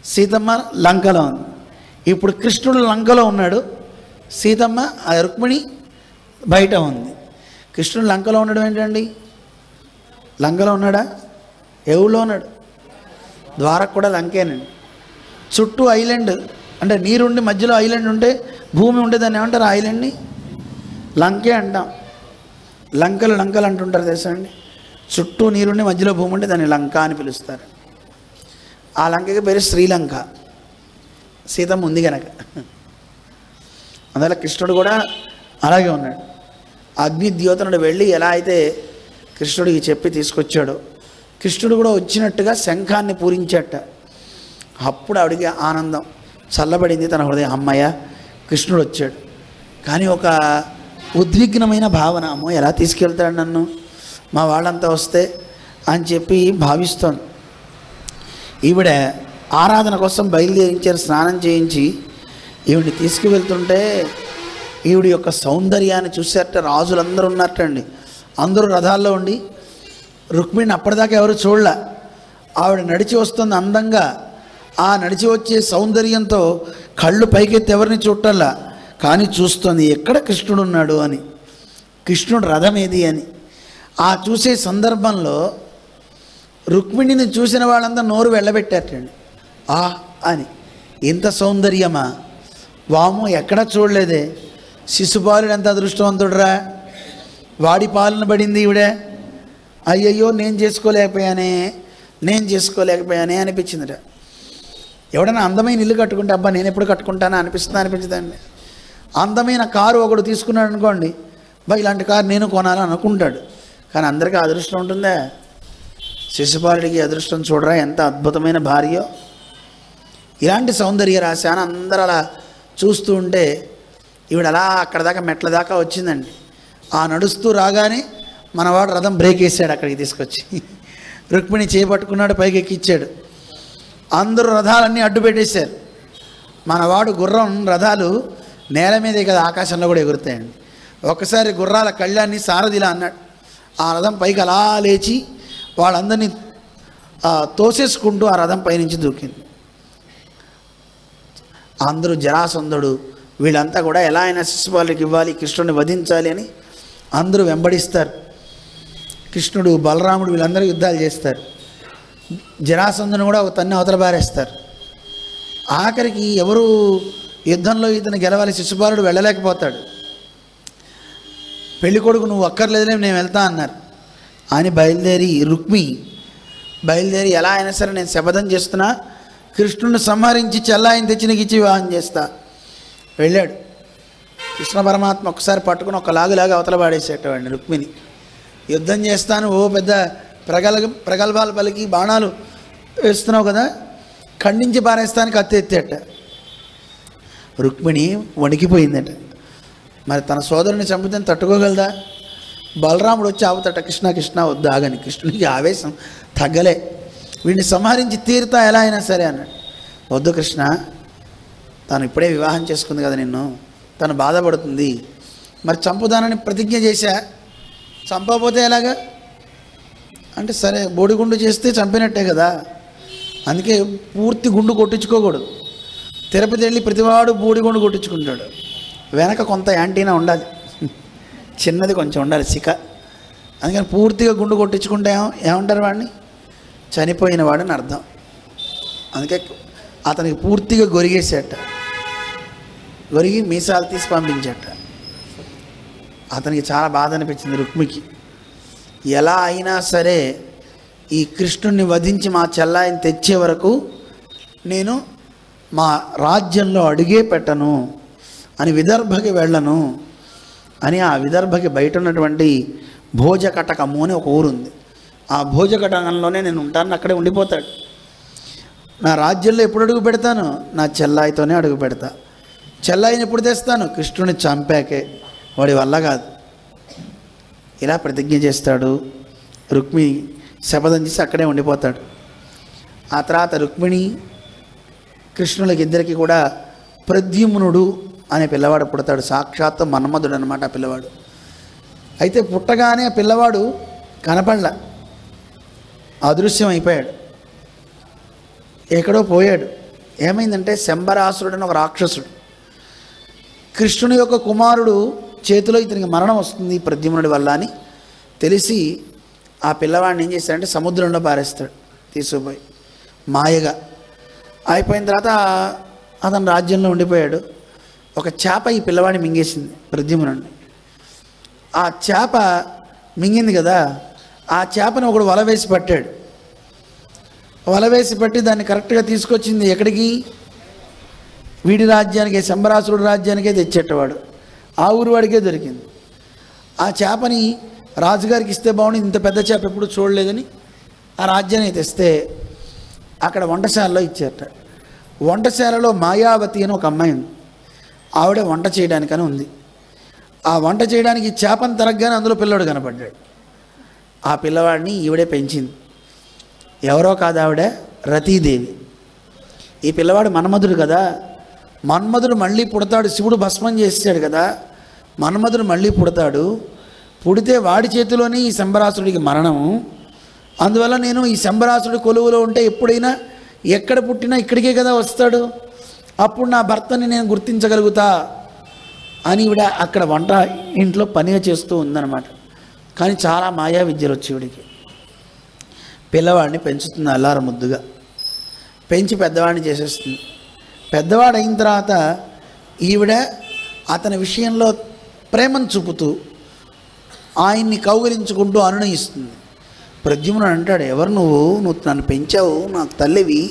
B: సీతమ్మ లంకలో ఉంది. ఇప్పుడు కృష్ణుడు లంకలో ఉన్నాడు, సీతమ్మ రుక్మిణి బయట ఉంది. కృష్ణుడు లంకలో ఉండడం ఏంటండి? లంకలో ఉన్నాడా? ఏ ఊళ్ళో ఉన్నాడు? ద్వారకు కూడా లంకేనండి. చుట్టూ ఐలాండ్, అంటే నీరుండి మధ్యలో ఐలాండ్ ఉంటే, భూమి ఉంటే దాన్ని ఏమంటారు? ఐలాండ్ని లంకే అంటాం. లంకలు అంటుంటారు తెలుసా అండి. చుట్టూ నీరుండి మధ్యలో భూమి ఉంటే దాన్ని లంక అని పిలుస్తారు. ఆ లంకకి పేరు శ్రీలంక, సీతమ్మ ఉంది కనుక. అందువల్ల కృష్ణుడు కూడా అలాగే ఉన్నాడు. అగ్నిద్యోతనుడు వెళ్ళి ఎలా అయితే కృష్ణుడికి చెప్పి తీసుకొచ్చాడో, కృష్ణుడు కూడా వచ్చినట్టుగా శంఖాన్ని పూరించాట. అప్పుడు ఆవిడికి ఆనందం చల్లబడింది తన హృదయం. అమ్మయ్య కృష్ణుడు వచ్చాడు. కానీ ఒక ఉద్విగ్నమైన భావన, అమ్మో ఎలా తీసుకెళ్తాడు నన్ను, మా వాళ్ళంతా వస్తే అని చెప్పి భావిస్తోంది. ఈవిడ ఆరాధన కోసం బయలుదేరించారు, స్నానం చేయించి ఈవిడిని తీసుకువెళ్తుంటే ఈవిడి యొక్క సౌందర్యాన్ని చూసేట రాజులందరూ ఉన్నట్టండి. అందరూ రథాల్లో ఉండి, రుక్మిణిని అప్పటిదాకా ఎవరు చూడలే. ఆవిడ నడిచి వస్తుంది అందంగా, ఆ నడిచి వచ్చే సౌందర్యంతో కళ్ళు పైకెత్తి ఎవరిని చూడటల్లా, కానీ చూస్తుంది ఎక్కడ కృష్ణుడు ఉన్నాడు అని, కృష్ణుడు రథం ఏది అని. ఆ చూసే సందర్భంలో రుక్మిణిని చూసిన వాళ్ళంతా నోరు వెళ్ళబెట్టారటండి. ఆ అని, ఇంత సౌందర్యమా, వాము ఎక్కడా చూడలేదే, శిశుపాలుడు ఎంత అదృష్టవంతుడురా, వాడి పాలన పడింది ఈవిడే, అయ్యయ్యో నేను చేసుకోలేకపోయానే అనిపించిందిట. ఎవడైనా అందమైన ఇల్లు కట్టుకుంటే అబ్బా నేను ఎప్పుడు కట్టుకుంటానా అనిపించదండి. అందమైన కారు ఒకడు తీసుకున్నాడు అనుకోండి, బా ఇలాంటి కారు నేను కొనాలని అనుకుంటాడు. కానీ అందరికీ అదృష్టం ఉంటుందా? శిశుపాలుడికి అదృష్టం చూడరా, ఎంత అద్భుతమైన భార్యో. ఇలాంటి సౌందర్య రాశి అని అందరూ అలా చూస్తూ ఉంటే ఈవిడ అలా అక్కడ దాకా మెట్ల దాకా వచ్చిందండి. ఆ నడుస్తూ రాగానే మనవాడు రథం బ్రేక్ వేసాడు అక్కడికి తీసుకొచ్చి. రుక్మిణి చేపట్టుకున్నాడు, పైకి ఎక్కిచ్చాడు. అందరూ రథాలన్నీ అడ్డు పెట్టేశారు. మనవాడు గుర్రం రథాలు నేల మీదే కదా ఆకాశంలో కూడా ఎగురుతాయండి. ఒకసారి గుర్రాల కళ్యాణ్ణి సారథిలా అన్నాడు. ఆ రథం పైకి అలా లేచి వాళ్ళందరినీ తోసేసుకుంటూ ఆ రథం పైనుంచి దూకింది. అందరూ జరాసంధుడు వీళ్ళంతా కూడా ఎలా అయినా శిశుపాలుడికి ఇవ్వాలి, కృష్ణుడిని వధించాలి అని అందరూ వెంబడిస్తారు. కృష్ణుడు, బలరాముడు వీళ్ళందరూ యుద్ధాలు చేస్తారు. జరాసంధుని కూడా ఒక తన్ని అవతల బారేస్తారు. ఆఖరికి ఎవరు యుద్ధంలో ఇతను గెలవాలి, శిశుపాలుడు వెళ్ళలేకపోతాడు. పెళ్లి కొడుకు నువ్వు అక్కర్లేదులే నేను వెళ్తా అన్నారు. అని రుక్మి బయలుదేరి ఎలా అయినా సరే నేను శపథం చేస్తున్నా, కృష్ణుడిని సంహరించి చెల్లాయిని తెచ్చి నీకు ఇచ్చి వివాహం చేస్తా. వెళ్ళాడు. కృష్ణ పరమాత్మ ఒకసారి పట్టుకుని ఒక లాగులాగా అవతల పాడేసేటవాడిని రుక్మిని. యుద్ధం చేస్తాను, ఓ పెద్ద ప్రగల్భాలు పలికి బాణాలు వేస్తున్నావు కదా, ఖండించి పారేస్తానికి కత్తి ఎత్తేట. రుక్మిణి వణికిపోయిందట. మరి తన సోదరుని చంపితే తట్టుకోగలదా? బలరాముడు వచ్చి ఆవుతట, కృష్ణ కృష్ణ వద్దు ఆగని. కృష్ణునికి ఆవేశం తగ్గలే. వీడిని సంహరించి తీరుతా ఎలా అయినా సరే అన్నాడు. వద్దు కృష్ణ, తను ఇప్పుడే వివాహం చేసుకుంది కదా నిన్ను, తను బాధపడుతుంది. మరి చంపుదానని ప్రతిజ్ఞ చేశా, చంపకపోతే ఎలాగా అంటే సరే బోడిగుండు చేస్తే చంపినట్టే కదా, అందుకే పూర్తి గుండు కొట్టించుకోకూడదు. తిరుపతి వెళ్ళి ప్రతివాడు బోడిగుండు కొట్టించుకుంటాడు. వెనక కొంత యాంటీనా ఉండాలి, చిన్నది కొంచెం ఉండాలి సిక. అందుకని పూర్తిగా గుండు కొట్టించుకుంటే ఏమంటారు వాడిని? చనిపోయిన వాడని అర్థం. అందుకే అతనికి పూర్తిగా గొరిగేసేట, గొరిగి మీసాలు తీసి పంపించేట. అతనికి చాలా బాధ అనిపించింది రుక్మికి. ఎలా అయినా సరే ఈ కృష్ణుడిని వధించి మా చెల్లాయిని తెచ్చే వరకు నేను మా రాజ్యంలో అడుగే పెట్టను అని విదర్భకి వెళ్ళను అని ఆ విదర్భకి బయట ఉన్నటువంటి భోజకటకము అని ఒక ఊరుంది. ఆ భోజకటకంలోనే నేను ఉంటాను, అక్కడే ఉండిపోతాడు. నా రాజ్యంలో ఎప్పుడు అడుగు పెడతాను? నా చెల్లాయితోనే అడుగు పెడతా. చెల్లాయిని ఎప్పుడు తెస్తాను? కృష్ణుని చంపాకే, వాడి వల్ల కాదు. ఇలా ప్రతిజ్ఞ చేస్తాడు. రుక్మిణి శపథం చేసి అక్కడే ఉండిపోతాడు. ఆ తర్వాత రుక్మిణి కృష్ణులకి ఇద్దరికి కూడా ప్రద్యుమ్నుడు అనే పిల్లవాడు పుడతాడు. సాక్షాత్తు మన్మధుడు అనమాట ఆ పిల్లవాడు. అయితే పుట్టగానే ఆ పిల్లవాడు కనపడలా, అదృశ్యం అయిపోయాడు, ఎక్కడో పోయాడు. ఏమైందంటే శంబరాసురుడు అని ఒక రాక్షసుడు, కృష్ణుని యొక్క కుమారుడు చేతిలో ఇతనికి మరణం వస్తుంది ప్రద్యుమ్నుడి వల్ల అని తెలిసి ఆ పిల్లవాడిని ఏం చేస్తాడంటే సముద్రంలో పారేస్తాడు తీసుకుపోయి మాయగా. అయిపోయిన తర్వాత అతను రాజ్యంలో ఉండిపోయాడు. ఒక చేప ఈ పిల్లవాడిని మింగేసింది ప్రద్యుమ్నుడిని. ఆ చేప మింగింది కదా, ఆ చేపను ఒకడు వల వేసి పట్టాడు. వల వేసి పట్టి దాన్ని కరెక్ట్గా తీసుకొచ్చింది ఎక్కడికి? వీడి రాజ్యానికే, శంబరాసురుడి రాజ్యానికే తెచ్చేటవాడు. ఆ ఊరు వాడికే దొరికింది. ఆ చేపని రాజుగారికి ఇస్తే బాగుంది, ఇంత పెద్ద చేప ఎప్పుడు చూడలేదని ఆ రాజ్యానికి తెస్తే అక్కడ వంటశాలలో ఇచ్చారట. వంటశాలలో మాయావతి అని ఒక అమ్మాయి ఉంది. ఆవిడ వంట చేయడానికని ఉంది. ఆ వంట చేయడానికి చేపను తరగగానే అందులో పిల్లవాడు కనపడ్డాడు. ఆ పిల్లవాడిని ఈవిడే పెంచింది. ఎవరో కాదు, ఆవిడ రతీదేవి. ఈ పిల్లవాడు మన్మధుడు కదా, మన్మధుడు మళ్ళీ పుడతాడు. శివుడు భస్మం చేసాడు కదా, మన్మధుడు మళ్ళీ పుడతాడు. పుడితే వాడి చేతిలోనే ఈ శంబరాసుడికి మరణము. అందువల్ల నేను ఈ శంబరాసుడి కొలువులో ఉంటే ఎప్పుడైనా ఎక్కడ పుట్టినా ఇక్కడికే కదా వస్తాడు, అప్పుడు నా భర్తని నేను గుర్తించగలుగుతా అని ఈవిడ అక్కడ వంట ఇంట్లో పనిగా చేస్తూ ఉందన్నమాట. కానీ చాలా మాయా విద్యలు వచ్చి ఈవిడికి. పిల్లవాడిని పెంచుతుంది అల్లార ముద్దుగా, పెంచి పెద్దవాడిని చేసేస్తుంది. పెద్దవాడు అయిన తర్వాత ఈవిడ అతని విషయంలో ప్రేమను చూపుతూ ఆయన్ని కౌగిలించుకుంటూ అనునయిస్తుంది. ప్రద్యుమ్నుడు అంటాడు, ఎవరు నువ్వు నన్ను పెంచావు, నాకు తల్లివి,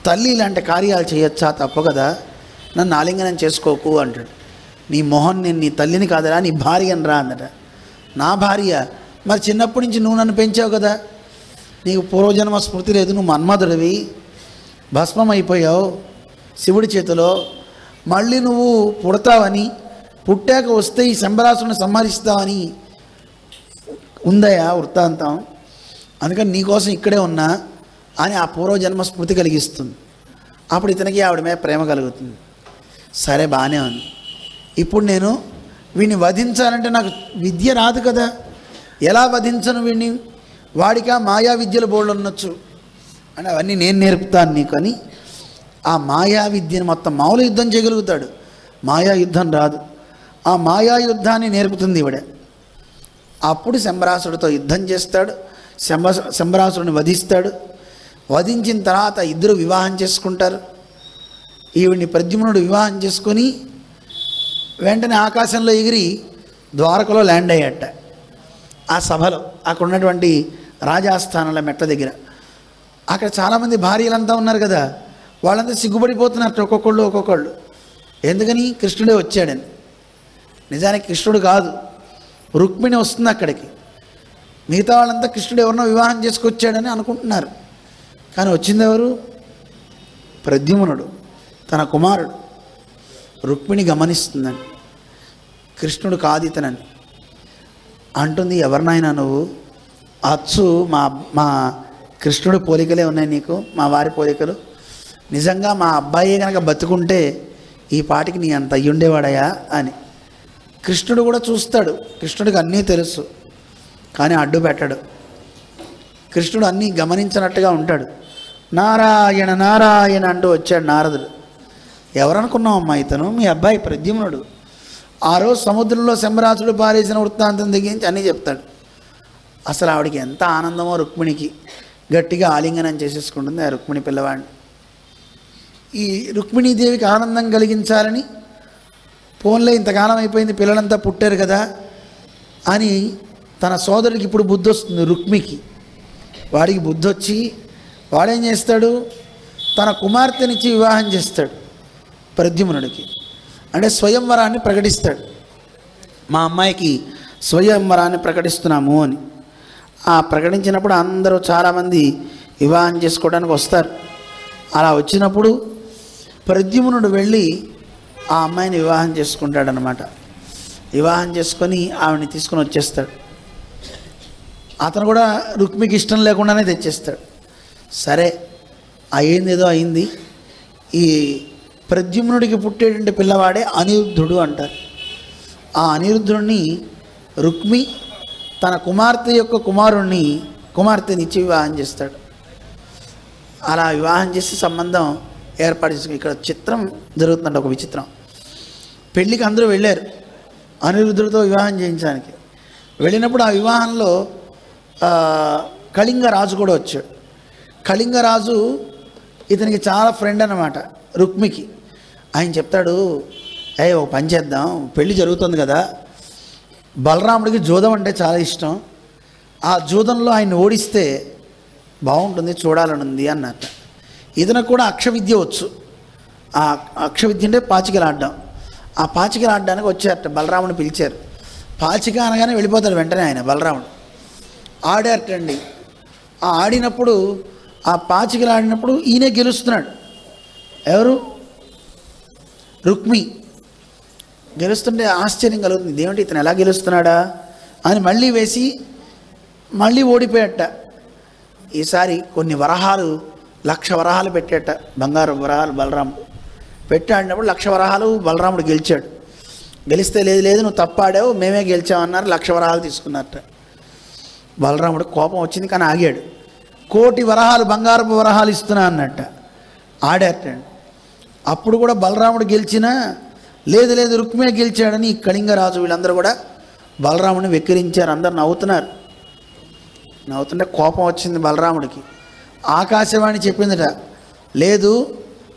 B: తల్లి ఇలాంటి కార్యాలు చేయొచ్చా, తప్పు కదా, నన్ను ఆలింగనం చేసుకోకు అంటాడు. నీ మొహన్, నేను నీ తల్లిని కాదరా, నీ భార్యని రా అందట. నా భార్య? మరి చిన్నప్పటి నుంచి నువ్వు నన్ను పెంచావు కదా, నీకు పూర్వజన్మ స్మృతి లేదు, నువ్వు మన్మధుడివి, భస్మం అయిపోయావు శివుడి చేతిలో, మళ్ళీ నువ్వు పుడతావని, పుట్టాక వస్తే ఈ శంబరాసుని సంహరిస్తావని ఉందయా వృత్తాంతం. అందుకని నీకోసం ఇక్కడే ఉన్నా అని ఆ పూర్వజన్మ స్మృతి కలిగిస్తుంది. అప్పుడు ఇతనికి ఆవిడ మీద ప్రేమ కలుగుతుంది. సరే బాగానే ఉంది. ఇప్పుడు నేను వీడిని వధించాలంటే నాకు విద్య రాదు కదా, ఎలా వధించను వీడిని? వాడికి ఆ మాయా విద్యలు బోర్డు ఉండొచ్చు అని అవన్నీ నేను నేర్పుతాను నీకు అని ఆ మాయా విద్యను మొత్తం మామూలు యుద్ధం చేయగలుగుతాడు, మాయా యుద్ధం రాదు. ఆ మాయా యుద్ధాన్ని నేర్పుతుంది ఈవిడ. అప్పుడు శంబరాసుడితో యుద్ధం చేస్తాడు, శంబరాసుడిని వధిస్తాడు. వధించిన తర్వాత ఇద్దరు వివాహం చేసుకుంటారు. ఈవిడిని ప్రద్యుమ్నుడు వివాహం చేసుకొని వెంటనే ఆకాశంలో ఎగిరి ద్వారకలో ల్యాండ్ అయ్యాట. ఆ సభలో అక్కడ ఉన్నటువంటి రాజాస్థానాల మెట్ల దగ్గర అక్కడ చాలామంది భార్యలంతా ఉన్నారు కదా, వాళ్ళంతా సిగ్గుపడిపోతున్నారు ఒక్కొక్కళ్ళు. ఎందుకని? కృష్ణుడే వచ్చాడని. నిజానికి కృష్ణుడు కాదు, రుక్మిణి వస్తుంది అక్కడికి. మిగతా వాళ్ళంతా కృష్ణుడు ఎవరినో వివాహం చేసుకొచ్చాడని అనుకుంటున్నారు. కానీ వచ్చింది ఎవరు? ప్రద్యుమ్నుడు, తన కుమారుడు. రుక్మిణి గమనిస్తుందని కృష్ణుడు కాదు ఇతనని అంటుంది. ఎవరినైనా నువ్వు? అచ్చు మా కృష్ణుడు పోలికలే ఉన్నాయి నీకు, మా వారి పోలికలు. నిజంగా మా అబ్బాయి కనుక బతుకుంటే ఈ పాటికి నీ అంత అయ్యుండేవాడయా అని. కృష్ణుడు కూడా చూస్తాడు, కృష్ణుడికి అన్నీ తెలుసు, కానీ అడ్డు పెట్టాడు. కృష్ణుడు అన్నీ గమనించినట్టుగా ఉంటాడు. నారాయణ నారాయణ అంటూ వచ్చాడు నారదుడు. ఎవరనుకున్నావమ్మా ఇతను? మీ అబ్బాయి ప్రద్యుమ్నుడు. ఆ రోజు సముద్రంలో శంబరాసుడు పారేసిన వృత్తాంతం దిగించి అన్నీ చెప్తాడు. అసలు ఆవిడికి ఎంత ఆనందమో రుక్మిణికి. గట్టిగా ఆలింగనం చేసేసుకుంటుంది ఆ రుక్మిణి పిల్లవాడిని. ఈ రుక్మిణీదేవికి ఆనందం కలిగించాలని, ఫోన్లో ఇంతకాలం అయిపోయింది పిల్లలంతా పుట్టారు కదా అని తన సోదరుడికి ఇప్పుడు బుద్ధి వస్తుంది. రుక్మికి వాడికి బుద్ధి వచ్చి వాడేం చేస్తాడు? తన కుమార్తెనిచ్చి వివాహం చేస్తాడు ప్రద్యుమ్నుడికి. అంటే స్వయంవరాన్ని ప్రకటిస్తాడు. మా అమ్మాయికి స్వయంవరాన్ని ప్రకటిస్తున్నాము అని. ఆ ప్రకటించినప్పుడు అందరూ చాలామంది వివాహం చేసుకోవడానికి వస్తారు. అలా వచ్చినప్పుడు ప్రద్యుమ్నుడు వెళ్ళి ఆ అమ్మాయిని వివాహం చేసుకుంటాడనమాట. వివాహం చేసుకొని ఆవిడని తీసుకొని వచ్చేస్తాడు. అతను కూడా రుక్మికి ఇష్టం లేకుండానే తెచ్చేస్తాడు. సరే అయిందేదో అయింది. ఈ ప్రద్యుమ్నుడికి పుట్టేటువంటి పిల్లవాడే అనిరుద్ధుడు అంటారు. ఆ అనిరుద్ధుడిని రుక్మి తన కుమార్తె యొక్క కుమార్తెనిచ్చి వివాహం చేస్తాడు. అలా వివాహం చేసి సంబంధం ఏర్పాటు చేసుకుని ఇక్కడ చిత్రం జరుగుతుందంట, ఒక విచిత్రం. పెళ్ళికి అందరూ వెళ్ళారు అనిరుద్ధుడితో వివాహం చేయించడానికి. వెళ్ళినప్పుడు ఆ వివాహంలో కళింగరాజు కూడా వచ్చాడు. కళింగరాజు ఇతనికి చాలా ఫ్రెండ్ అన్నమాట రుక్మికి. ఆయన చెప్తాడు, ఒక పని చేద్దాం, పెళ్ళి జరుగుతుంది కదా, బలరాముడికి జూదం అంటే చాలా ఇష్టం, ఆ జూదంలో ఆయన ఓడిస్తే బాగుంటుంది, చూడాలని ఉంది అన్నట్ట. ఇతనికి కూడా అక్షవిద్య వచ్చు. ఆ అక్షవిద్య అంటే పాచికలు ఆడడం. ఆ పాచికలు ఆడడానికి వచ్చారట, బలరాముడిని పిలిచారు. పాచిక అనగానే వెళ్ళిపోతాడు వెంటనే ఆయన బలరాముడు. ఆడారటండి. ఆ ఆడినప్పుడు ఆ పాచికలు ఆడినప్పుడు ఈయనే గెలుస్తున్నాడు. ఎవరు? రుక్మి గెలుస్తుంటే ఆశ్చర్యం కలుగుతుంది. ఇదేమిటి ఇతను ఎలా గెలుస్తున్నాడా అని మళ్ళీ వేసి మళ్ళీ ఓడిపోయాట. ఈసారి కొన్ని వరహాలు 1,00,000 వరహాలు పెట్టేట, బంగారు వరహాలు బలరాముడు పెట్టాడినప్పుడు 1,00,000 వరహాలు బలరాముడు గెలిచాడు. గెలిస్తే లేదు నువ్వు తప్పాడావు, మేమే గెలిచామన్నారు. 1,00,000 వరహాలు తీసుకున్నారట. బలరాముడు కోపం వచ్చింది, కానీ ఆగాడు. 1,00,000 వరహాలు బంగారపు వరహాలు ఇస్తున్నా అన్నట్ట. ఆడారటండి. అప్పుడు కూడా బలరాముడు గెలిచినా లేదు రుక్మిణి గెలిచాడని ఈ కళింగరాజు వీళ్ళందరూ కూడా బలరాముడిని వెక్కిరించారు. అందరు నవ్వుతుంటే కోపం వచ్చింది బలరాముడికి. ఆకాశవాణి చెప్పిందట, లేదు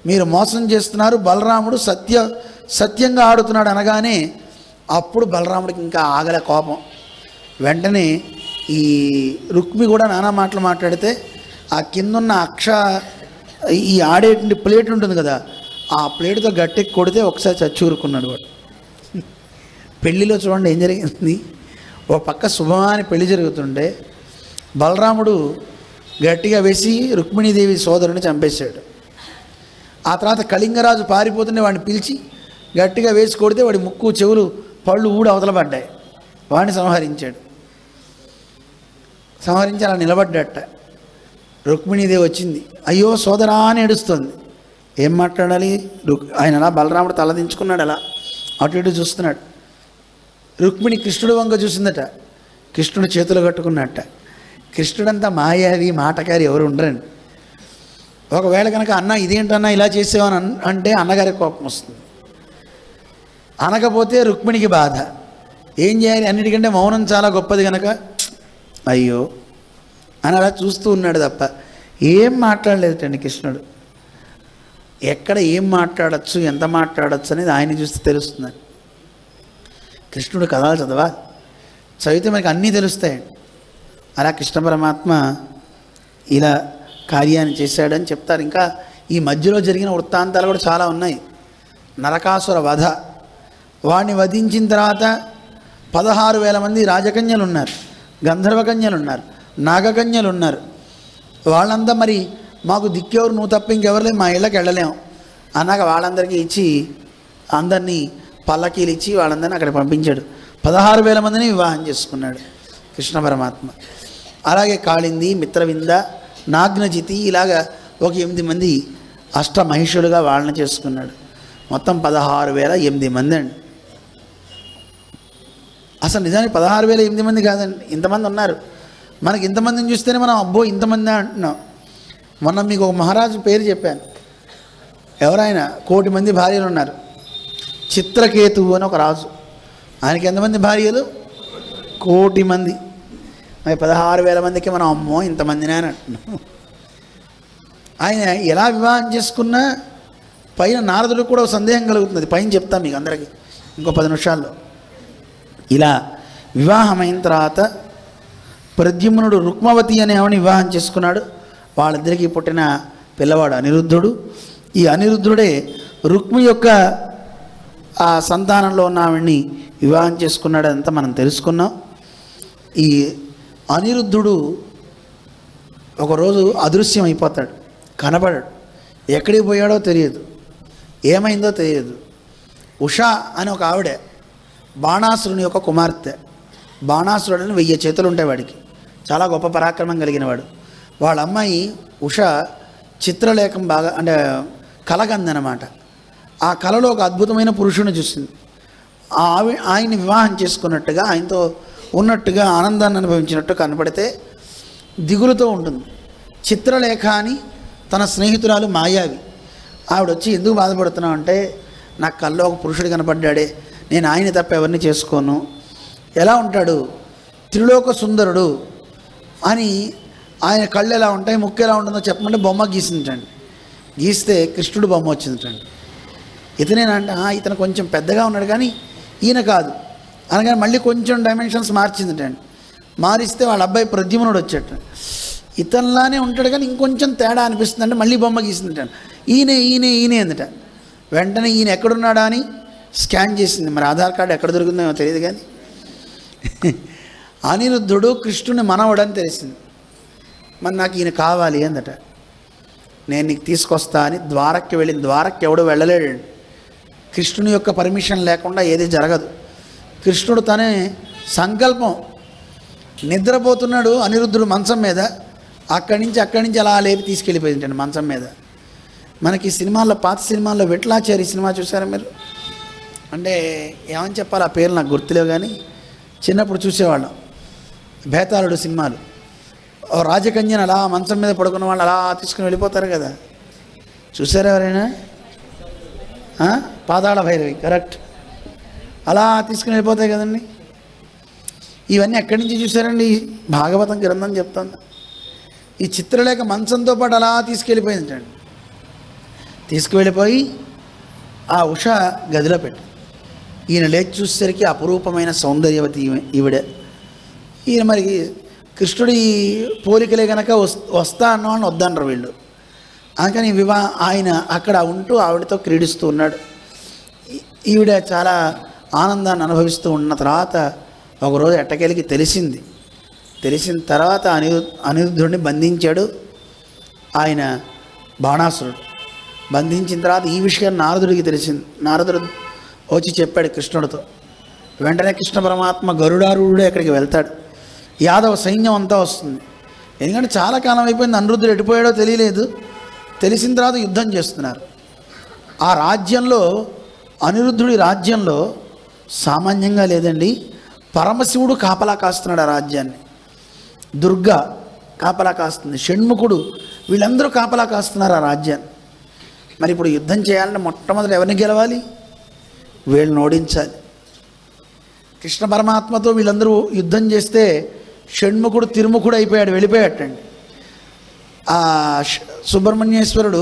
B: మీరు మోసం చేస్తున్నారు, బలరాముడు సత్యంగా ఆడుతున్నాడు అనగానే అప్పుడు బలరాముడికి ఇంకా ఆగలే కోపం. వెంటనే ఈ రుక్మి కూడా నానా మాటలు మాట్లాడితే ఆ కిందున్న ఈ ఆడేటువంటి ప్లేట్ ఉంటుంది కదా, ఆ ప్లేట్తో గట్టెక్కి కొడితే ఒకసారి చచ్చూరుకున్నాడు వాడు. పెళ్ళిలో చూడండి ఏం జరిగింది. ఓ పక్క శుభమాని పెళ్లి జరుగుతుండే బలరాముడు గట్టిగా వేసి రుక్మిణీదేవి సోదరుని చంపేశాడు. ఆ తర్వాత కళింగరాజు పారిపోతుండే వాడిని పిలిచి గట్టిగా వేసి కొడితే వాడి ముక్కు చెవులు పళ్ళు అవతల పడ్డాయి. వాడిని సంహరించాడు. సంహరించి అలా నిలబడ్డట. రుక్మిణీదేవి వచ్చింది, అయ్యో సోదరా అని ఏడుస్తుంది. ఏం మాట్లాడాలి? ఆయన అలా బలరాముడు తలదించుకున్నాడు, అలా అటు ఇటు చూస్తున్నాడు. రుక్మిణి కృష్ణుడు వంక చూసిందట, కృష్ణుడు చేతులు కట్టుకున్నట్ట. కృష్ణుడంతా మాయావి మాటకారి ఎవరు ఉండరండి. ఒకవేళ కనుక అన్న ఇదేంటన్నా ఇలా చేసేవని అంటే అన్నగారికి కోపం వస్తుంది, అనకపోతే రుక్మిణికి బాధ. ఏం చేయాలి? అన్నిటికంటే మౌనం చాలా గొప్పది కనుక అయ్యో అని అలా చూస్తూ ఉన్నాడు తప్ప ఏం మాట్లాడలేదండి కృష్ణుడు. ఎక్కడ ఏం మాట్లాడచ్చు, ఎంత మాట్లాడచ్చు అనేది ఆయన చూస్తే తెలుస్తుంది. కృష్ణుడు కథలు చదివితే మనకి అన్నీ తెలుస్తాయండి. అలా కృష్ణ పరమాత్మ ఇలా కార్యాన్ని చేశాడని చెప్తారు. ఇంకా ఈ మధ్యలో జరిగిన వృత్తాంతాలు కూడా చాలా ఉన్నాయి. నరకాసుర వధ, వాడిని వధించిన తర్వాత 16,000 మంది రాజకన్యలు ఉన్నారు, గంధర్వకన్యలు ఉన్నారు, నాగకన్యలు ఉన్నారు. వాళ్ళంతా మరి మాకు దిక్కెవరు, నువ్వు తప్ప ఇంకెవరు లేదు, మా ఇళ్ళకి వెళ్ళలేము అన్నాక వాళ్ళందరికీ ఇచ్చి అందరినీ పల్లకీలు ఇచ్చి వాళ్ళందరినీ అక్కడ పంపించాడు. 16,000 మందిని వివాహం చేసుకున్నాడు కృష్ణ పరమాత్మ. అలాగే కాళింది, మిత్రవింద, నాగ్నజితి ఇలాగా ఒక 8 మంది అష్టమహిషులుగా వాళ్ళని చేసుకున్నాడు. మొత్తం 16,008 మంది అండి. అసలు నిజానికి 16,008 మంది కాదండి, ఇంతమంది ఉన్నారు. మనకి ఇంతమందిని చూస్తేనే మనం అబ్బో ఇంతమంది అంటున్నాం. మొన్న మీకు ఒక మహారాజు పేరు చెప్పాను, ఎవరైనా 1,000,000 మంది భార్యలు ఉన్నారు. చిత్రకేతువు అని ఒక రాజు, ఆయనకి ఎంతమంది భార్యలు? 1,000,000 మంది. మరి 16,000 మందికి మనం అమ్మో ఇంతమందినే అని అంటున్నాం. ఆయన ఎలా వివాహం చేసుకున్నా పైన నారదుడికి కూడా సందేహం కలుగుతుంది, పైన చెప్తాం మీకు అందరికీ ఇంకో 10 నిమిషాల్లో. ఇలా వివాహమైన తర్వాత ప్రద్యుమ్నుడు రుక్మవతి అనే ఆవిడని వివాహం చేసుకున్నాడు. వాళ్ళిద్దరికీ పుట్టిన పిల్లవాడు అనిరుద్ధుడు. ఈ అనిరుద్ధుడే రుక్మి యొక్క ఆ సంతానంలో ఉన్న ఆవిడ్ని వివాహం చేసుకున్నాడు. అంతా మనం తెలుసుకున్నాం. ఈ అనిరుద్ధుడు ఒకరోజు అదృశ్యం అయిపోతాడు, కనబడాడు, ఎక్కడికి పోయాడో తెలియదు, ఏమైందో తెలియదు. ఉషా అని ఒక ఆవిడ, బాణాసురుని యొక్క కుమార్తె. బాణాసురుడని 1000 చేతులు ఉంటాయి వాడికి, చాలా గొప్ప పరాక్రమం కలిగినవాడు. వాళ్ళ అమ్మాయి ఉష చిత్రలేఖం బాగా అంటే కలగందనమాట. ఆ కళలో ఒక అద్భుతమైన పురుషుని చూసింది. ఆయన్ని వివాహం చేసుకున్నట్టుగా, ఆయనతో ఉన్నట్టుగా ఆనందాన్ని అనుభవించినట్టు కనపడితే దిగులుతో ఉంటుంది. చిత్రలేఖ అని తన స్నేహితురాలు మాయావి, ఆవిడొచ్చి ఎందుకు బాధపడుతున్నావు అంటే, నాకు కల్లో ఒక పురుషుడు కనపడ్డాడే, నేను ఆయన తప్ప ఎవరిని చేసుకోను, ఎలా ఉంటాడు, త్రిలోక సుందరుడు అని, ఆయన కళ్ళు ఎలా ఉంటాయి, ముక్కు ఎలా ఉంటుందో చెప్పమంటే బొమ్మ గీసిందండి. గీస్తే కృష్ణుడు బొమ్మ వచ్చిందండి. ఇతనేనంట, ఇతను కొంచెం పెద్దగా ఉన్నాడు కానీ ఈయన కాదు అనగానే మళ్ళీ కొంచెం డైమెన్షన్స్ మార్చిందండి. మారిస్తే వాళ్ళ అబ్బాయి ప్రద్యుమ్నుడు వచ్చేట, ఇతనిలానే ఉంటాడు కానీ ఇంకొంచెం తేడా అనిపిస్తుందంటే మళ్ళీ బొమ్మ గీసిందంట. ఈయనే అందట. వెంటనే ఈయన ఎక్కడున్నాడా అని స్కాన్ చేసింది. మరి ఆధార్ కార్డు ఎక్కడ దొరుకుతుందో తెలియదు కానీ అనిరుద్ధుడు కృష్ణుని మనవడని తెలిసింది. మరి నాకు ఈయన కావాలి అందట. నేను నీకు తీసుకొస్తా అని ద్వారక్కి వెళ్ళింది. ద్వారక్కి ఎవడు వెళ్ళలేడు, కృష్ణుని యొక్క పర్మిషన్ లేకుండా ఏది జరగదు. కృష్ణుడు తనే సంకల్పం, నిద్రపోతున్నాడు అనిరుద్ధుడు మంచం మీద, అక్కడి నుంచి అలా లేపి తీసుకెళ్ళిపోయిందండి మంచం మీద. మనకి సినిమాల్లో, పాత సినిమాల్లో విఠలాచారి సినిమా చూసారా మీరు? అంటే ఏమని చెప్పాలి, ఆ పేర్లు నాకు గుర్తులేవు కానీ చిన్నప్పుడు చూసేవాళ్ళం. బేతాళుడు సినిమాలు, రాజకన్యను అలా మంచం మీద పడుకున్న వాళ్ళు అలా తీసుకుని వెళ్ళిపోతారు కదా, చూసారా ఎవరైనా? పాతాళ భైరవి, కరెక్ట్, అలా తీసుకుని వెళ్ళిపోతాయి కదండి. ఇవన్నీ ఎక్కడి నుంచి చూసారండి? భాగవతం గ్రంథం చెప్తుంది. ఈ చిత్రలేఖ మంచంతో పాటు అలా తీసుకెళ్ళిపోయిందండి. తీసుకువెళ్ళిపోయి ఆ ఉష గదిలో పెట్టి, ఈయన లేచి చూసేసరికి అపురూపమైన సౌందర్యవతి ఈవిడే. ఈయన మరి కృష్ణుడి పోలికలే కనుక వస్తా అన్నవాడిని వద్దన్నారు వీళ్ళు. అందుకని ఆయన అక్కడ ఉంటూ ఆవిడతో క్రీడిస్తూ ఉన్నాడు. ఈవిడ చాలా ఆనందాన్ని అనుభవిస్తూ ఉన్న తర్వాత ఒకరోజు ఎట్టకేలికి తెలిసిన తర్వాత అనిరుద్ధుడిని బంధించాడు ఆయన బాణాసురుడు. బంధించిన తర్వాత ఈ విషయం నారదుడికి తెలిసింది. నారదుడు వచ్చి చెప్పాడు కృష్ణుడితో. వెంటనే కృష్ణ పరమాత్మ గరుడారూఢుడే అక్కడికి వెళ్తాడు. యాదవ సైన్యం అంతా వస్తుంది. ఎందుకంటే చాలా కాలం అయిపోయింది, అనిరుద్ధుడు ఎడిపోయాడో తెలియలేదు. తెలిసిన తర్వాత యుద్ధం చేస్తున్నారు. ఆ రాజ్యంలో, అనిరుద్ధుడి రాజ్యంలో సామాన్యంగా లేదండి, పరమశివుడు కాపలా కాస్తున్నాడు ఆ రాజ్యాన్ని. దుర్గా కాపలా కాస్తుంది, షణ్ముఖుడు, వీళ్ళందరూ కాపలా కాస్తున్నారు ఆ రాజ్యాన్ని. మరి ఇప్పుడు యుద్ధం చేయాలంటే మొట్టమొదటి ఎవరిని గెలవాలి? వీళ్ళని ఓడించాలి. కృష్ణ పరమాత్మతో వీళ్ళందరూ యుద్ధం చేస్తే షణ్ముఖుడు తిరుముఖుడు అయిపోయాడు, వెళ్ళిపోయాటండి. ఆ సుబ్రహ్మణ్యేశ్వరుడు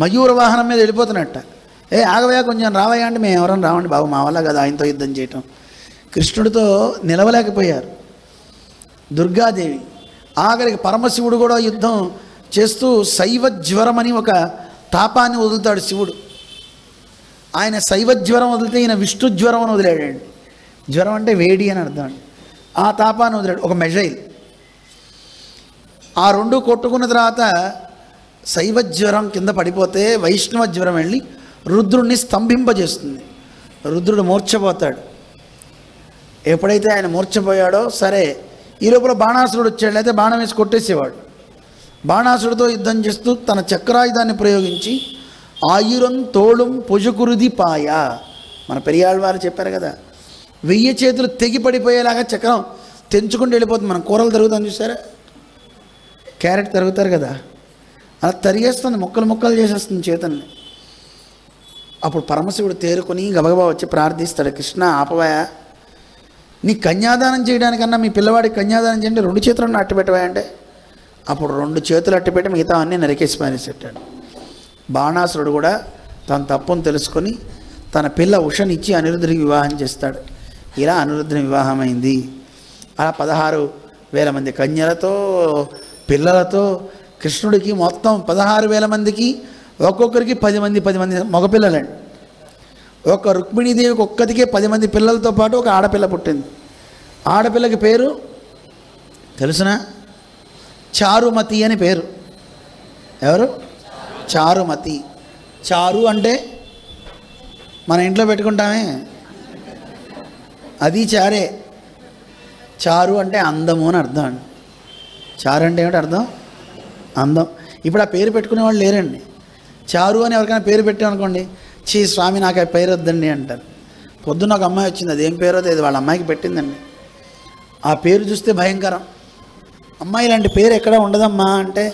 B: మయూర వాహనం మీద వెళ్ళిపోతున్నట్ట. ఆగవయా కొంచెం రావయ్యా అంటే, మేము ఎవరైనా రావండి బాబు, మా వల్ల కదా ఆయనతో యుద్ధం చేయటం. కృష్ణుడితో నిలవలేకపోయారు. దుర్గాదేవి, ఆఖరికి పరమశివుడు కూడా యుద్ధం చేస్తూ శైవజ్వరం అని ఒక తాపాన్ని వదులుతాడు శివుడు. ఆయన శైవజ్వరం వదిలితే ఈయన విష్ణుజ్వరం అని వదిలాడండి. జ్వరం అంటే వేడి అని అర్థం అండి. ఆ తాపాన్ని వదిలాడు, ఒక మెజైల్. ఆ రెండు కొట్టుకున్న తర్వాత శైవజ్వరం కింద పడిపోతే వైష్ణవ జ్వరం వెళ్ళి రుద్రుడిని స్తంభింపజేస్తుంది. రుద్రుడు మూర్ఛపోతాడు. ఎప్పుడైతే ఆయన మూర్ఛపోయాడో సరే, ఈ లోపల బాణాసురుడు వచ్చాడు, అయితే బాణం వేసి కొట్టేసేవాడు. బాణాసురుడితో యుద్ధం చేస్తూ తన చక్రాయుధాన్ని ప్రయోగించి ఆయురం తోళం పొజుకురుది పాయ, మన పెరియాళ్ళ వారు చెప్పారు కదా, 1000 చేతులు తెగి పడిపోయేలాగా చక్రం తెంచుకుంటూ వెళ్ళిపోతుంది. మనం కూరలు తరుగుతాం చూసారా, క్యారెట్ తరుగుతారు కదా, అలా తరిగేస్తుంది, ముక్కలు ముక్కలు చేసేస్తుంది చేతుల్ని. అప్పుడు పరమశివుడు తేరుకొని గబగబా వచ్చి ప్రార్థిస్తాడు, కృష్ణ ఆపవయా, నీ కన్యాదానం చేయడానికన్నా మీ పిల్లవాడికి కన్యాదానం చేయండి, 2 చేతులను అట్టిపెట్టవా అంటే, అప్పుడు 2 చేతులు అట్టిపెట్టి మిగతా అన్నీ నరికేసి పారేసేటాడు. బాణాసురుడు కూడా తన తప్పును తెలుసుకొని తన పిల్ల ఉషనిచ్చి అనిరుద్ధుడికి వివాహం చేస్తాడు. ఇలా అనిరుద్ధుని వివాహం అయింది. అలా 16,000 మంది కన్యలతో పిల్లలతో కృష్ణుడికి మొత్తం 16,000 మందికి ఒక్కొక్కరికి 10 మంది మగపిల్లలండి. ఒక రుక్మిణీదేవికి ఒక్కదికే 10 మంది పిల్లలతో పాటు ఒక ఆడపిల్ల పుట్టింది. ఆడపిల్లకి పేరు తెలుసునా? చారుమతి అని పేరు. ఎవరు? చారుమతి. చారు అంటే మన ఇంట్లో పెట్టుకుంటామే, అది చారే. చారు అంటే అందము అని అర్థం అండి. చారు అంటే ఏమిటి అర్థం? అందం. ఇప్పుడు ఆ పేరు పెట్టుకునే వాళ్ళు లేరండి. చారు అని ఎవరికైనా పేరు పెట్టామనుకోండి, చీ స్వామి నాకు ఆ పేరు వద్దండి అంటారు. పొద్దున్న ఒక అమ్మాయి వచ్చింది, అదేం పేరో తెలియదు, వాళ్ళ అమ్మాయికి పెట్టిందండి. ఆ పేరు చూస్తే భయంకరం. అమ్మాయి ఇలాంటి పేరు ఎక్కడ ఉండదమ్మా అంటే,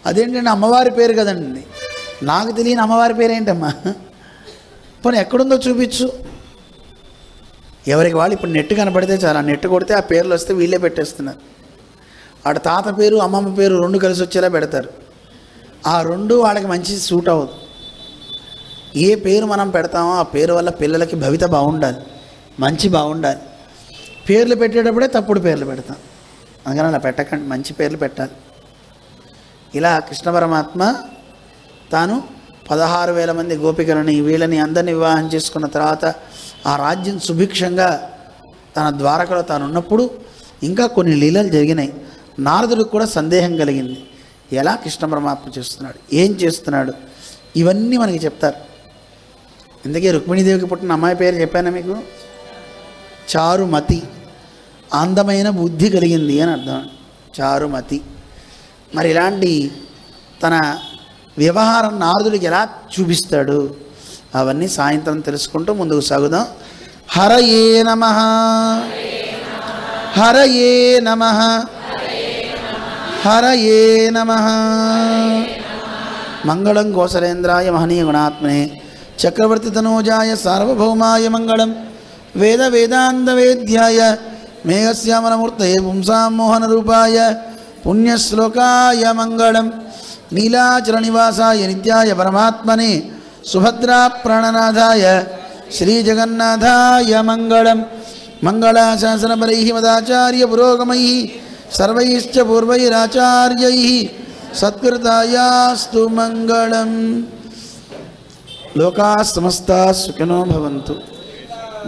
B: అదేంటండి అమ్మవారి పేరు కదండి. నాకు తెలియని అమ్మవారి పేరు ఏంటమ్మా, పోనీ ఎక్కడుందో చూపించు. ఎవరికి వాళ్ళు ఇప్పుడు నెట్ కనపడితే చాలా, నెట్ కొడితే ఆ పేర్లు వస్తే వీళ్ళే పెట్టేస్తున్నారు. ఆడ తాత పేరు అమ్మమ్మ పేరు 2 కలిసి వచ్చేలా పెడతారు. ఆ 2 వాళ్ళకి మంచి సూట్ అవ్వదు. ఏ పేరు మనం పెడతామో ఆ పేరు వల్ల పిల్లలకి భవిత బాగుండాలి, మంచి బాగుండాలి. పేర్లు పెట్టేటప్పుడే తప్పుడు పేర్లు పెడతాం, అందుకని అలా పెట్టకండి, మంచి పేర్లు పెట్టాలి. ఇలా కృష్ణ పరమాత్మ తాను 16,000 మంది గోపికలని వీళ్ళని అందరినీ వివాహం చేసుకున్న తర్వాత ఆ రాజ్యం సుభిక్షంగా తన ద్వారకలో తాను ఉన్నప్పుడు ఇంకా కొన్ని లీలలు జరిగినాయి. నారదుడికి కూడా సందేహం కలిగింది, ఎలా కృష్ణ పరమాత్మ చేస్తున్నాడు, ఏం చేస్తున్నాడు, ఇవన్నీ మనకి చెప్తారు. ఇందుకే రుక్మిణీదేవికి పుట్టిన అమ్మాయి పేరు చెప్పానా మీకు? చారుమతి. అందమైన బుద్ధి కలిగింది అని అర్థం, చారుమతి. మరి ఇలాంటి తన వ్యవహారం నారదుడికి ఎలా చూపిస్తాడు, అవన్నీ సాయంత్రం తెలుసుకుంటూ ముందుకు సాగుదాం. హరయే నమః, హరయే నమః, హరయే నమః. మంగళం కోసలేంద్రాయ మహనీయ గుణాత్మనే చక్రవర్తి తనూజాయ సార్వభౌమాయ మంగళం. వేద వేదాంత వేద్యాయ మేఘశ్యామలమూర్తయే పుంసాం మోహన రూపాయ పుణ్యశ్లోకాయ మంగళం. నీలాచల నివాసాయ నిత్యాయ పరమాత్మనే సుభద్రా ప్రాణనాథాయ శ్రీజగన్నాథాయ మంగళం. మంగళాశాసనపరైః మదాచార్య పురోగమైః సర్వైశ్చ పూర్వైరాచార్యైః సత్కృతాయాస్తు మంగళం. లోకాః సమస్తాః సుఖినో భవంతు.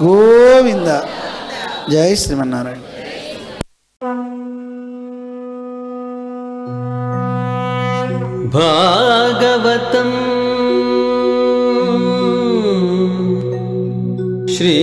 B: గోవింద. జై శ్రీమన్నారాయణ.
A: భాగవతం శ్రీ